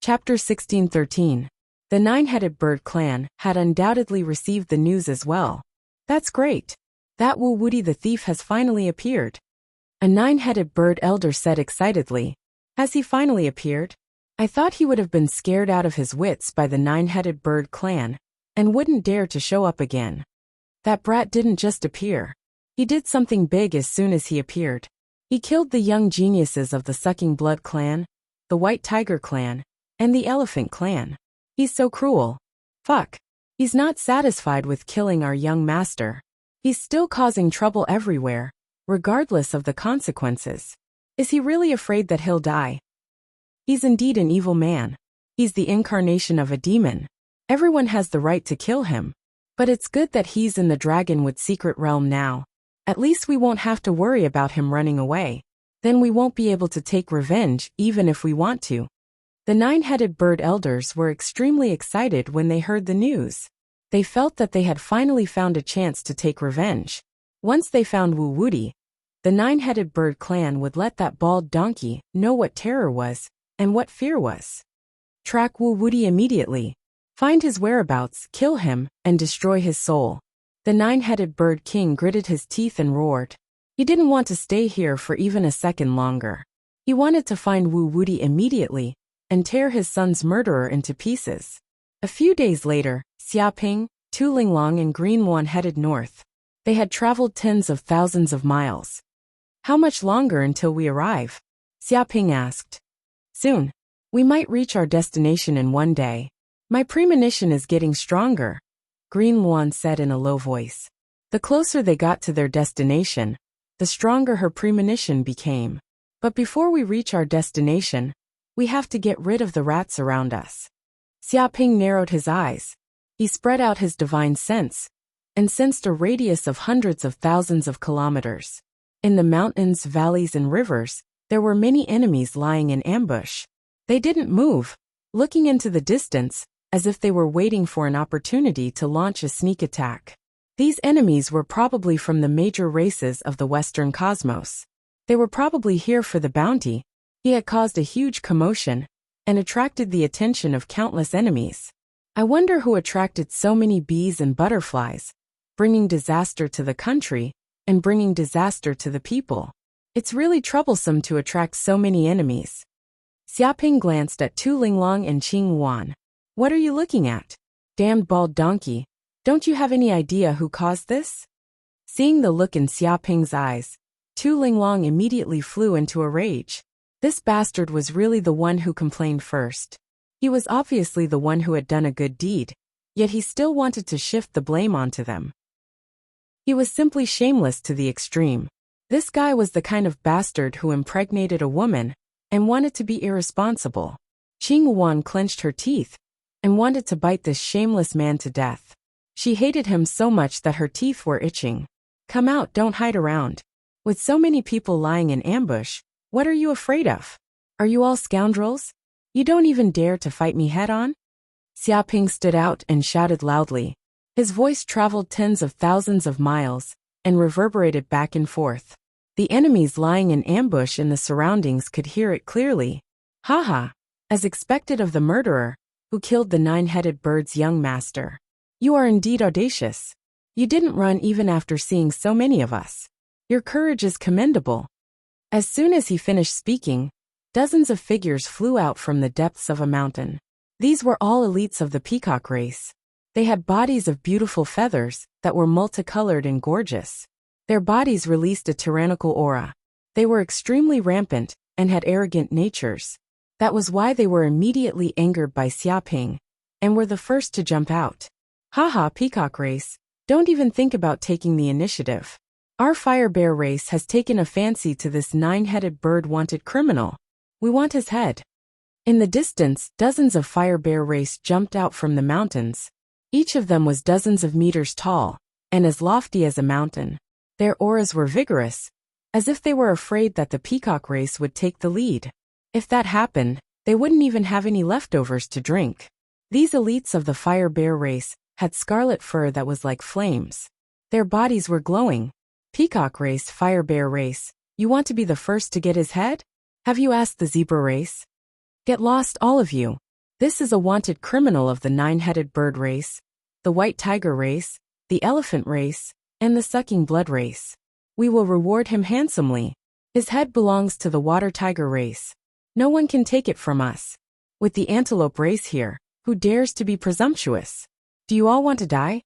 Chapter 1613. The Nine-Headed Bird clan had undoubtedly received the news as well. That's great. That Wu Wuti the thief has finally appeared. A nine-headed bird elder said excitedly. Has he finally appeared? I thought he would have been scared out of his wits by the nine-headed bird clan, and wouldn't dare to show up again. That brat didn't just appear. He did something big as soon as he appeared. He killed the young geniuses of the Sucking Blood clan, the White Tiger clan, and the Elephant clan. He's so cruel. Fuck. He's not satisfied with killing our young master. He's still causing trouble everywhere, regardless of the consequences. Is he really afraid that he'll die? He's indeed an evil man. He's the incarnation of a demon. Everyone has the right to kill him. But it's good that he's in the Dragonwood secret realm now. At least we won't have to worry about him running away. Then we won't be able to take revenge, even if we want to. The nine-headed bird elders were extremely excited when they heard the news. They felt that they had finally found a chance to take revenge. Once they found Wuxia, the nine-headed bird clan would let that bald donkey know what terror was and what fear was. Track Wuxia immediately. Find his whereabouts, kill him, and destroy his soul. The nine-headed bird king gritted his teeth and roared. He didn't want to stay here for even a second longer. He wanted to find Wuxia immediately and tear his son's murderer into pieces. A few days later, Xiaoping, Tu Linglong and Green Wan headed north. They had traveled tens of thousands of miles. How much longer until we arrive? Xiaoping asked. Soon. We might reach our destination in one day. My premonition is getting stronger, Green Wan said in a low voice. The closer they got to their destination, the stronger her premonition became. But before we reach our destination, we have to get rid of the rats around us. Xiaoping narrowed his eyes. He spread out his divine sense and sensed a radius of hundreds of thousands of kilometers. In the mountains, valleys, and rivers, there were many enemies lying in ambush. They didn't move, looking into the distance, as if they were waiting for an opportunity to launch a sneak attack. These enemies were probably from the major races of the Western cosmos. They were probably here for the bounty. He had caused a huge commotion and attracted the attention of countless enemies. I wonder who attracted so many bees and butterflies, bringing disaster to the country and bringing disaster to the people. It's really troublesome to attract so many enemies. Xiaoping glanced at Tu Linglong and Qing Wan. What are you looking at? Damned bald donkey. Don't you have any idea who caused this? Seeing the look in Xiaoping's eyes, Tu Linglong immediately flew into a rage. This bastard was really the one who complained first. He was obviously the one who had done a good deed, yet he still wanted to shift the blame onto them. He was simply shameless to the extreme. This guy was the kind of bastard who impregnated a woman and wanted to be irresponsible. Qing Wan clenched her teeth and wanted to bite this shameless man to death. She hated him so much that her teeth were itching. Come out, don't hide around. With so many people lying in ambush, what are you afraid of? Are you all scoundrels? You don't even dare to fight me head-on? Xiaoping stood out and shouted loudly. His voice traveled tens of thousands of miles and reverberated back and forth. The enemies lying in ambush in the surroundings could hear it clearly. Haha, as expected of the murderer who killed the nine-headed bird's young master. You are indeed audacious. You didn't run even after seeing so many of us. Your courage is commendable. As soon as he finished speaking, dozens of figures flew out from the depths of a mountain. These were all elites of the peacock race. They had bodies of beautiful feathers that were multicolored and gorgeous. Their bodies released a tyrannical aura. They were extremely rampant and had arrogant natures. That was why they were immediately angered by Xiaoping and were the first to jump out. Haha, peacock race, don't even think about taking the initiative. Our fire bear race has taken a fancy to this nine-headed bird-wanted criminal. We want his head. In the distance, dozens of fire bear race jumped out from the mountains. Each of them was dozens of meters tall and as lofty as a mountain. Their auras were vigorous, as if they were afraid that the peacock race would take the lead. If that happened, they wouldn't even have any leftovers to drink. These elites of the fire bear race had scarlet fur that was like flames. Their bodies were glowing. Peacock race, fire bear race, you want to be the first to get his head? Have you asked the zebra race? Get lost, all of you. This is a wanted criminal of the nine-headed bird race, the white tiger race, the elephant race, and the sucking blood race. We will reward him handsomely. His head belongs to the water tiger race. No one can take it from us. With the antelope race here, who dares to be presumptuous? Do you all want to die?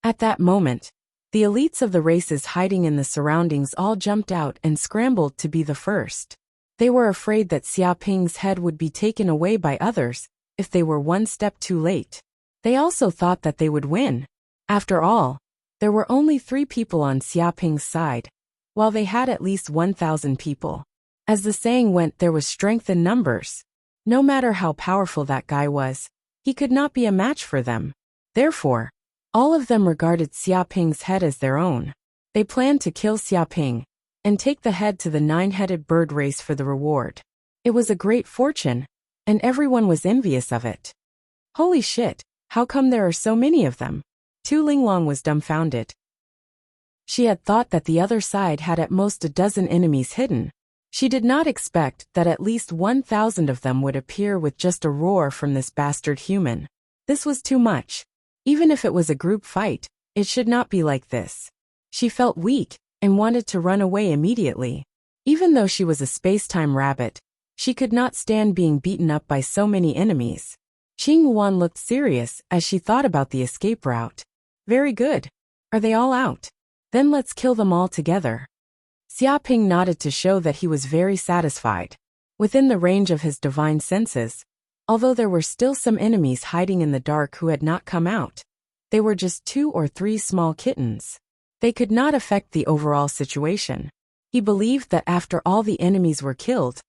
At that moment, the elites of the races hiding in the surroundings all jumped out and scrambled to be the first. They were afraid that Xiaoping's head would be taken away by others if they were one step too late. They also thought that they would win. After all, there were only 3 people on Xiaoping's side, while they had at least 1,000 people. As the saying went, there was strength in numbers. No matter how powerful that guy was, he could not be a match for them. Therefore, all of them regarded Xiaoping's head as their own. They planned to kill Xiaoping and take the head to the 9-headed bird race for the reward. It was a great fortune, and everyone was envious of it. Holy shit, how come there are so many of them? Tu Linglong was dumbfounded. She had thought that the other side had at most a dozen enemies hidden. She did not expect that at least 1,000 of them would appear with just a roar from this bastard human. This was too much. Even if it was a group fight, it should not be like this. She felt weak and wanted to run away immediately. Even though she was a space-time rabbit, she could not stand being beaten up by so many enemies. Qing Wan looked serious as she thought about the escape route. Very good. Are they all out? Then let's kill them all together. Xiaoping nodded to show that he was very satisfied. Within the range of his divine senses, although there were still some enemies hiding in the dark who had not come out, they were just 2 or 3 small kittens. They could not affect the overall situation. He believed that after all the enemies were killed,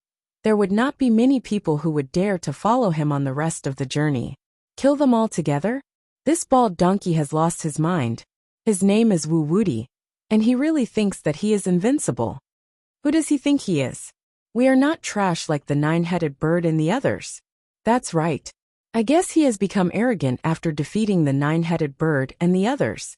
there would not be many people who would dare to follow him on the rest of the journey. Kill them all together? This bald donkey has lost his mind. His name is Wu Wudi, and he really thinks that he is invincible. Who does he think he is? We are not trash like the 9-headed bird and the others. That's right. I guess he has become arrogant after defeating the 9-headed bird and the others.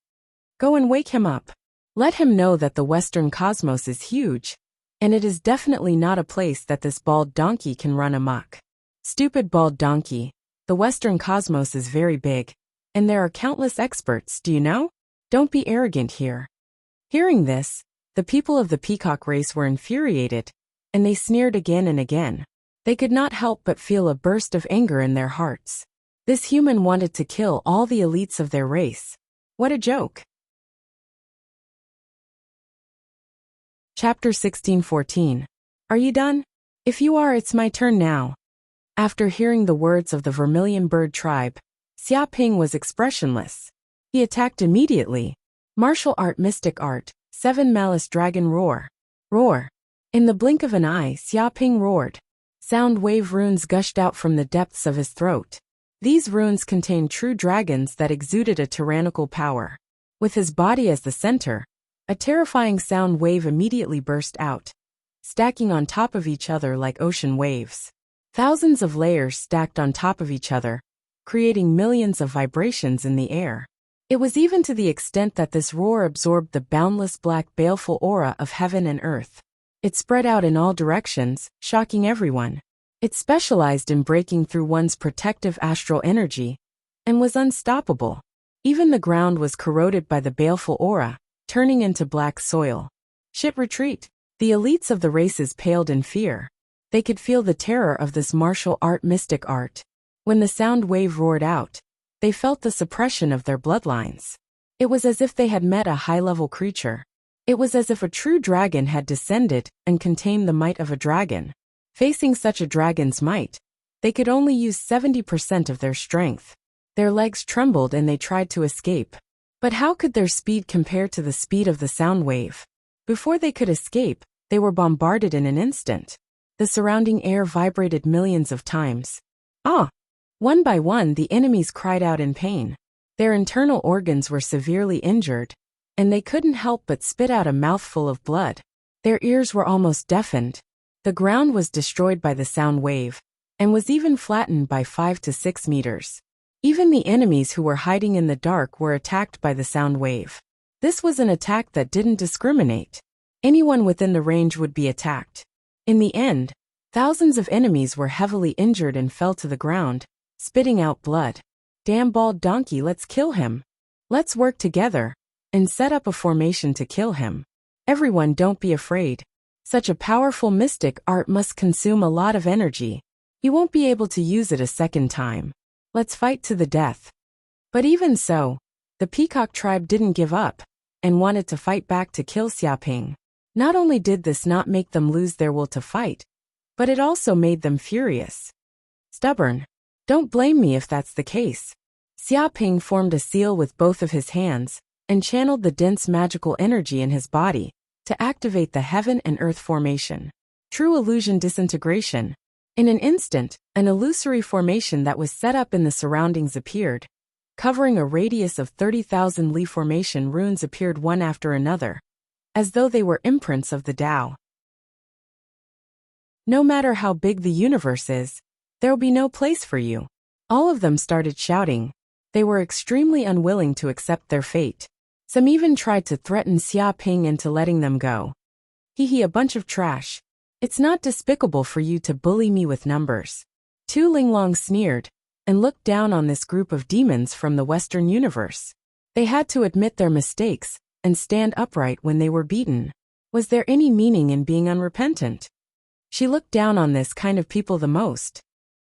Go and wake him up. Let him know that the Western cosmos is huge, and it is definitely not a place that this bald donkey can run amok. Stupid bald donkey, the Western cosmos is very big, and there are countless experts, do you know? Don't be arrogant here. Hearing this, the people of the peacock race were infuriated, and they sneered again and again. They could not help but feel a burst of anger in their hearts. This human wanted to kill all the elites of their race. What a joke. Chapter 16:14. Are you done? If you are, it's my turn now. After hearing the words of the vermilion bird tribe, Xiaoping was expressionless. He attacked immediately. Martial art, mystic art, 7 malice dragon roar. Roar. In the blink of an eye, Xiaoping roared. Sound wave runes gushed out from the depths of his throat. These runes contained true dragons that exuded a tyrannical power. With his body as the center, a terrifying sound wave immediately burst out, stacking on top of each other like ocean waves. Thousands of layers stacked on top of each other, creating millions of vibrations in the air. It was even to the extent that this roar absorbed the boundless black baleful aura of heaven and earth. It spread out in all directions, shocking everyone. It specialized in breaking through one's protective astral energy, and was unstoppable. Even the ground was corroded by the baleful aura, turning into black soil. Shit, retreat. The elites of the races paled in fear. They could feel the terror of this martial art, mystic art. When the sound wave roared out, they felt the suppression of their bloodlines. It was as if they had met a high-level creature. It was as if a true dragon had descended and contained the might of a dragon. Facing such a dragon's might, they could only use 70% of their strength. Their legs trembled and they tried to escape. But how could their speed compare to the speed of the sound wave? Before they could escape, they were bombarded in an instant. The surrounding air vibrated millions of times. Ah! One by one, the enemies cried out in pain. Their internal organs were severely injured, and they couldn't help but spit out a mouthful of blood. Their ears were almost deafened. The ground was destroyed by the sound wave, and was even flattened by 5 to 6 meters. Even the enemies who were hiding in the dark were attacked by the sound wave. This was an attack that didn't discriminate. Anyone within the range would be attacked. In the end, thousands of enemies were heavily injured and fell to the ground, spitting out blood. Damn bald donkey, let's kill him. Let's work together, and set up a formation to kill him. Everyone, don't be afraid. Such a powerful mystic art must consume a lot of energy. You won't be able to use it a second time. Let's fight to the death. But even so, the Peacock tribe didn't give up and wanted to fight back to kill Xiaoping. Not only did this not make them lose their will to fight, but it also made them furious. Stubborn. Don't blame me if that's the case. Xiaoping formed a seal with both of his hands and channeled the dense magical energy in his body to activate the heaven and earth formation. True illusion disintegration. In an instant, an illusory formation that was set up in the surroundings appeared. Covering a radius of 30,000 li formation runes appeared one after another, as though they were imprints of the Tao. No matter how big the universe is, there'll be no place for you. All of them started shouting. They were extremely unwilling to accept their fate. Some even tried to threaten Xiaoping into letting them go. Hee, a bunch of trash. It's not despicable for you to bully me with numbers. Tu Linglong sneered and looked down on this group of demons from the Western universe. They had to admit their mistakes and stand upright when they were beaten. Was there any meaning in being unrepentant? She looked down on this kind of people the most.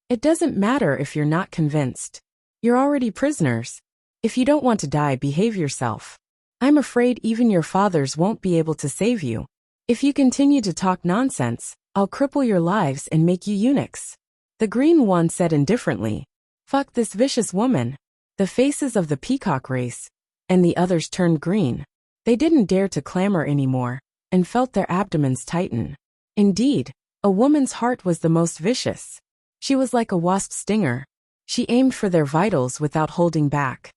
It doesn't matter if you're not convinced. You're already prisoners. If you don't want to die, behave yourself. I'm afraid even your fathers won't be able to save you. If you continue to talk nonsense, I'll cripple your lives and make you eunuchs. The Green One said indifferently. Fuck this vicious woman. The faces of the Peacock race and the others turned green. They didn't dare to clamor anymore and felt their abdomens tighten. Indeed, a woman's heart was the most vicious. She was like a wasp stinger. She aimed for their vitals without holding back.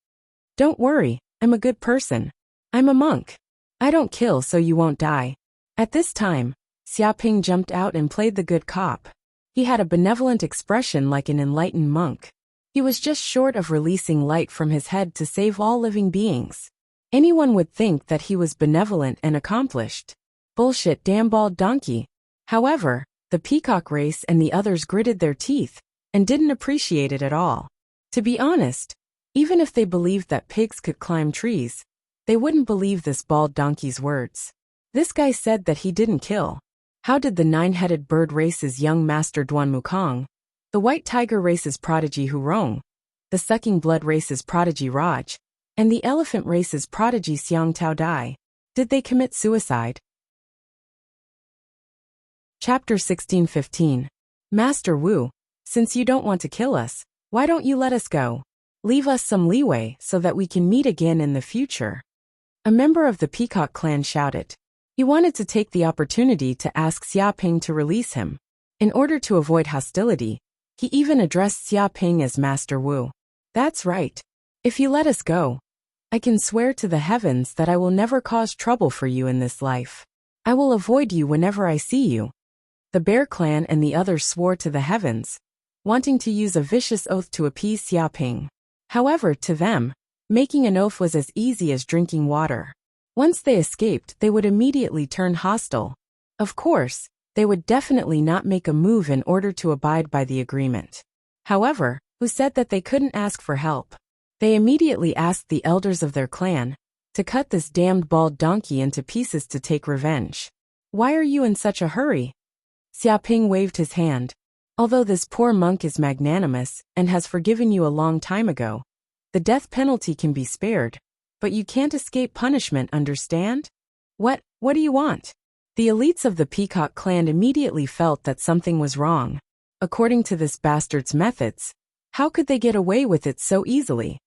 Don't worry, I'm a good person. I'm a monk. I don't kill so you won't die. At this time, Xiaoping jumped out and played the good cop. He had a benevolent expression like an enlightened monk. He was just short of releasing light from his head to save all living beings. Anyone would think that he was benevolent and accomplished. Bullshit, damn bald donkey. However, the Peacock race and the others gritted their teeth and didn't appreciate it at all. To be honest, even if they believed that pigs could climb trees, they wouldn't believe this bald donkey's words. This guy said that he didn't kill. How did the nine-headed bird race's young master Duan Mukong, the white tiger race's prodigy Hurong, the sucking blood race's prodigy Raj, and the elephant race's prodigy Xiang Tao die? Did they commit suicide? Chapter 16:15. Master Wu, since you don't want to kill us, why don't you let us go? Leave us some leeway so that we can meet again in the future. A member of the Peacock clan shouted. He wanted to take the opportunity to ask Xiaoping to release him. In order to avoid hostility, he even addressed Xiaoping as Master Wu. That's right. If you let us go, I can swear to the heavens that I will never cause trouble for you in this life. I will avoid you whenever I see you. The Bear Clan and the others swore to the heavens, wanting to use a vicious oath to appease Xiaoping. However, to them, making an oath was as easy as drinking water. Once they escaped, they would immediately turn hostile. Of course, they would definitely not make a move in order to abide by the agreement. However, who said that they couldn't ask for help? They immediately asked the elders of their clan to cut this damned bald donkey into pieces to take revenge. Why are you in such a hurry? Xiaoping waved his hand. Although this poor monk is magnanimous and has forgiven you a long time ago, the death penalty can be spared, but you can't escape punishment, understand? What do you want? The elites of the Peacock clan immediately felt that something was wrong. According to this bastard's methods, how could they get away with it so easily?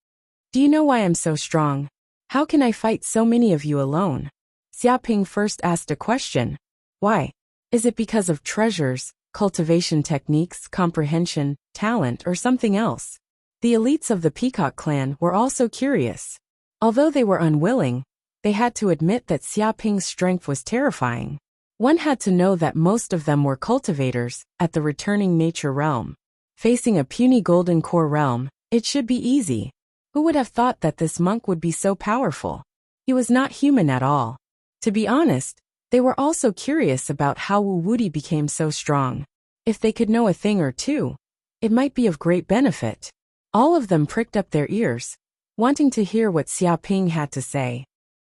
Do you know why I'm so strong? How can I fight so many of you alone? Xiaoping first asked a question. Why? Is it because of treasures, cultivation techniques, comprehension, talent, or something else? The elites of the Peacock clan were also curious. Although they were unwilling, they had to admit that Xiaoping's strength was terrifying. One had to know that most of them were cultivators at the returning nature realm. Facing a puny golden core realm, it should be easy. Who would have thought that this monk would be so powerful? He was not human at all. To be honest, they were also curious about how Wu Wudi became so strong. If they could know a thing or two, it might be of great benefit. All of them pricked up their ears, wanting to hear what Xiaoping had to say.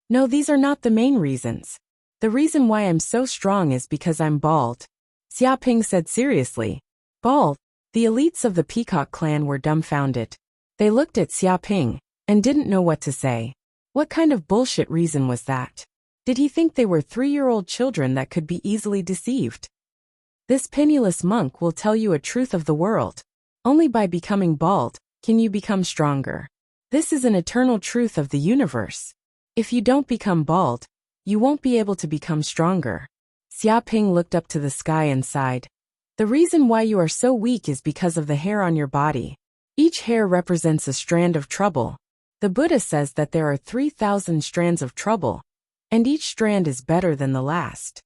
No, these are not the main reasons. The reason why I'm so strong is because I'm bald. Xiaoping said seriously. Bald? The elites of the Peacock clan were dumbfounded. They looked at Xiaoping and didn't know what to say. What kind of bullshit reason was that? Did he think they were 3-year-old children that could be easily deceived? This penniless monk will tell you a truth of the world. Only by becoming bald can you become stronger. This is an eternal truth of the universe. If you don't become bald, you won't be able to become stronger. Xiaoping looked up to the sky and sighed. The reason why you are so weak is because of the hair on your body. Each hair represents a strand of trouble. The Buddha says that there are 3,000 strands of trouble, and each strand is better than the last.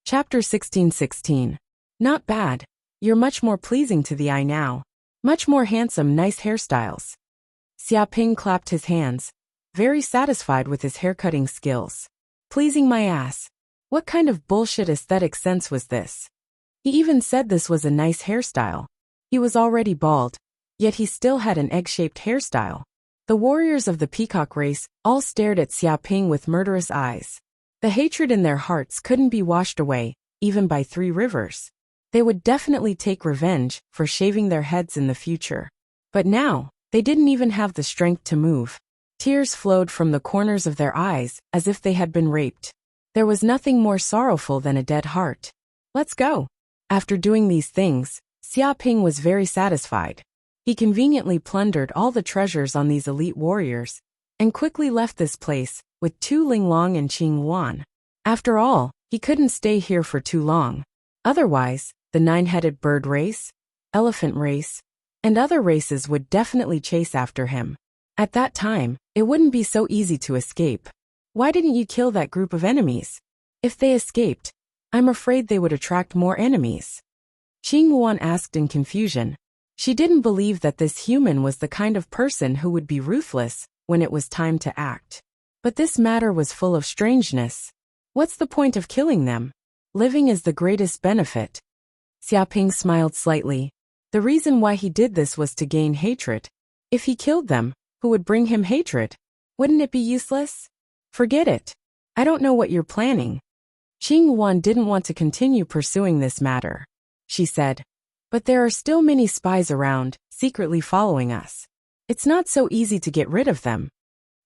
Chapter 16:16. Not bad. You're much more pleasing to the eye now. Much more handsome, nice hairstyles. Xiaoping clapped his hands, very satisfied with his haircutting skills. Pleasing my ass. What kind of bullshit aesthetic sense was this? He even said this was a nice hairstyle. He was already bald, yet he still had an egg-shaped hairstyle. The warriors of the Peacock race all stared at Xiaoping with murderous eyes. The hatred in their hearts couldn't be washed away, even by 3 rivers. They would definitely take revenge for shaving their heads in the future. But now, they didn't even have the strength to move. Tears flowed from the corners of their eyes as if they had been raped. There was nothing more sorrowful than a dead heart. Let's go. After doing these things, Xiaoping was very satisfied. He conveniently plundered all the treasures on these elite warriors, and quickly left this place with Tu Linglong and Qing Wan. After all, he couldn't stay here for too long. Otherwise, the 9-headed bird race, elephant race, and other races would definitely chase after him. At that time, it wouldn't be so easy to escape. Why didn't you kill that group of enemies? If they escaped, I'm afraid they would attract more enemies. Qing Wan asked in confusion. She didn't believe that this human was the kind of person who would be ruthless when it was time to act. But this matter was full of strangeness. What's the point of killing them? Living is the greatest benefit. Xiaoping smiled slightly. The reason why he did this was to gain hatred. If he killed them, who would bring him hatred? Wouldn't it be useless? Forget it. I don't know what you're planning. Qing Wan didn't want to continue pursuing this matter. She said, but there are still many spies around, secretly following us. It's not so easy to get rid of them.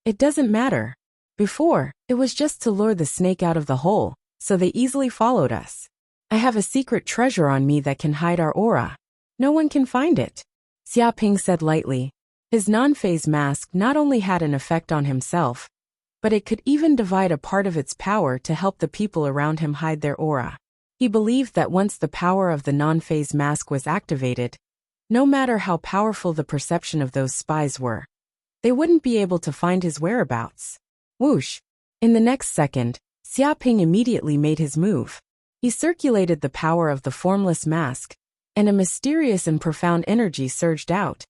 It doesn't matter. Before, it was just to lure the snake out of the hole, so they easily followed us. I have a secret treasure on me that can hide our aura. No one can find it. Xiaoping said lightly. His non-phase mask not only had an effect on himself, but it could even divide a part of its power to help the people around him hide their aura. He believed that once the power of the non-phase mask was activated, no matter how powerful the perception of those spies were, they wouldn't be able to find his whereabouts. Whoosh! In the next second, Xiaoping immediately made his move. He circulated the power of the formless mask, and a mysterious and profound energy surged out,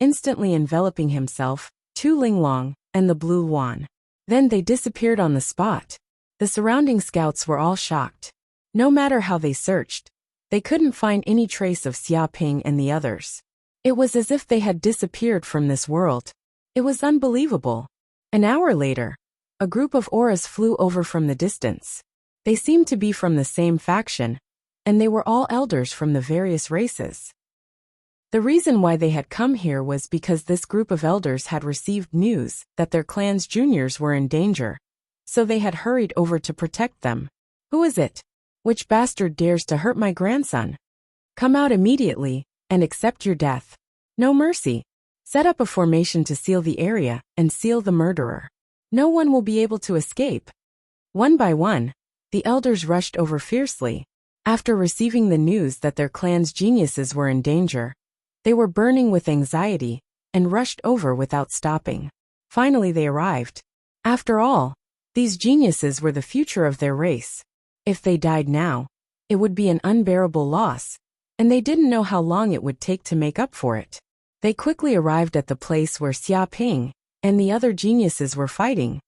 instantly enveloping himself, Tu Linglong, and the Blue Wan. Then they disappeared on the spot. The surrounding scouts were all shocked. No matter how they searched, they couldn't find any trace of Xiaoping and the others. It was as if they had disappeared from this world. It was unbelievable. An hour later, a group of auras flew over from the distance. They seemed to be from the same faction, and they were all elders from the various races. The reason why they had come here was because this group of elders had received news that their clan's juniors were in danger, so they had hurried over to protect them. Who is it? Which bastard dares to hurt my grandson? Come out immediately, and accept your death. No mercy. Set up a formation to seal the area, and seal the murderer. No one will be able to escape. One by one, the elders rushed over fiercely. After receiving the news that their clan's geniuses were in danger, they were burning with anxiety, and rushed over without stopping. Finally they arrived. After all, these geniuses were the future of their race. If they died now, it would be an unbearable loss, and they didn't know how long it would take to make up for it. They quickly arrived at the place where Xiaoping and the other geniuses were fighting.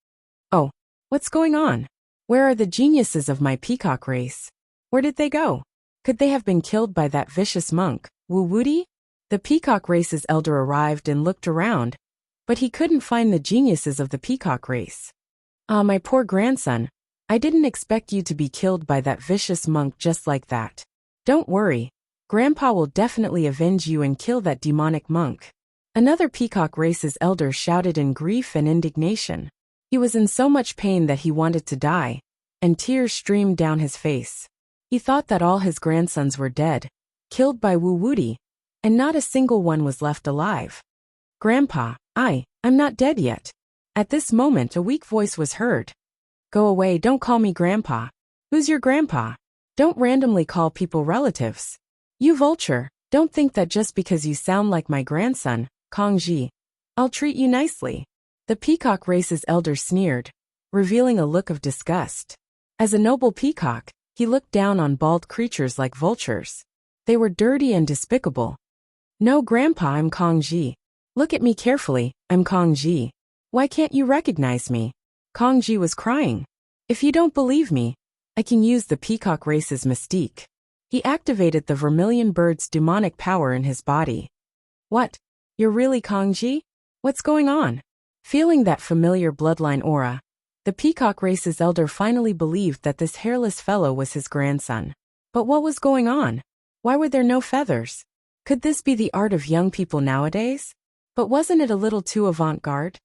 Oh, what's going on? Where are the geniuses of my peacock race? Where did they go? Could they have been killed by that vicious monk, Wu Wudi? The peacock race's elder arrived and looked around, but he couldn't find the geniuses of the peacock race. Ah, my poor grandson. I didn't expect you to be killed by that vicious monk just like that. Don't worry. Grandpa will definitely avenge you and kill that demonic monk. Another peacock race's elder shouted in grief and indignation. He was in so much pain that he wanted to die, and tears streamed down his face. He thought that all his grandsons were dead, killed by Wu Wuti, and not a single one was left alive. Grandpa, I'm not dead yet. At this moment a weak voice was heard. Go away, don't call me Grandpa. Who's your grandpa? Don't randomly call people relatives. You vulture, don't think that just because you sound like my grandson, Kongji, I'll treat you nicely. The peacock race's elder sneered, revealing a look of disgust. As a noble peacock, he looked down on bald creatures like vultures. They were dirty and despicable. No, Grandpa, I'm Kongji. Look at me carefully, I'm Kongji. Why can't you recognize me? Kongji was crying. If you don't believe me, I can use the peacock race's mystique. He activated the vermilion bird's demonic power in his body. What? You're really Kongji? What's going on? Feeling that familiar bloodline aura, the peacock race's elder finally believed that this hairless fellow was his grandson. But what was going on? Why were there no feathers? Could this be the art of young people nowadays? But wasn't it a little too avant-garde?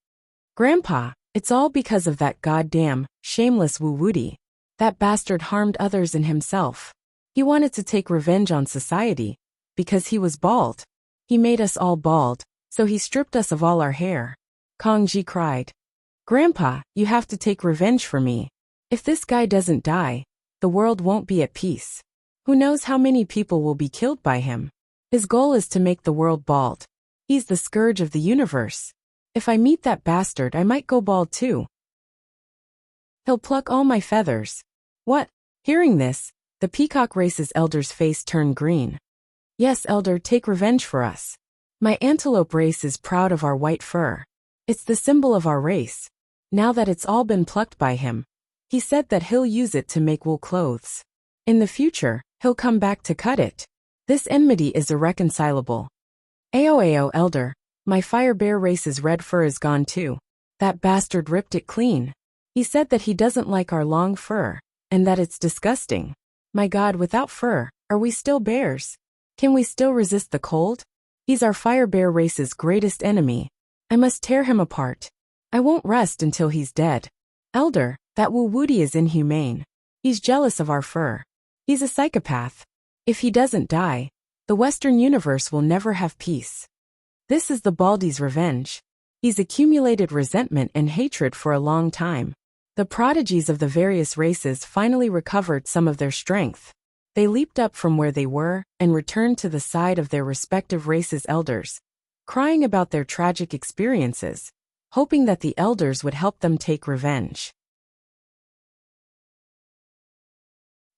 Grandpa, it's all because of that goddamn, shameless Wu Wuti. That bastard harmed others and himself. He wanted to take revenge on society, because he was bald. He made us all bald, so he stripped us of all our hair. Kongji cried. Grandpa, you have to take revenge for me. If this guy doesn't die, the world won't be at peace. Who knows how many people will be killed by him? His goal is to make the world bald. He's the scourge of the universe. If I meet that bastard, I might go bald too. He'll pluck all my feathers. What? Hearing this, the peacock race's elder's face turned green. Yes, elder, take revenge for us. My antelope race is proud of our white fur. It's the symbol of our race. Now that it's all been plucked by him, he said that he'll use it to make wool clothes. In the future, he'll come back to cut it. This enmity is irreconcilable. Ao, elder, my fire bear race's red fur is gone too. That bastard ripped it clean. He said that he doesn't like our long fur, and that it's disgusting. My God, without fur, are we still bears? Can we still resist the cold? He's our fire bear race's greatest enemy. I must tear him apart. I won't rest until he's dead. Elder, that Wu Wuti is inhumane. He's jealous of our fur. He's a psychopath. If he doesn't die, the Western universe will never have peace. This is the Baldy's revenge. He's accumulated resentment and hatred for a long time. The prodigies of the various races finally recovered some of their strength. They leaped up from where they were and returned to the side of their respective races' elders, crying about their tragic experiences, hoping that the elders would help them take revenge.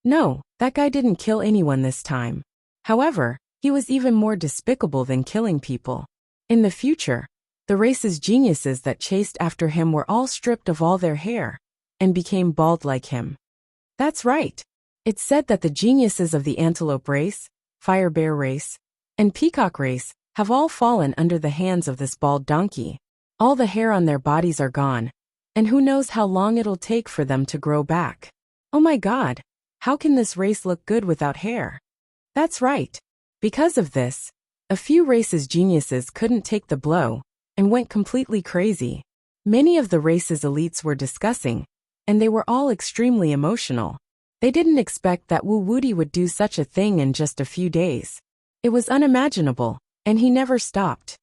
No, that guy didn't kill anyone this time. However, he was even more despicable than killing people. In the future, the race's geniuses that chased after him were all stripped of all their hair and became bald like him. That's right. It's said that the geniuses of the antelope race, fire bear race, and peacock race have all fallen under the hands of this bald donkey. All the hair on their bodies are gone, and who knows how long it'll take for them to grow back. Oh my God, how can this race look good without hair? That's right. Because of this, a few races' geniuses couldn't take the blow and went completely crazy. Many of the race's elites were discussing, and they were all extremely emotional. They didn't expect that Wu Wuti would do such a thing in just a few days. It was unimaginable, and he never stopped.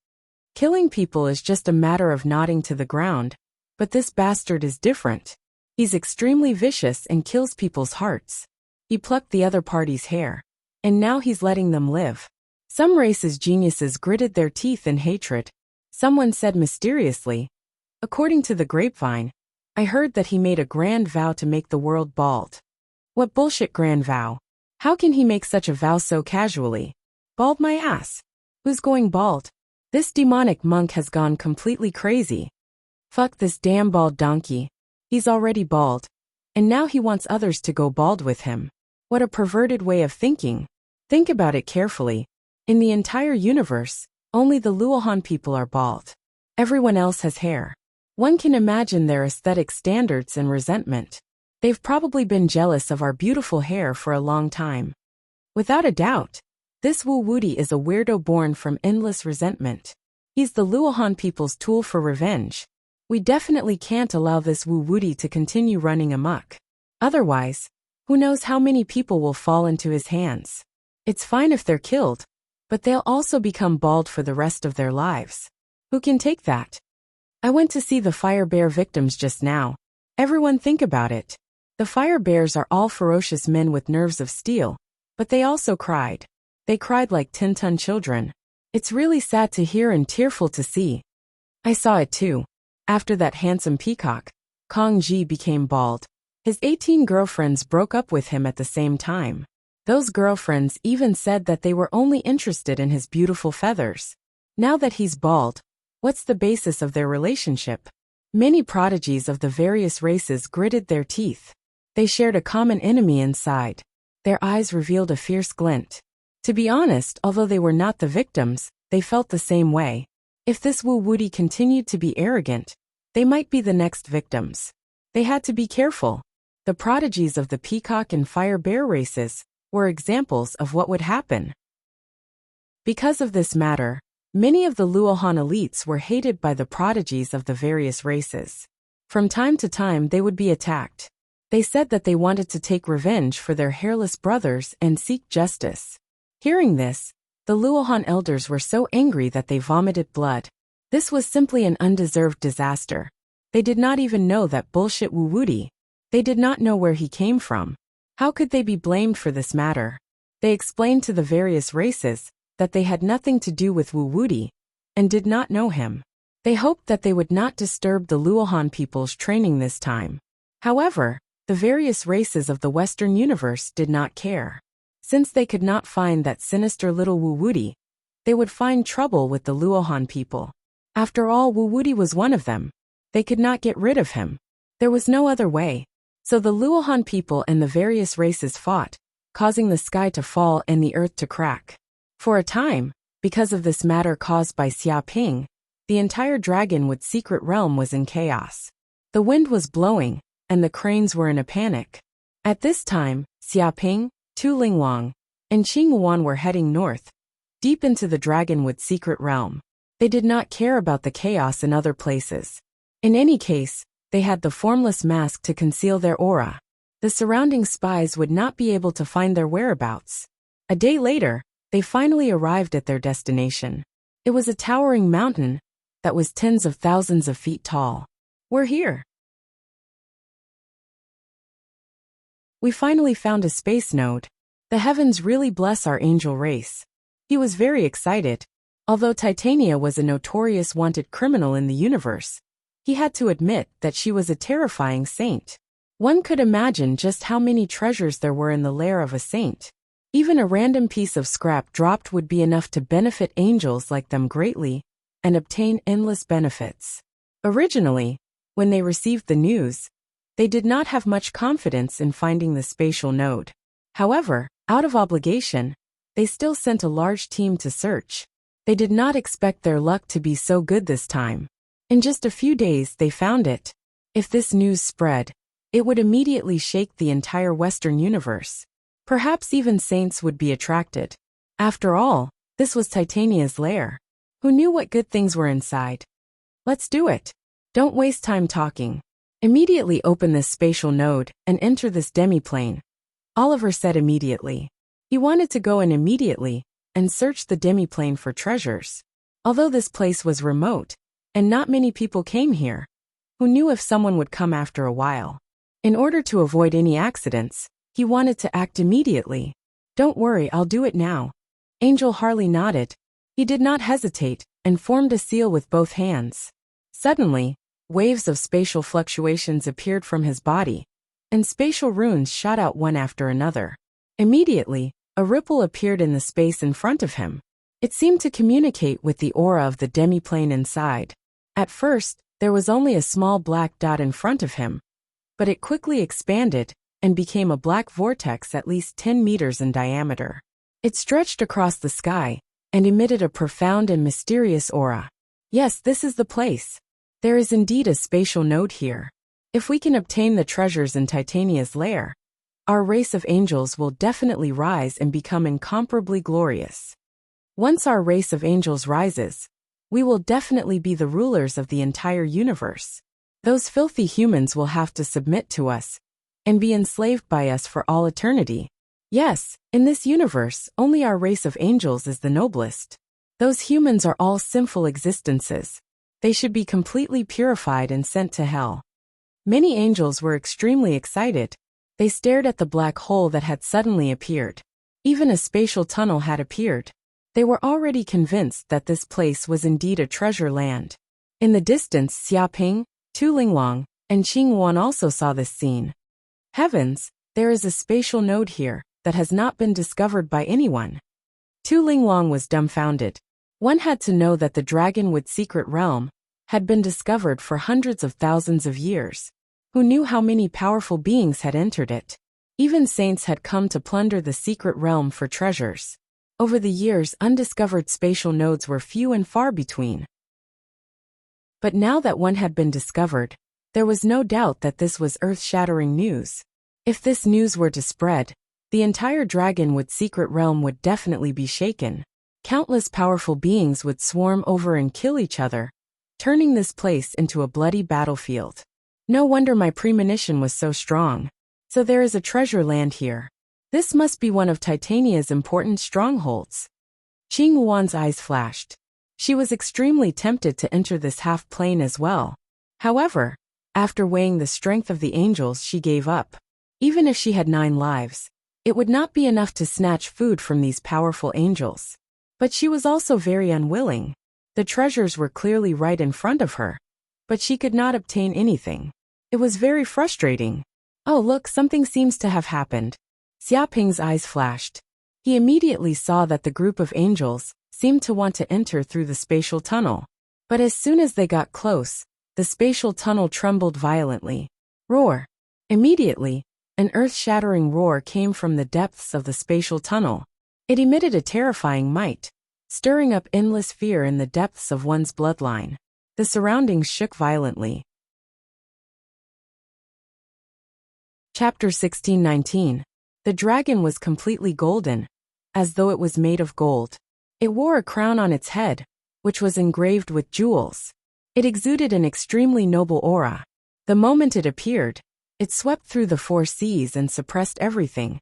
Killing people is just a matter of nodding to the ground, but this bastard is different. He's extremely vicious and kills people's hearts. He plucked the other party's hair, and now he's letting them live. Some races' geniuses gritted their teeth in hatred. Someone said mysteriously, according to the grapevine, I heard that he made a grand vow to make the world bald. What bullshit grand vow? How can he make such a vow so casually? Bald my ass. Who's going bald? This demonic monk has gone completely crazy. Fuck this damn bald donkey. He's already bald. And now he wants others to go bald with him. What a perverted way of thinking. Think about it carefully. In the entire universe, only the Luohan people are bald. Everyone else has hair. One can imagine their aesthetic standards and resentment. They've probably been jealous of our beautiful hair for a long time. Without a doubt, this Wu Wuti is a weirdo born from endless resentment. He's the Luohan people's tool for revenge. We definitely can't allow this Wu Wuti to continue running amok. Otherwise, who knows how many people will fall into his hands. It's fine if they're killed, but they'll also become bald for the rest of their lives. Who can take that? I went to see the fire bear victims just now. Everyone think about it. The fire bears are all ferocious men with nerves of steel, but they also cried. They cried like 10-ton children. It's really sad to hear and tearful to see. I saw it too. After that handsome peacock, Kong Ji became bald. His 18 girlfriends broke up with him at the same time. Those girlfriends even said that they were only interested in his beautiful feathers. Now that he's bald, what's the basis of their relationship? Many prodigies of the various races gritted their teeth. They shared a common enemy inside. Their eyes revealed a fierce glint. To be honest, although they were not the victims, they felt the same way. If this Wu Wuti continued to be arrogant, they might be the next victims. They had to be careful. The prodigies of the peacock and fire bear races were examples of what would happen. Because of this matter, many of the Luohan elites were hated by the prodigies of the various races. From time to time they would be attacked. They said that they wanted to take revenge for their hairless brothers and seek justice. Hearing this, the Luohan elders were so angry that they vomited blood. This was simply an undeserved disaster. They did not even know that bullshit Wu Wuti. They did not know where he came from. How could they be blamed for this matter? They explained to the various races that they had nothing to do with Wu Wuti and did not know him. They hoped that they would not disturb the Luohan people's training this time. However, the various races of the Western universe did not care. Since they could not find that sinister little Wu Wuti, they would find trouble with the Luohan people. After all, Wu Wuti was one of them. They could not get rid of him. There was no other way. So the Luohan people and the various races fought, causing the sky to fall and the earth to crack. For a time, because of this matter caused by Xia Ping, the entire Dragonwood secret realm was in chaos. The wind was blowing, and the cranes were in a panic. At this time, Xia Ping, Tu Lingwang, and Qing Yuan were heading north, deep into the Dragonwood secret realm. They did not care about the chaos in other places. In any case, they had the formless mask to conceal their aura. The surrounding spies would not be able to find their whereabouts. A day later, they finally arrived at their destination. It was a towering mountain that was tens of thousands of feet tall. We're here. We finally found a space node. The heavens really bless our angel race. He was very excited. Although Titania was a notorious wanted criminal in the universe, he had to admit that she was a terrifying saint. One could imagine just how many treasures there were in the lair of a saint. Even a random piece of scrap dropped would be enough to benefit angels like them greatly and obtain endless benefits. Originally, when they received the news, they did not have much confidence in finding the spatial node. However, out of obligation, they still sent a large team to search. They did not expect their luck to be so good this time. In just a few days they found it. If this news spread, it would immediately shake the entire Western universe. Perhaps even saints would be attracted. After all, this was Titania's lair. Who knew what good things were inside? Let's do it. Don't waste time talking. Immediately open this spatial node and enter this demiplane. Oliver said immediately. He wanted to go in immediately and search the demiplane for treasures. Although this place was remote, and not many people came here, who knew if someone would come after a while? In order to avoid any accidents, he wanted to act immediately. Don't worry, I'll do it now. Angel Harley nodded. He did not hesitate and formed a seal with both hands. Suddenly, waves of spatial fluctuations appeared from his body, and spatial runes shot out one after another. Immediately, a ripple appeared in the space in front of him. It seemed to communicate with the aura of the demiplane inside. At first, there was only a small black dot in front of him, but it quickly expanded and became a black vortex at least 10 meters in diameter. It stretched across the sky and emitted a profound and mysterious aura. Yes, this is the place. There is indeed a spatial node here. If we can obtain the treasures in Titania's lair, our race of angels will definitely rise and become incomparably glorious. Once our race of angels rises, we will definitely be the rulers of the entire universe. Those filthy humans will have to submit to us and be enslaved by us for all eternity. Yes, in this universe, only our race of angels is the noblest. Those humans are all sinful existences. They should be completely purified and sent to hell. Many angels were extremely excited. They stared at the black hole that had suddenly appeared. Even a spatial tunnel had appeared. They were already convinced that this place was indeed a treasure land. In the distance, Xiaoping, Tu Linglong, and Qing Wan also saw this scene. Heavens, there is a spatial node here that has not been discovered by anyone. Tu Linglong was dumbfounded. One had to know that the Dragonwood secret realm had been discovered for hundreds of thousands of years. Who knew how many powerful beings had entered it? Even saints had come to plunder the secret realm for treasures. Over the years, undiscovered spatial nodes were few and far between. But now that one had been discovered, there was no doubt that this was earth-shattering news. If this news were to spread, the entire Dragonwood secret realm would definitely be shaken. Countless powerful beings would swarm over and kill each other, turning this place into a bloody battlefield. No wonder my premonition was so strong. So there is a treasure land here. This must be one of Titania's important strongholds. Qing Wan's eyes flashed. She was extremely tempted to enter this half-plane as well. However, after weighing the strength of the angels, she gave up. Even if she had 9 lives, it would not be enough to snatch food from these powerful angels. But she was also very unwilling. The treasures were clearly right in front of her, but she could not obtain anything. It was very frustrating. Oh look, something seems to have happened. Xiaoping's eyes flashed. He immediately saw that the group of angels seemed to want to enter through the spatial tunnel. But as soon as they got close, the spatial tunnel trembled violently. Roar! Immediately, an earth-shattering roar came from the depths of the spatial tunnel. It emitted a terrifying might, stirring up endless fear in the depths of one's bloodline. The surroundings shook violently. Chapter 16:19. The dragon was completely golden, as though it was made of gold. It wore a crown on its head, which was engraved with jewels. It exuded an extremely noble aura. The moment it appeared, it swept through the 4 seas and suppressed everything,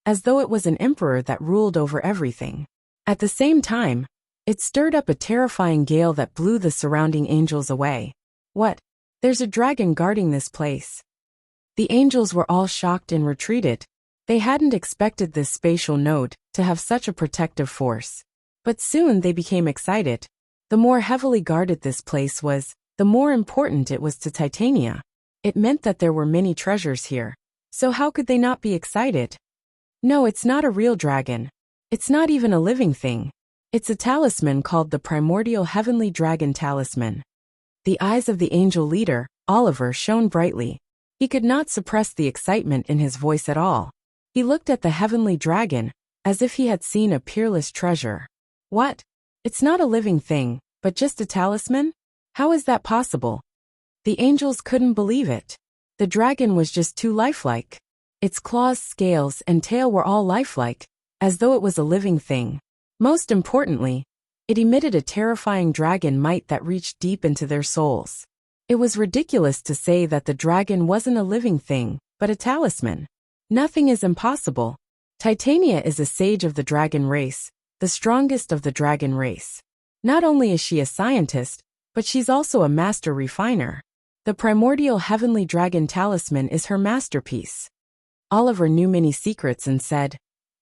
as though it was an emperor that ruled over everything. At the same time, it stirred up a terrifying gale that blew the surrounding angels away. What? There's a dragon guarding this place. The angels were all shocked and retreated. They hadn't expected this spatial node to have such a protective force. But soon they became excited. The more heavily guarded this place was, the more important it was to Titania. It meant that there were many treasures here. So how could they not be excited? No, it's not a real dragon. It's not even a living thing. It's a talisman called the Primordial Heavenly Dragon Talisman. The eyes of the angel leader, Oliver, shone brightly. He could not suppress the excitement in his voice at all. He looked at the heavenly dragon, as if he had seen a peerless treasure. What? It's not a living thing, but just a talisman? How is that possible? The angels couldn't believe it. The dragon was just too lifelike. Its claws, scales, and tail were all lifelike, as though it was a living thing. Most importantly, it emitted a terrifying dragon might that reached deep into their souls. It was ridiculous to say that the dragon wasn't a living thing, but a talisman. Nothing is impossible. Titania is a sage of the dragon race, the strongest of the dragon race. Not only is she a scientist, but she's also a master refiner. The Primordial Heavenly Dragon Talisman is her masterpiece. Oliver knew many secrets and said,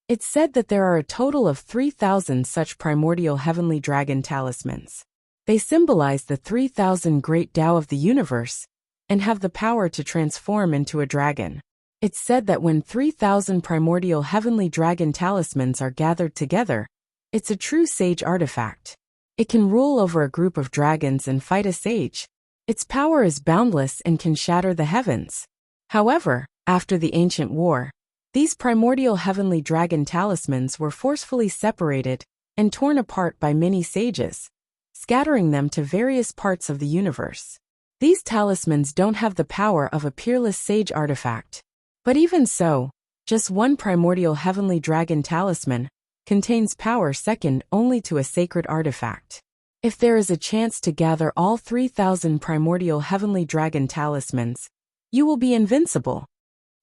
"It's said that there are a total of 3,000 such Primordial Heavenly Dragon Talismans. They symbolize the 3,000 great Tao of the universe and have the power to transform into a dragon. It's said that when 3,000 Primordial Heavenly Dragon Talismans are gathered together, it's a true sage artifact. It can rule over a group of dragons and fight a sage. Its power is boundless and can shatter the heavens." However, after the ancient war, these Primordial Heavenly Dragon Talismans were forcefully separated and torn apart by many sages, scattering them to various parts of the universe. These talismans don't have the power of a peerless sage artifact. But even so, just one primordial heavenly dragon talisman contains power second only to a sacred artifact. If there is a chance to gather all 3,000 primordial heavenly dragon talismans, you will be invincible.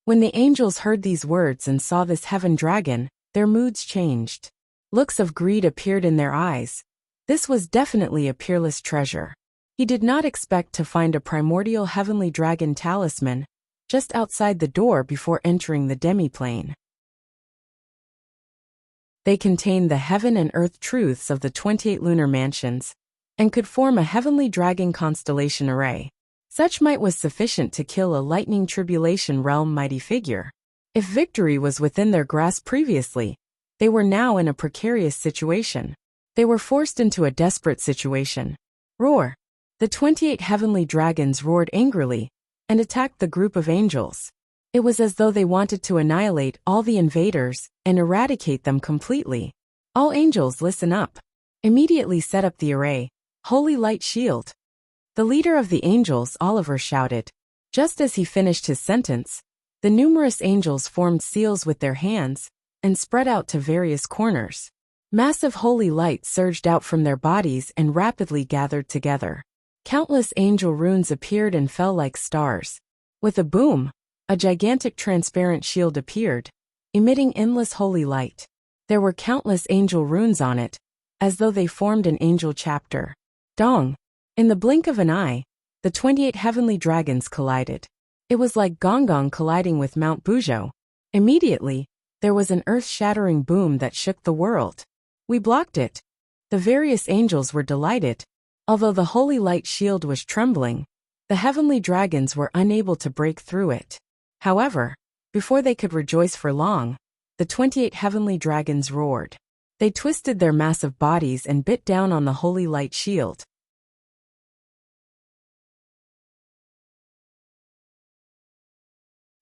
When the angels heard these words and saw this heaven dragon, their moods changed. Looks of greed appeared in their eyes. This was definitely a peerless treasure. He did not expect to find a primordial heavenly dragon talisman just outside the door before entering the demiplane. They contained the heaven and earth truths of the 28 lunar mansions, and could form a heavenly dragon constellation array. Such might was sufficient to kill a lightning tribulation realm mighty figure. If victory was within their grasp previously, they were now in a precarious situation. They were forced into a desperate situation. Roar! The 28 heavenly dragons roared angrily and attacked the group of angels. It was as though they wanted to annihilate all the invaders and eradicate them completely. All angels, listen up. Immediately set up the array. Holy light shield. The leader of the angels, Oliver, shouted. Just as he finished his sentence, the numerous angels formed seals with their hands and spread out to various corners. Massive holy light surged out from their bodies and rapidly gathered together. Countless angel runes appeared and fell like stars. With a boom, a gigantic transparent shield appeared, emitting endless holy light. There were countless angel runes on it, as though they formed an angel chapter. Dong! In the blink of an eye, the 28 heavenly dragons collided. It was like Gong colliding with Mount Buzhou. Immediately, there was an earth-shattering boom that shook the world. We blocked it. The various angels were delighted. Although the holy light shield was trembling, the heavenly dragons were unable to break through it. However, before they could rejoice for long, the 28 heavenly dragons roared. They twisted their massive bodies and bit down on the holy light shield.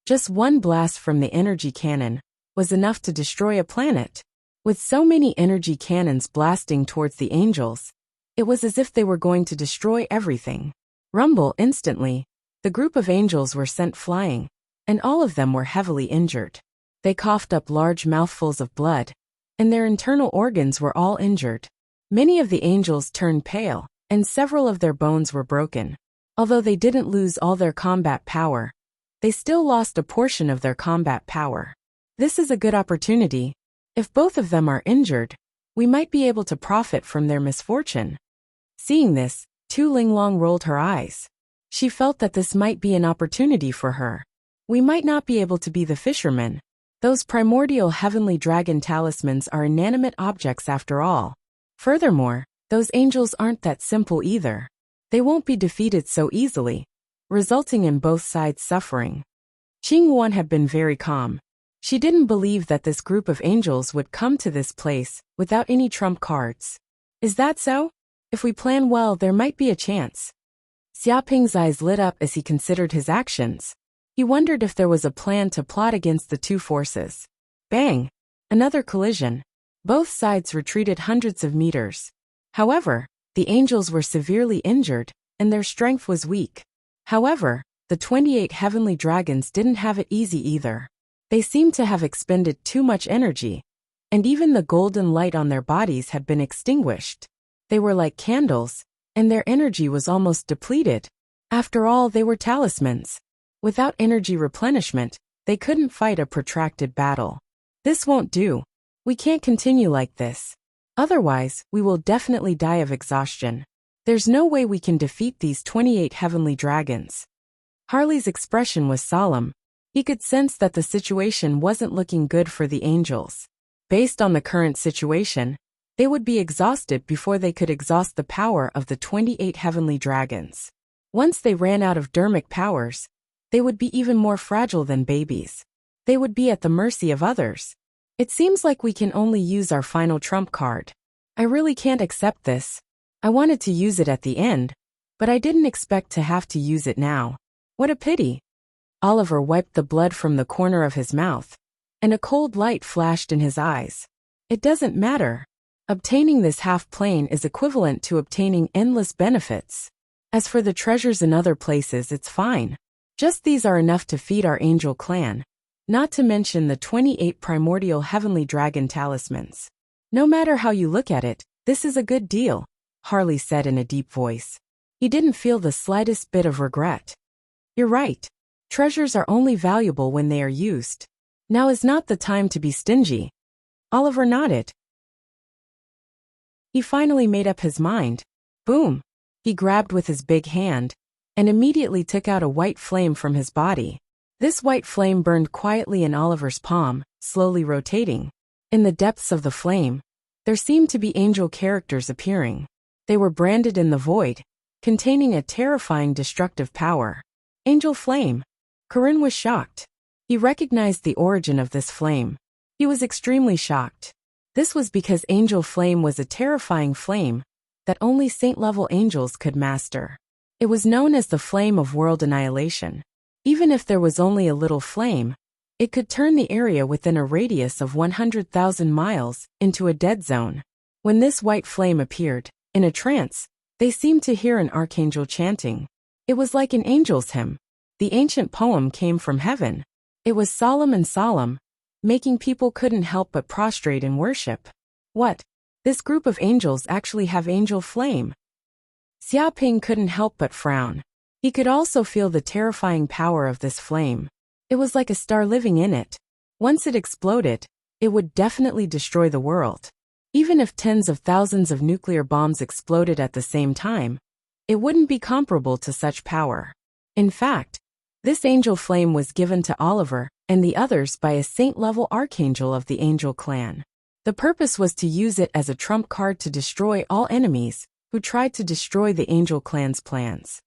Just one blast from the energy cannon was enough to destroy a planet. With so many energy cannons blasting towards the angels, it was as if they were going to destroy everything. Rumble! Instantly, the group of angels were sent flying, and all of them were heavily injured. They coughed up large mouthfuls of blood, and their internal organs were all injured. Many of the angels turned pale, and several of their bones were broken. Although they didn't lose all their combat power, they still lost a portion of their combat power. This is a good opportunity. If both of them are injured, we might be able to profit from their misfortune. Seeing this, Tu Linglong rolled her eyes. She felt that this might be an opportunity for her. We might not be able to be the fishermen. Those primordial heavenly dragon talismans are inanimate objects after all. Furthermore, those angels aren't that simple either. They won't be defeated so easily, resulting in both sides suffering. Qing Wan had been very calm. She didn't believe that this group of angels would come to this place without any trump cards. Is that so? If we plan well, there might be a chance. Xiaoping's eyes lit up as he considered his actions. He wondered if there was a plan to plot against the two forces. Bang! Another collision. Both sides retreated hundreds of meters. However, the angels were severely injured, and their strength was weak. However, the 28 heavenly dragons didn't have it easy either. They seemed to have expended too much energy, and even the golden light on their bodies had been extinguished. They were like candles, and their energy was almost depleted. After all, they were talismans. Without energy replenishment, they couldn't fight a protracted battle. This won't do. We can't continue like this. Otherwise, we will definitely die of exhaustion. There's no way we can defeat these 28 heavenly dragons. Harley's expression was solemn. He could sense that the situation wasn't looking good for the angels. Based on the current situation, they would be exhausted before they could exhaust the power of the 28 heavenly dragons. Once they ran out of dermic powers, they would be even more fragile than babies. They would be at the mercy of others. It seems like we can only use our final trump card. I really can't accept this. I wanted to use it at the end, but I didn't expect to have to use it now. What a pity. Oliver wiped the blood from the corner of his mouth, and a cold light flashed in his eyes. It doesn't matter. Obtaining this half plane is equivalent to obtaining endless benefits. As for the treasures in other places, it's fine. Just these are enough to feed our angel clan. Not to mention the 28 primordial heavenly dragon talismans. No matter how you look at it, this is a good deal, Harley said in a deep voice. He didn't feel the slightest bit of regret. You're right. Treasures are only valuable when they are used. Now is not the time to be stingy. Oliver nodded. He finally made up his mind. Boom! He grabbed with his big hand, and immediately took out a white flame from his body. This white flame burned quietly in Oliver's palm, slowly rotating. In the depths of the flame, there seemed to be angel characters appearing. They were branded in the void, containing a terrifying destructive power. Angel flame. Corinne was shocked. He recognized the origin of this flame. He was extremely shocked. This was because angel flame was a terrifying flame that only saint-level angels could master. It was known as the flame of world annihilation. Even if there was only a little flame, it could turn the area within a radius of 100,000 miles into a dead zone. When this white flame appeared, in a trance, they seemed to hear an archangel chanting. It was like an angel's hymn. The ancient poem came from heaven. It was solemn and solemn, making people couldn't help but prostrate in worship. What? This group of angels actually have angel flame? Xiaoping couldn't help but frown. He could also feel the terrifying power of this flame. It was like a star living in it. Once it exploded, it would definitely destroy the world. Even if tens of thousands of nuclear bombs exploded at the same time, it wouldn't be comparable to such power. In fact, this angel flame was given to Oliver and the others by a saint-level archangel of the angel clan. The purpose was to use it as a trump card to destroy all enemies who tried to destroy the angel clan's plans.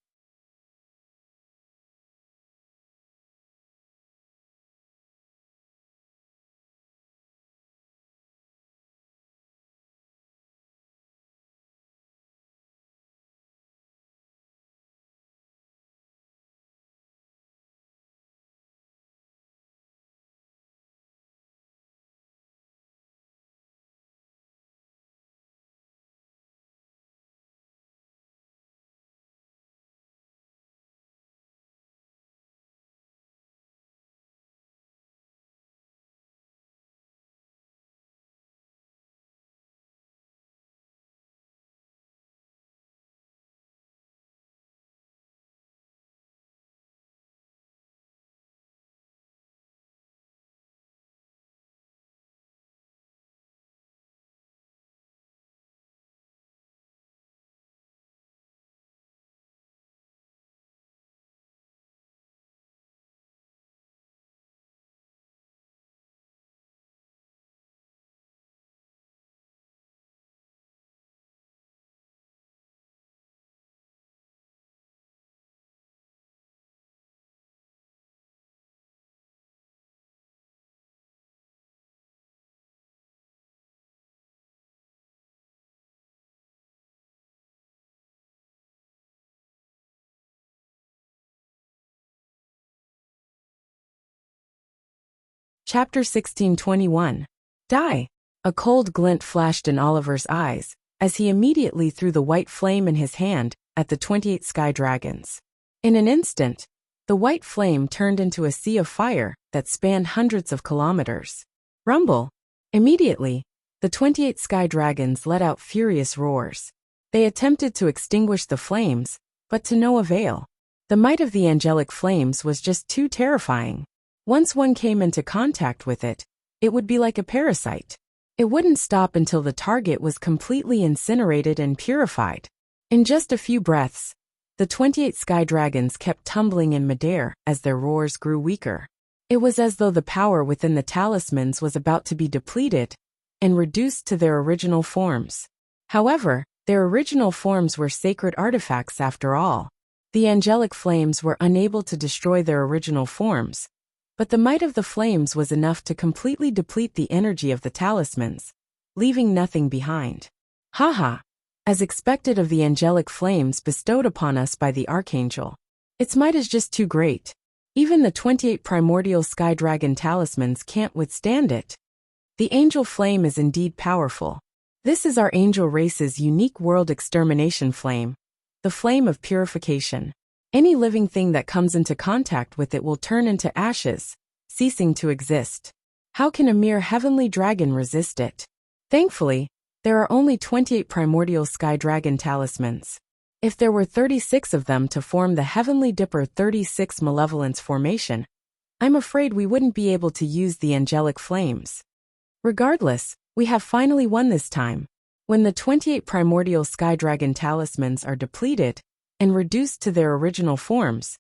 Chapter 1621. Die. A cold glint flashed in Oliver's eyes, as he immediately threw the white flame in his hand at the 28 sky dragons. In an instant, the white flame turned into a sea of fire that spanned hundreds of kilometers. Rumble. Immediately, the 28 sky dragons let out furious roars. They attempted to extinguish the flames, but to no avail. The might of the angelic flames was just too terrifying. Once one came into contact with it, it would be like a parasite. It wouldn't stop until the target was completely incinerated and purified. In just a few breaths, the 28 sky dragons kept tumbling in midair as their roars grew weaker. It was as though the power within the talismans was about to be depleted and reduced to their original forms. However, their original forms were sacred artifacts after all. The angelic flames were unable to destroy their original forms, but the might of the flames was enough to completely deplete the energy of the talismans, leaving nothing behind. Haha! As expected of the angelic flames bestowed upon us by the archangel. Its might is just too great. Even the 28 primordial sky dragon talismans can't withstand it. The angel flame is indeed powerful. This is our angel race's unique world extermination flame, the flame of purification. Any living thing that comes into contact with it will turn into ashes, ceasing to exist. How can a mere heavenly dragon resist it? Thankfully, there are only 28 primordial sky dragon talismans. If there were 36 of them to form the Heavenly Dipper 36 Malevolence formation, I'm afraid we wouldn't be able to use the angelic flames. Regardless, we have finally won this time. When the 28 primordial sky dragon talismans are depleted and reduced to their original forms,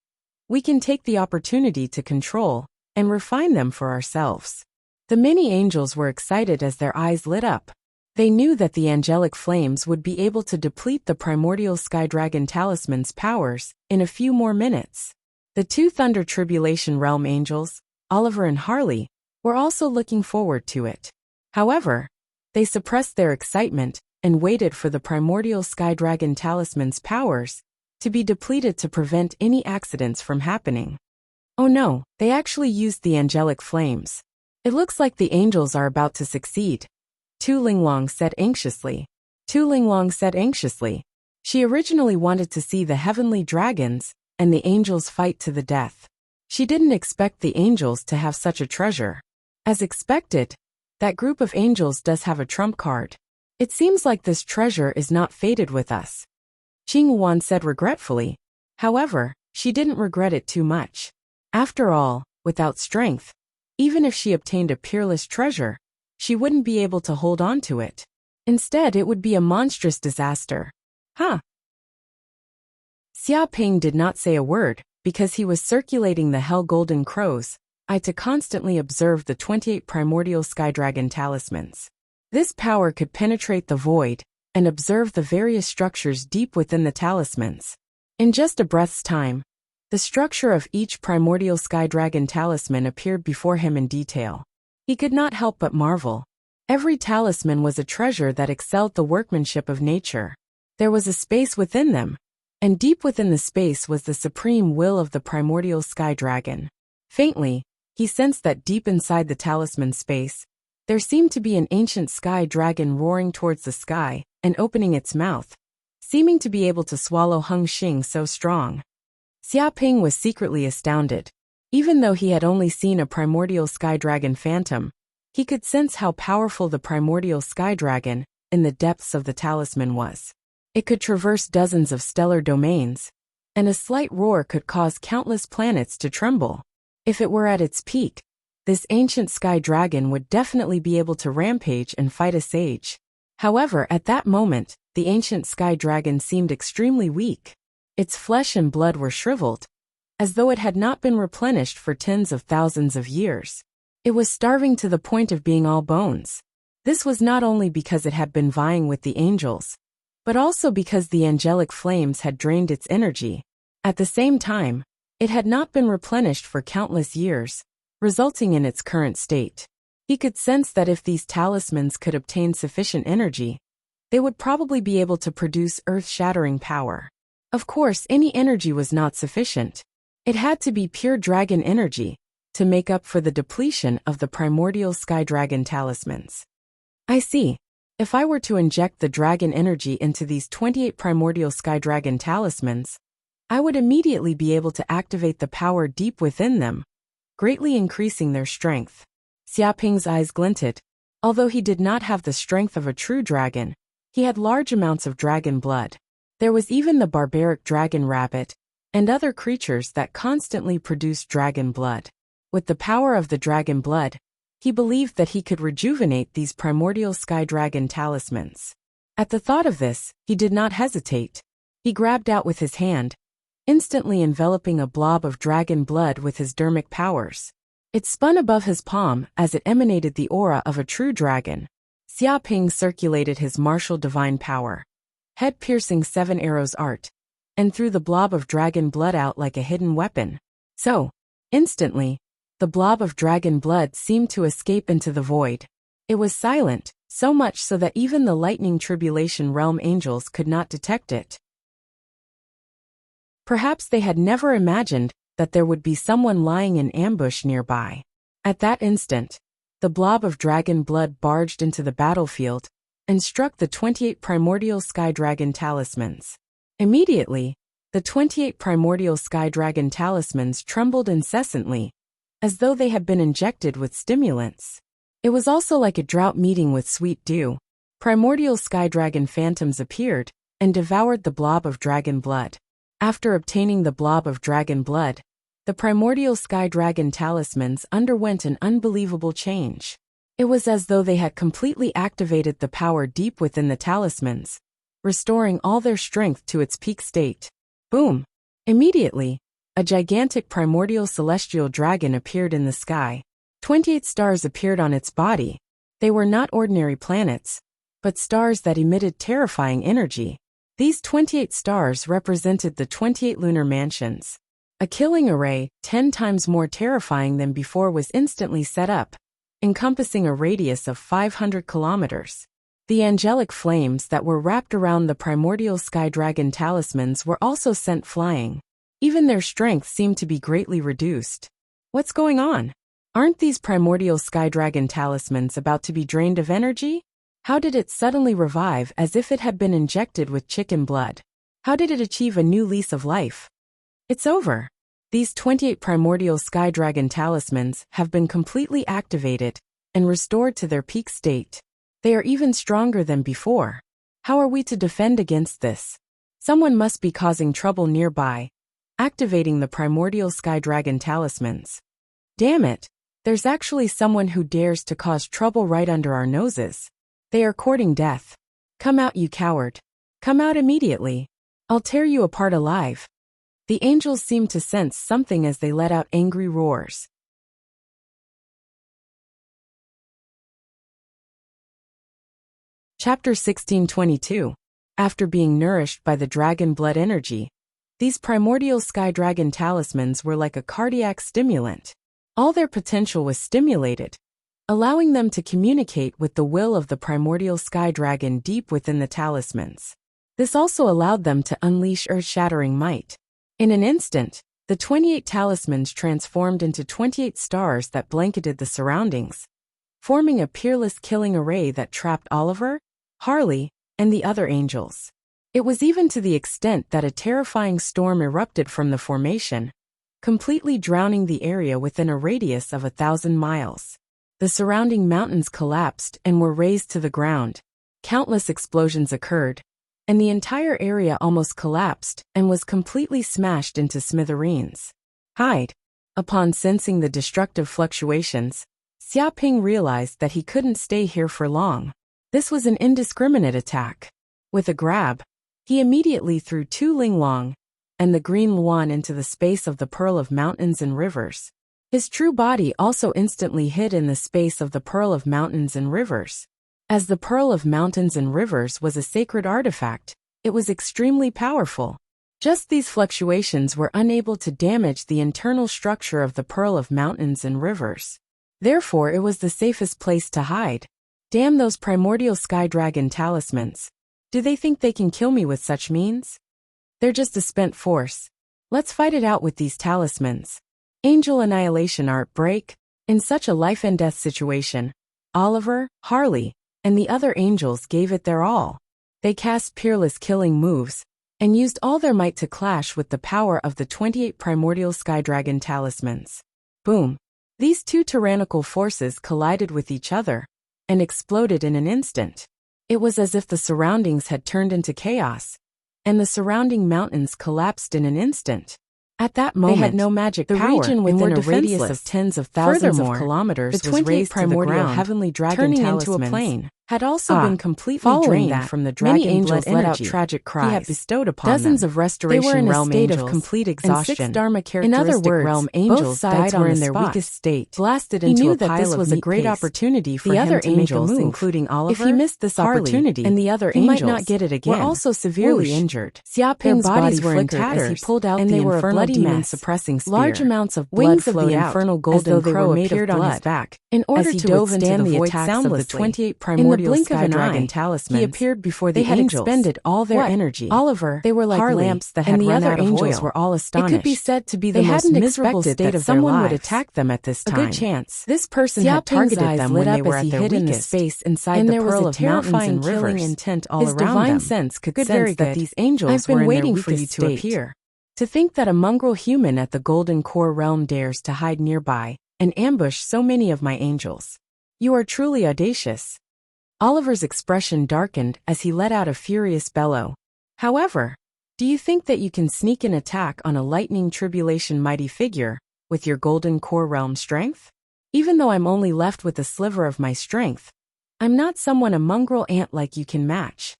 we can take the opportunity to control and refine them for ourselves. The many angels were excited as their eyes lit up. They knew that the angelic flames would be able to deplete the primordial sky dragon talisman's powers in a few more minutes. The two Thunder Tribulation Realm angels, Oliver and Harley, were also looking forward to it. However, they suppressed their excitement and waited for the primordial sky dragon talisman's powers to be depleted to prevent any accidents from happening. Oh no, they actually used the angelic flames. It looks like the angels are about to succeed, Tu Linglong said anxiously. Tu Linglong said anxiously. She originally wanted to see the heavenly dragons and the angels fight to the death. She didn't expect the angels to have such a treasure. As expected, that group of angels does have a trump card. It seems like this treasure is not fated with us, Jing Wan said regretfully. However, she didn't regret it too much. After all, without strength, even if she obtained a peerless treasure, she wouldn't be able to hold on to it. Instead, it would be a monstrous disaster. Huh? Xia Ping did not say a word, because he was circulating the Hell Golden Crow's eye to constantly observe the 28 primordial sky dragon talismans. This power could penetrate the void and observe the various structures deep within the talismans. In just a breath's time, the structure of each primordial sky dragon talisman appeared before him in detail. He could not help but marvel. Every talisman was a treasure that excelled the workmanship of nature. There was a space within them, and deep within the space was the supreme will of the primordial sky dragon. Faintly, he sensed that deep inside the talisman space, there seemed to be an ancient sky dragon roaring towards the sky and opening its mouth, seeming to be able to swallow Hung Xing so strong. Xia Ping was secretly astounded. Even though he had only seen a primordial sky dragon phantom, he could sense how powerful the primordial sky dragon in the depths of the talisman was. It could traverse dozens of stellar domains, and a slight roar could cause countless planets to tremble. If it were at its peak, this ancient sky dragon would definitely be able to rampage and fight a sage. However, at that moment, the ancient sky dragon seemed extremely weak. Its flesh and blood were shriveled, as though it had not been replenished for tens of thousands of years. It was starving to the point of being all bones. This was not only because it had been vying with the angels, but also because the angelic flames had drained its energy. At the same time, it had not been replenished for countless years, resulting in its current state. He could sense that if these talismans could obtain sufficient energy, they would probably be able to produce earth-shattering power. Of course, any energy was not sufficient. It had to be pure dragon energy to make up for the depletion of the primordial sky dragon talismans. I see. If I were to inject the dragon energy into these 28 primordial sky dragon talismans, I would immediately be able to activate the power deep within them, greatly increasing their strength. Xia Ping's eyes glinted. Although he did not have the strength of a true dragon, he had large amounts of dragon blood. There was even the barbaric dragon rabbit and other creatures that constantly produced dragon blood. With the power of the dragon blood, he believed that he could rejuvenate these primordial sky dragon talismans. At the thought of this, he did not hesitate. He grabbed out with his hand, instantly enveloping a blob of dragon blood with his dermic powers. It spun above his palm as it emanated the aura of a true dragon. Xia Ping circulated his martial divine power, head-piercing 7 arrows art, and threw the blob of dragon blood out like a hidden weapon. So, instantly, the blob of dragon blood seemed to escape into the void. It was silent, so much so that even the lightning tribulation realm angels could not detect it. Perhaps they had never imagined that there would be someone lying in ambush nearby. At that instant, the blob of dragon blood barged into the battlefield and struck the 28 primordial sky dragon talismans. Immediately, the 28 primordial sky dragon talismans trembled incessantly, as though they had been injected with stimulants. It was also like a drought meeting with sweet dew. Primordial sky dragon phantoms appeared and devoured the blob of dragon blood. After obtaining the blob of dragon blood, the primordial sky dragon talismans underwent an unbelievable change. It was as though they had completely activated the power deep within the talismans, restoring all their strength to its peak state. Boom! Immediately, a gigantic primordial celestial dragon appeared in the sky. 28 stars appeared on its body. They were not ordinary planets, but stars that emitted terrifying energy. These 28 stars represented the 28 lunar mansions. A killing array, 10 times more terrifying than before, was instantly set up, encompassing a radius of 500 kilometers. The angelic flames that were wrapped around the primordial sky dragon talismans were also sent flying. Even their strength seemed to be greatly reduced. What's going on? Aren't these primordial sky dragon talismans about to be drained of energy? How did it suddenly revive as if it had been injected with chicken blood? How did it achieve a new lease of life? It's over. These 28 primordial sky dragon talismans have been completely activated and restored to their peak state. They are even stronger than before. How are we to defend against this? Someone must be causing trouble nearby, activating the primordial sky dragon talismans. Damn it! There's actually someone who dares to cause trouble right under our noses. They are courting death. Come out, you coward. Come out immediately. I'll tear you apart alive. The angels seemed to sense something as they let out angry roars. Chapter 1622. After being nourished by the dragon blood energy, these primordial sky dragon talismans were like a cardiac stimulant. All their potential was stimulated, allowing them to communicate with the will of the primordial sky dragon deep within the talismans. This also allowed them to unleash earth-shattering might. In an instant, the 28 talismans transformed into 28 stars that blanketed the surroundings, forming a peerless killing array that trapped Oliver, Harley, and the other angels. It was even to the extent that a terrifying storm erupted from the formation, completely drowning the area within a radius of 1,000 miles. The surrounding mountains collapsed and were razed to the ground. Countless explosions occurred, and the entire area almost collapsed and was completely smashed into smithereens. Hide. Upon sensing the destructive fluctuations, Xiaoping realized that he couldn't stay here for long. This was an indiscriminate attack. With a grab, he immediately threw 2 Linglong and the green Luan into the space of the Pearl of Mountains and Rivers. His true body also instantly hid in the space of the Pearl of Mountains and Rivers. As the Pearl of Mountains and Rivers was a sacred artifact, it was extremely powerful. Just these fluctuations were unable to damage the internal structure of the Pearl of Mountains and Rivers. Therefore, it was the safest place to hide. Damn those primordial sky dragon talismans. Do they think they can kill me with such means? They're just a spent force. Let's fight it out with these talismans. Angel annihilation art break. In such a life and death situation, Oliver, Harley, and the other angels gave it their all. They cast peerless killing moves, and used all their might to clash with the power of the 28 primordial sky dragon talismans. Boom! These 2 tyrannical forces collided with each other, and exploded in an instant. It was as if the surroundings had turned into chaos, and the surrounding mountains collapsed in an instant. At that moment, they had no magic power. The region within a radius of tens of thousands of kilometers was razed to the ground, heavenly dragon turning into a plain. Had also been completely drained from the dragon angels blood let out tragic cries he had bestowed upon dozens of restoration they were in a state of complete exhaustion. And 6 Dharma characteristic in other words, realm angels died on in their weakest state, blasted into a pile of meat paste. He knew that this was a great opportunity for him to make a move, including Oliver. If he missed this opportunity, and the other angels might not get it again, were also severely injured. Xiaoping's bodies were in tatters, as he pulled out the infernal demon-suppressing spear. Large amounts of blood flowed out, infernal golden crow appeared on his back, in order to withstand the attacks of the 28 primordial primordial blink of sky an dragon eye, talismans, he appeared before they the had angels. expended all their What? energy. Oliver, They were like Harley, lamps that and had the run other out of angels oil. were all It astonished. could be said to be the They most hadn't miserable expected state that of their someone would lives. attack them at this A time. good chance. This person Xia had Ping's targeted eyes them lit when they up were as at he their hid in the weakest, space inside and the there was pearl a of mountains terrifying and killing rivers. intent all His around divine them. sense could Good, sense very that good. these angels I've been were in waiting their for you weakest to state. appear. To think that a mongrel human at the Golden Core realm dares to hide nearby and ambush so many of my angels. You are truly audacious. Oliver's expression darkened as he let out a furious bellow. However, do you think that you can sneak an attack on a lightning tribulation mighty figure with your Golden Core realm strength? Even though I'm only left with a sliver of my strength, I'm not someone a mongrel ant like you can match.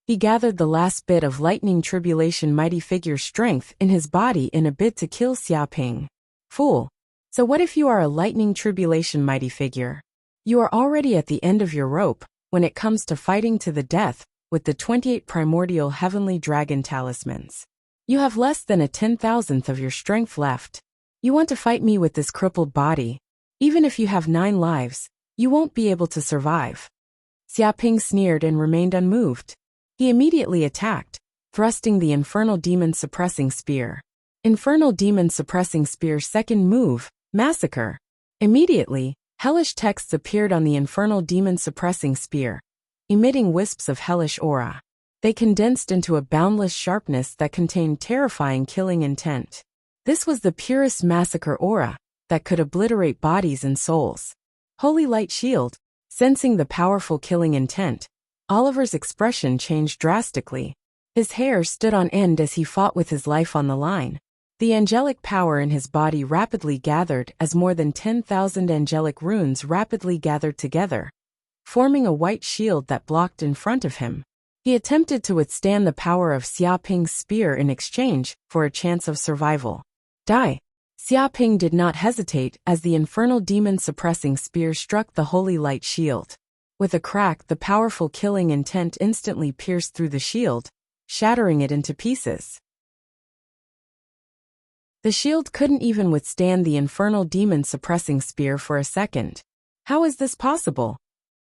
He gathered the last bit of lightning tribulation mighty figure's strength in his body in a bid to kill Xia Ping. Fool. So what if you are a lightning tribulation mighty figure? You are already at the end of your rope when it comes to fighting to the death with the 28 primordial heavenly dragon talismans. You have less than a 10,000th of your strength left. You want to fight me with this crippled body? Even if you have 9 lives, you won't be able to survive. Xia Ping sneered and remained unmoved. He immediately attacked, thrusting the Infernal Demon Suppressing Spear. Infernal Demon Suppressing Spear's second move, Massacre. Immediately, hellish texts appeared on the Infernal Demon Suppressing Spear, emitting wisps of hellish aura. They condensed into a boundless sharpness that contained terrifying killing intent. This was the purest massacre aura that could obliterate bodies and souls. Holy Light Shield, sensing the powerful killing intent, Oliver's expression changed drastically. His hair stood on end as he fought with his life on the line. The angelic power in his body rapidly gathered as more than 10,000 angelic runes rapidly gathered together, forming a white shield that blocked in front of him. He attempted to withstand the power of Xia Ping's spear in exchange for a chance of survival. Die! Xia Ping did not hesitate as the Infernal Demon Suppressing Spear struck the Holy Light Shield. With a crack, the powerful killing intent instantly pierced through the shield, shattering it into pieces. The shield couldn't even withstand the Infernal Demon Suppressing Spear for a second. How is this possible?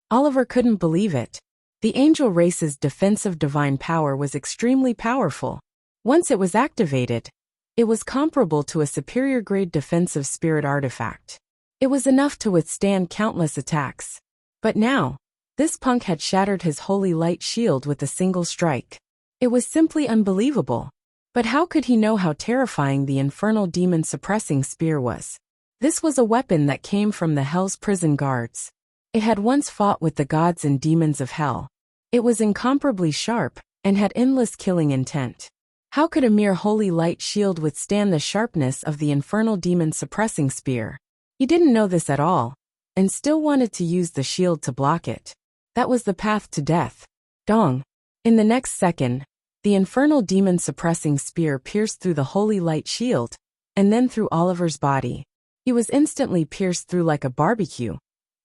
Oliver couldn't believe it. The angel race's defensive divine power was extremely powerful. Once it was activated, it was comparable to a superior-grade defensive spirit artifact. It was enough to withstand countless attacks. But now, this punk had shattered his Holy Light Shield with a single strike. It was simply unbelievable. But how could he know how terrifying the Infernal Demon Suppressing Spear was? This was a weapon that came from the Hell's prison guards. It had once fought with the gods and demons of Hell. It was incomparably sharp and had endless killing intent. How could a mere Holy Light Shield withstand the sharpness of the Infernal Demon Suppressing Spear? He didn't know this at all, and still wanted to use the shield to block it. That was the path to death. Dong. In the next second, the Infernal Demon Suppressing Spear pierced through the Holy Light Shield, and then through Oliver's body. He was instantly pierced through like a barbecue,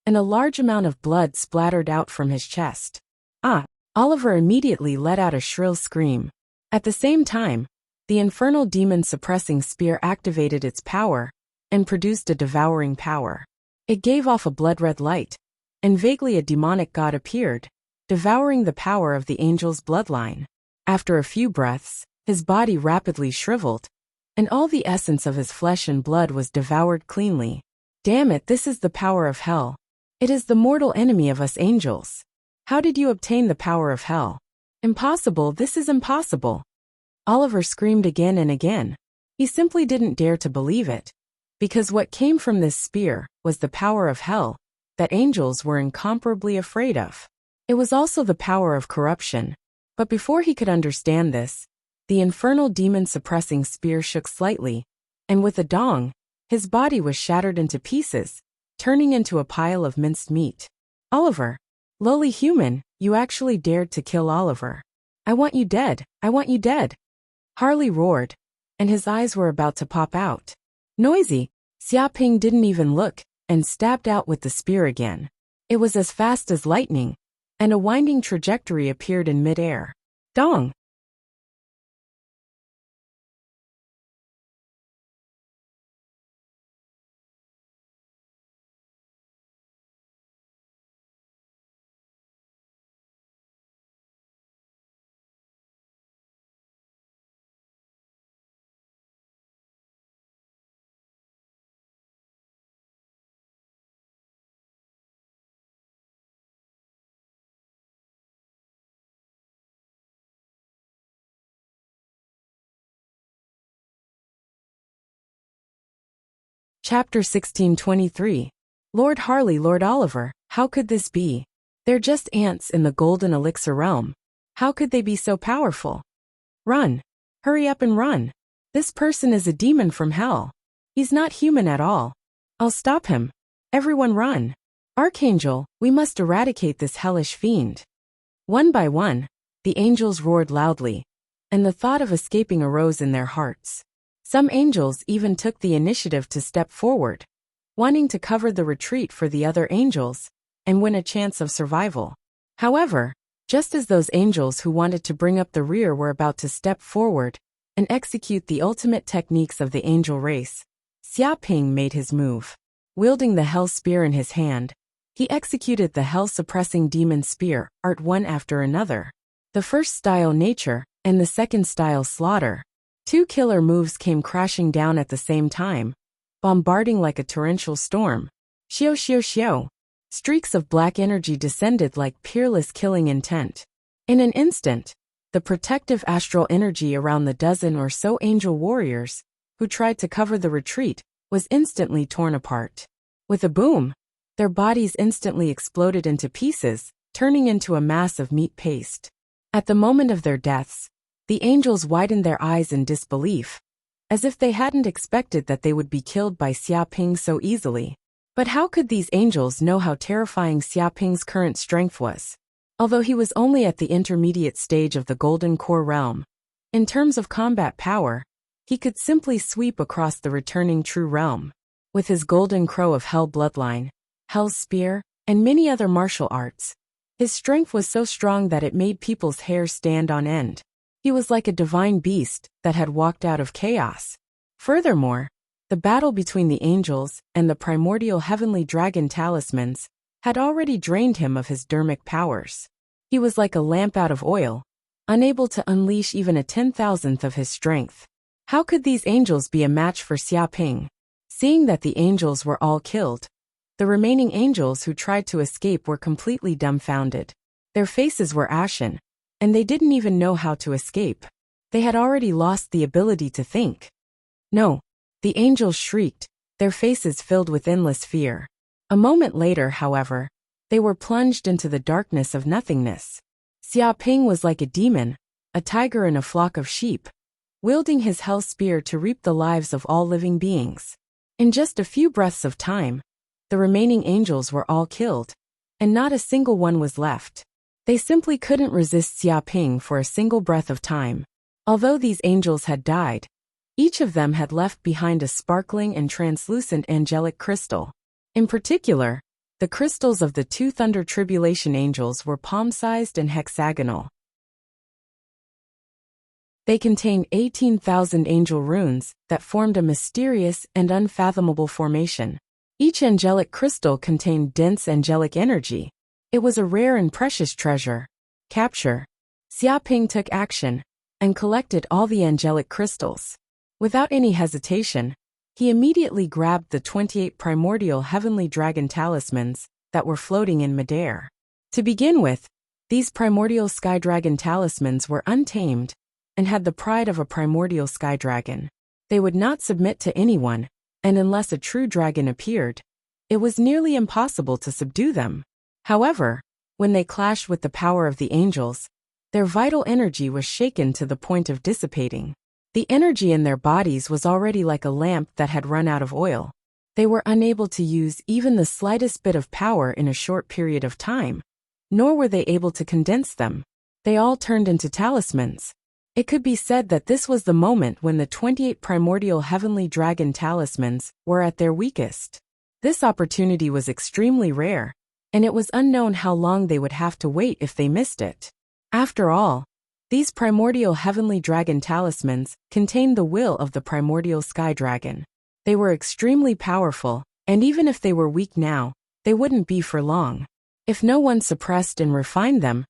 and a large amount of blood splattered out from his chest. Ah! Oliver immediately let out a shrill scream. At the same time, the Infernal Demon Suppressing Spear activated its power and produced a devouring power. It gave off a blood-red light, and vaguely a demonic god appeared, devouring the power of the angel's bloodline. After a few breaths, his body rapidly shriveled, and all the essence of his flesh and blood was devoured cleanly. Damn it, this is the power of hell. It is the mortal enemy of us angels. How did you obtain the power of hell? Impossible, this is impossible. Oliver screamed again and again. He simply didn't dare to believe it, because what came from this spear was the power of hell that angels were incomparably afraid of. It was also the power of corruption. But before he could understand this, the Infernal Demon Suppressing Spear shook slightly, and with a dong, his body was shattered into pieces, turning into a pile of minced meat. Oliver, lowly human, you actually dared to kill Oliver. I want you dead, I want you dead. Harley roared, and his eyes were about to pop out. Noisy, Xia Ping didn't even look, and stabbed out with the spear again. It was as fast as lightning, and a winding trajectory appeared in mid-air. Dong! Chapter 1623. Lord Harley, Lord Oliver, how could this be? They're just ants in the golden elixir realm. How could they be so powerful? Run. Hurry up and run. This person is a demon from hell. He's not human at all. I'll stop him. Everyone run. Archangel, we must eradicate this hellish fiend. One by one, the angels roared loudly, and the thought of escaping arose in their hearts. Some angels even took the initiative to step forward, wanting to cover the retreat for the other angels and win a chance of survival. However, just as those angels who wanted to bring up the rear were about to step forward and execute the ultimate techniques of the angel race, Xia Ping made his move. Wielding the hell spear in his hand, he executed the hell-suppressing demon spear, art one after another. The first style nature, and the second style slaughter. Two killer moves came crashing down at the same time, bombarding like a torrential storm. Xiao xiao xiao. Streaks of black energy descended like peerless killing intent. In an instant, the protective astral energy around the dozen or so angel warriors, who tried to cover the retreat, was instantly torn apart. With a boom, their bodies instantly exploded into pieces, turning into a mass of meat paste. At the moment of their deaths, the angels widened their eyes in disbelief, as if they hadn't expected that they would be killed by Xia Ping so easily. But how could these angels know how terrifying Xia Ping's current strength was? Although he was only at the intermediate stage of the Golden Core realm, in terms of combat power, he could simply sweep across the returning True Realm. With his Golden Crow of Hell bloodline, Hell's Spear, and many other martial arts, his strength was so strong that it made people's hair stand on end. He was like a divine beast that had walked out of chaos. Furthermore, the battle between the angels and the primordial heavenly dragon talismans had already drained him of his dermic powers. He was like a lamp out of oil, unable to unleash even a 10,000th of his strength. How could these angels be a match for Xia Ping? Seeing that the angels were all killed, the remaining angels who tried to escape were completely dumbfounded. Their faces were ashen, and they didn't even know how to escape. They had already lost the ability to think. No, the angels shrieked, their faces filled with endless fear. A moment later, however, they were plunged into the darkness of nothingness. Xia Ping was like a demon, a tiger in a flock of sheep, wielding his hell spear to reap the lives of all living beings. In just a few breaths of time, the remaining angels were all killed, and not a single one was left. They simply couldn't resist Xia Ping for a single breath of time. Although these angels had died, each of them had left behind a sparkling and translucent angelic crystal. In particular, the crystals of the two Thunder Tribulation angels were palm-sized and hexagonal. They contained 18,000 angel runes that formed a mysterious and unfathomable formation. Each angelic crystal contained dense angelic energy. It was a rare and precious treasure. Capture. Xia Ping took action and collected all the angelic crystals. Without any hesitation, he immediately grabbed the 28 primordial heavenly dragon talismans that were floating in midair. To begin with, these primordial sky dragon talismans were untamed and had the pride of a primordial sky dragon. They would not submit to anyone, and unless a true dragon appeared, it was nearly impossible to subdue them. However, when they clashed with the power of the angels, their vital energy was shaken to the point of dissipating. The energy in their bodies was already like a lamp that had run out of oil. They were unable to use even the slightest bit of power in a short period of time, nor were they able to condense them. They all turned into talismans. It could be said that this was the moment when the 28 primordial heavenly dragon talismans were at their weakest. This opportunity was extremely rare, and it was unknown how long they would have to wait if they missed it. After all, these primordial heavenly dragon talismans contained the will of the primordial sky dragon. They were extremely powerful, and even if they were weak now, they wouldn't be for long. If no one suppressed and refined them,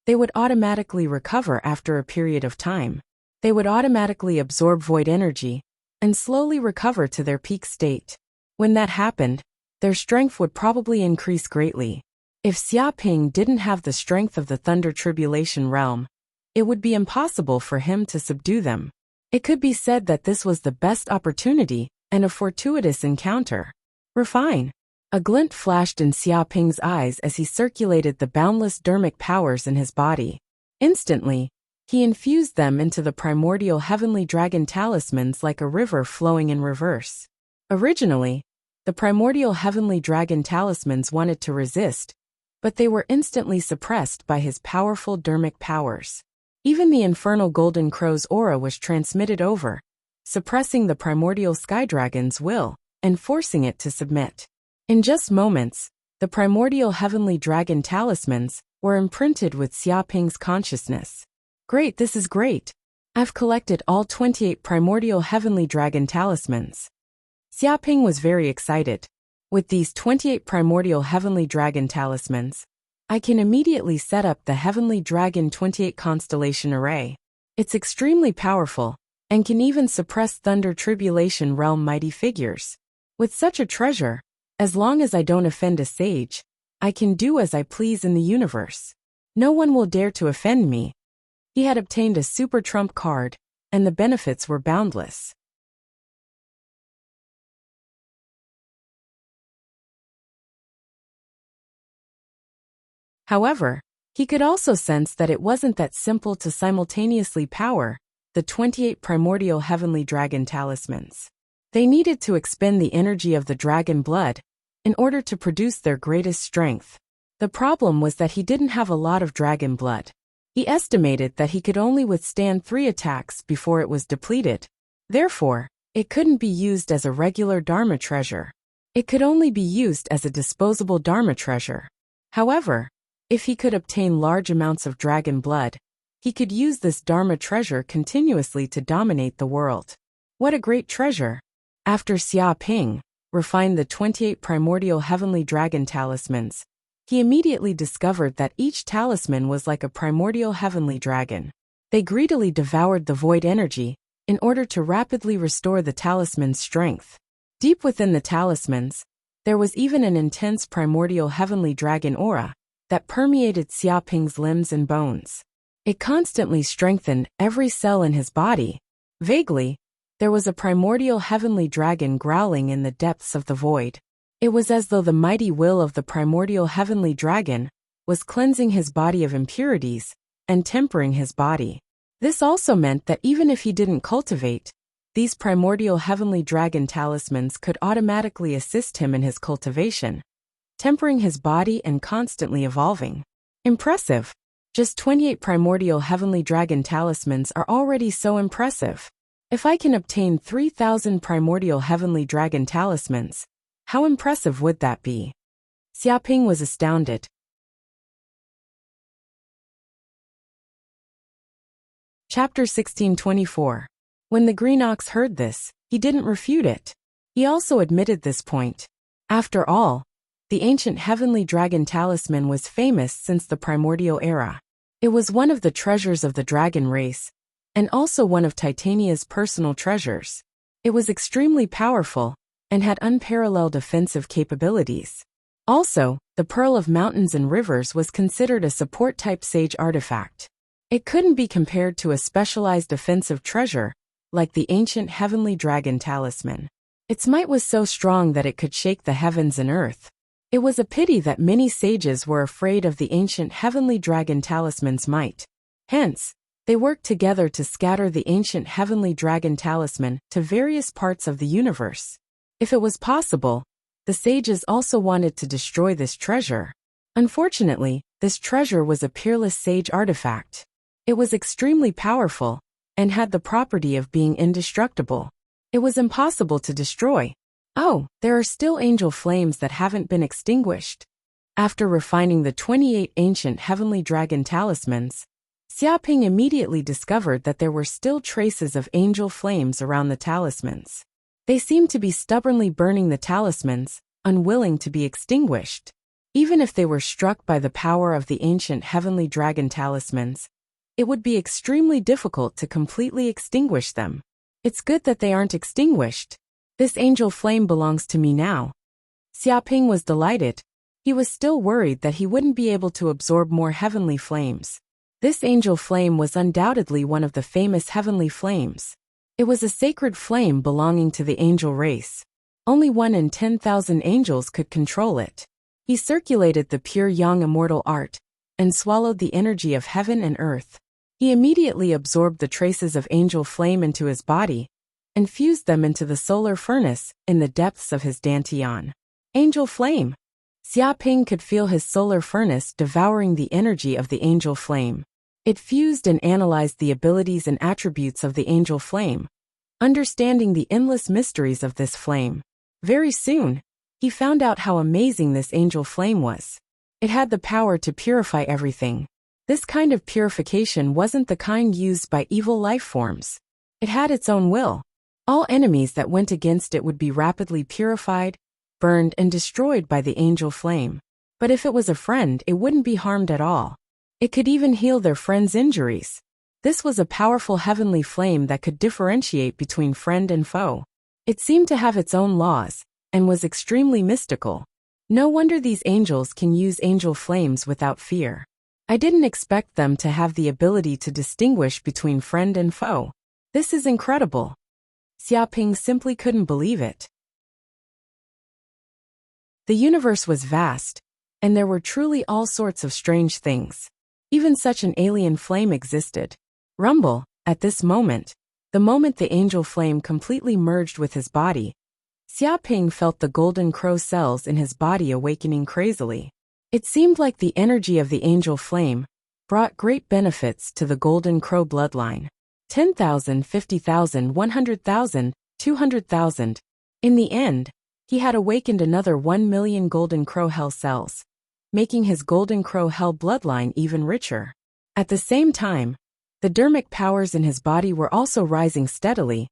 they would automatically recover after a period of time. They would automatically absorb void energy and slowly recover to their peak state. When that happened, their strength would probably increase greatly. If Xia Ping didn't have the strength of the Thunder Tribulation realm, it would be impossible for him to subdue them. It could be said that this was the best opportunity and a fortuitous encounter. Refine. A glint flashed in Xiaoping's eyes as he circulated the boundless dharmic powers in his body. Instantly, he infused them into the primordial heavenly dragon talismans like a river flowing in reverse. Originally, the primordial heavenly dragon talismans wanted to resist, but they were instantly suppressed by his powerful dharmic powers. Even the infernal golden crow's aura was transmitted over, suppressing the primordial sky dragon's will and forcing it to submit. In just moments, the primordial heavenly dragon talismans were imprinted with Xiaoping's consciousness. Great, this is great. I've collected all 28 primordial heavenly dragon talismans. Xiaoping was very excited. With these 28 primordial heavenly dragon talismans, I can immediately set up the Heavenly Dragon 28 constellation array. It's extremely powerful, and can even suppress Thunder Tribulation Realm mighty figures. With such a treasure, as long as I don't offend a sage, I can do as I please in the universe. No one will dare to offend me. He had obtained a super trump card, and the benefits were boundless. However, he could also sense that it wasn't that simple to simultaneously power the 28 primordial heavenly dragon talismans. They needed to expend the energy of the dragon blood in order to produce their greatest strength. The problem was that he didn't have a lot of dragon blood. He estimated that he could only withstand 3 attacks before it was depleted. Therefore, it couldn't be used as a regular Dharma treasure. It could only be used as a disposable Dharma treasure. However, if he could obtain large amounts of dragon blood, he could use this Dharma treasure continuously to dominate the world. What a great treasure! After Xiaoping refined the 28 primordial heavenly dragon talismans, he immediately discovered that each talisman was like a primordial heavenly dragon. They greedily devoured the void energy in order to rapidly restore the talisman's strength. Deep within the talismans, there was even an intense primordial heavenly dragon aura that permeated Xiaoping's limbs and bones. It constantly strengthened every cell in his body. Vaguely, there was a primordial heavenly dragon growling in the depths of the void. It was as though the mighty will of the primordial heavenly dragon was cleansing his body of impurities and tempering his body. This also meant that even if he didn't cultivate, these primordial heavenly dragon talismans could automatically assist him in his cultivation, tempering his body and constantly evolving. Impressive! Just 28 primordial heavenly dragon talismans are already so impressive. If I can obtain 3,000 primordial heavenly dragon talismans, how impressive would that be? Xiaoping was astounded. Chapter 1624. When the green ox heard this, he didn't refute it. He also admitted this point. After all, the ancient heavenly dragon talisman was famous since the primordial era. It was one of the treasures of the dragon race, and also one of Titania's personal treasures. It was extremely powerful, and had unparalleled offensive capabilities. Also, the Pearl of Mountains and Rivers was considered a support-type sage artifact. It couldn't be compared to a specialized offensive treasure, like the ancient heavenly dragon talisman. Its might was so strong that it could shake the heavens and earth. It was a pity that many sages were afraid of the ancient heavenly dragon talisman's might. Hence, they worked together to scatter the ancient heavenly dragon talisman to various parts of the universe. If it was possible, the sages also wanted to destroy this treasure. Unfortunately, this treasure was a peerless sage artifact. It was extremely powerful, and had the property of being indestructible. It was impossible to destroy. Oh, there are still angel flames that haven't been extinguished. After refining the 28 ancient heavenly dragon talismans, Xiaoping immediately discovered that there were still traces of angel flames around the talismans. They seemed to be stubbornly burning the talismans, unwilling to be extinguished. Even if they were struck by the power of the ancient heavenly dragon talismans, it would be extremely difficult to completely extinguish them. It's good that they aren't extinguished. This angel flame belongs to me now. Xiaoping was delighted. He was still worried that he wouldn't be able to absorb more heavenly flames. This angel flame was undoubtedly one of the famous heavenly flames. It was a sacred flame belonging to the angel race. Only 1 in 10,000 angels could control it. He circulated the pure yang immortal art and swallowed the energy of heaven and earth. He immediately absorbed the traces of angel flame into his body and fused them into the solar furnace in the depths of his dantian. Angel flame. Xiaping could feel his solar furnace devouring the energy of the angel flame. It fused and analyzed the abilities and attributes of the angel flame, understanding the endless mysteries of this flame. Very soon, he found out how amazing this angel flame was. It had the power to purify everything. This kind of purification wasn't the kind used by evil life forms. It had its own will. All enemies that went against it would be rapidly purified, burned, and destroyed by the angel flame. But if it was a friend, it wouldn't be harmed at all. It could even heal their friend's injuries. This was a powerful heavenly flame that could differentiate between friend and foe. It seemed to have its own laws, and was extremely mystical. No wonder these angels can use angel flames without fear. I didn't expect them to have the ability to distinguish between friend and foe. This is incredible. Xiaping simply couldn't believe it. The universe was vast, and there were truly all sorts of strange things. Even such an alien flame existed. Rumble, at this moment, the moment the angel flame completely merged with his body, Xiaping felt the golden crow cells in his body awakening crazily. It seemed like the energy of the angel flame brought great benefits to the golden crow bloodline. 10,000, 50,000, 100,000, 200,000. In the end, he had awakened another 1 million golden crow hell cells, making his golden crow hell bloodline even richer. At the same time, the dermic powers in his body were also rising steadily,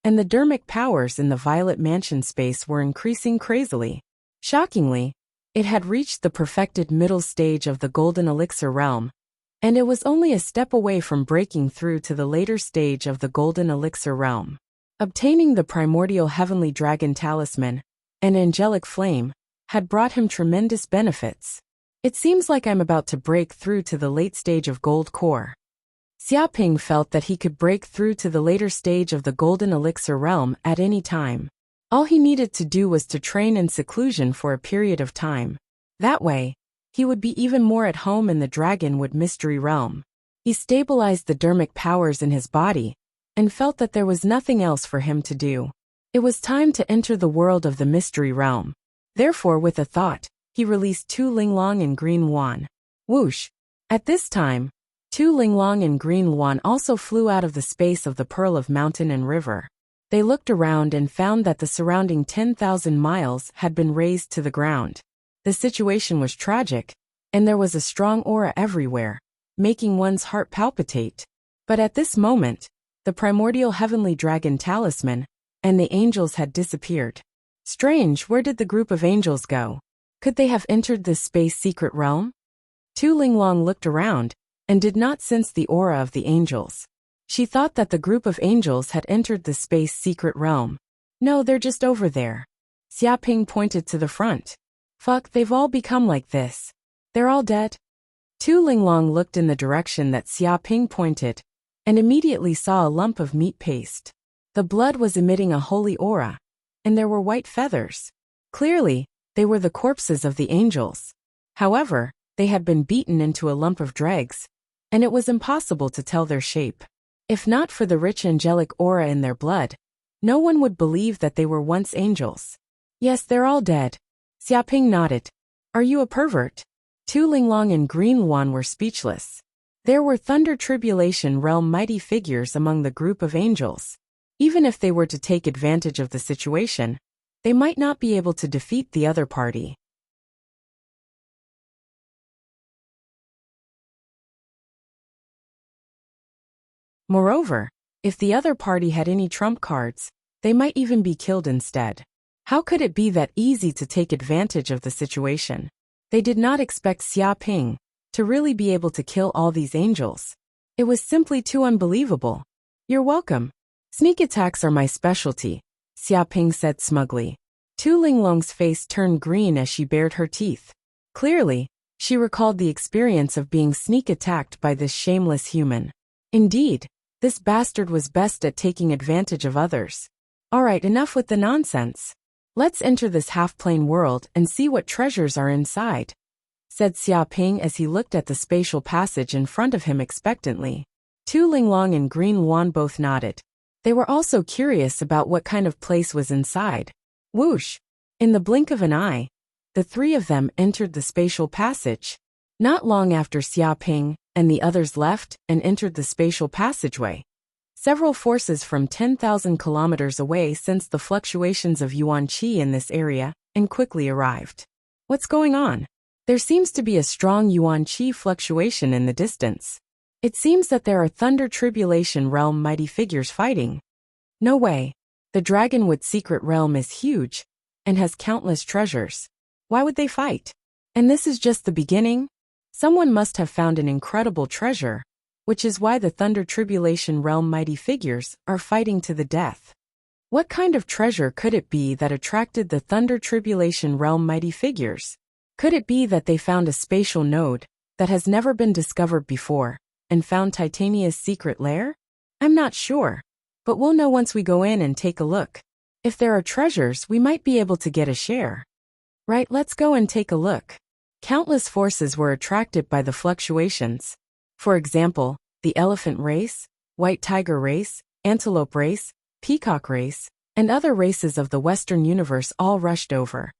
and the dermic powers in the violet mansion space were increasing crazily. Shockingly, it had reached the perfected middle stage of the golden elixir realm, and it was only a step away from breaking through to the later stage of the golden elixir realm. Obtaining the primordial heavenly dragon talisman, an angelic flame, had brought him tremendous benefits. It seems like I'm about to break through to the late stage of gold core. Xiaping felt that he could break through to the later stage of the golden elixir realm at any time. All he needed to do was to train in seclusion for a period of time. That way, he would be even more at home in the dragonwood mystery realm. He stabilized the dermic powers in his body, and felt that there was nothing else for him to do. It was time to enter the world of the mystery realm. Therefore, with a thought, he released 2 Linglong and Green Luan. Whoosh! At this time, 2 Linglong and Green Luan also flew out of the space of the Pearl of Mountain and River. They looked around and found that the surrounding 10,000 miles had been razed to the ground. The situation was tragic, and there was a strong aura everywhere, making one's heart palpitate. But at this moment, the primordial heavenly dragon talisman and the angels had disappeared. Strange, where did the group of angels go? Could they have entered this space secret realm? 2 Linglong looked around and did not sense the aura of the angels. She thought that the group of angels had entered the space secret realm. No, they're just over there. Xiaping pointed to the front. Fuck, they've all become like this. They're all dead. 2 Linglong looked in the direction that Xiaping pointed, and immediately saw a lump of meat paste. The blood was emitting a holy aura, and there were white feathers. Clearly, they were the corpses of the angels. However, they had been beaten into a lump of dregs, and it was impossible to tell their shape. If not for the rich angelic aura in their blood, no one would believe that they were once angels. Yes, they're all dead. Xiaping nodded. Are you a pervert? 2 Linglong and Green Luan were speechless. There were Thunder Tribulation realm mighty figures among the group of angels. Even if they were to take advantage of the situation, they might not be able to defeat the other party. Moreover, if the other party had any trump cards, they might even be killed instead. How could it be that easy to take advantage of the situation? They did not expect Xiaping to really be able to kill all these angels. It was simply too unbelievable. You're welcome. Sneak attacks are my specialty, Xiaping said smugly. 2 Linglong's face turned green as she bared her teeth. Clearly, she recalled the experience of being sneak attacked by this shameless human. Indeed, This bastard was best at taking advantage of others. Alright, enough with the nonsense. Let's enter this half-plane world and see what treasures are inside, said Xiaoping as he looked at the spatial passage in front of him expectantly. Tu Linglong and Green Luan both nodded. They were also curious about what kind of place was inside. Whoosh! In the blink of an eye, the three of them entered the spatial passage. Not long after Xiaoping and the others left and entered the spatial passageway, several forces from 10,000 kilometers away sensed the fluctuations of yuan qi in this area and quickly arrived. What's going on? There seems to be a strong yuan qi fluctuation in the distance. It seems that there are Thunder Tribulation Realm mighty figures fighting. No way. The Dragonwood Secret Realm is huge and has countless treasures. Why would they fight? And this is just the beginning? Someone must have found an incredible treasure, which is why the Thunder Tribulation Realm mighty figures are fighting to the death. What kind of treasure could it be that attracted the Thunder Tribulation Realm mighty figures? Could it be that they found a spatial node that has never been discovered before and found Titania's secret lair? I'm not sure, but we'll know once we go in and take a look. If there are treasures, we might be able to get a share. Right, let's go and take a look. Countless forces were attracted by the fluctuations. For example, the elephant race, white tiger race, antelope race, peacock race, and other races of the Western universe all rushed over.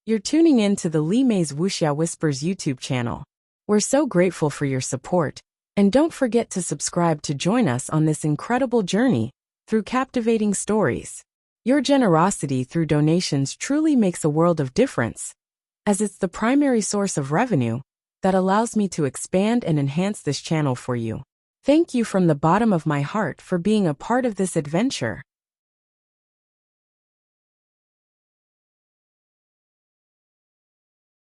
You're tuning in to the Li Mei's Wuxia Whispers YouTube channel. We're so grateful for your support, and don't forget to subscribe to join us on this incredible journey through captivating stories. Your generosity through donations truly makes a world of difference, as it's the primary source of revenue that allows me to expand and enhance this channel for you. Thank you from the bottom of my heart for being a part of this adventure.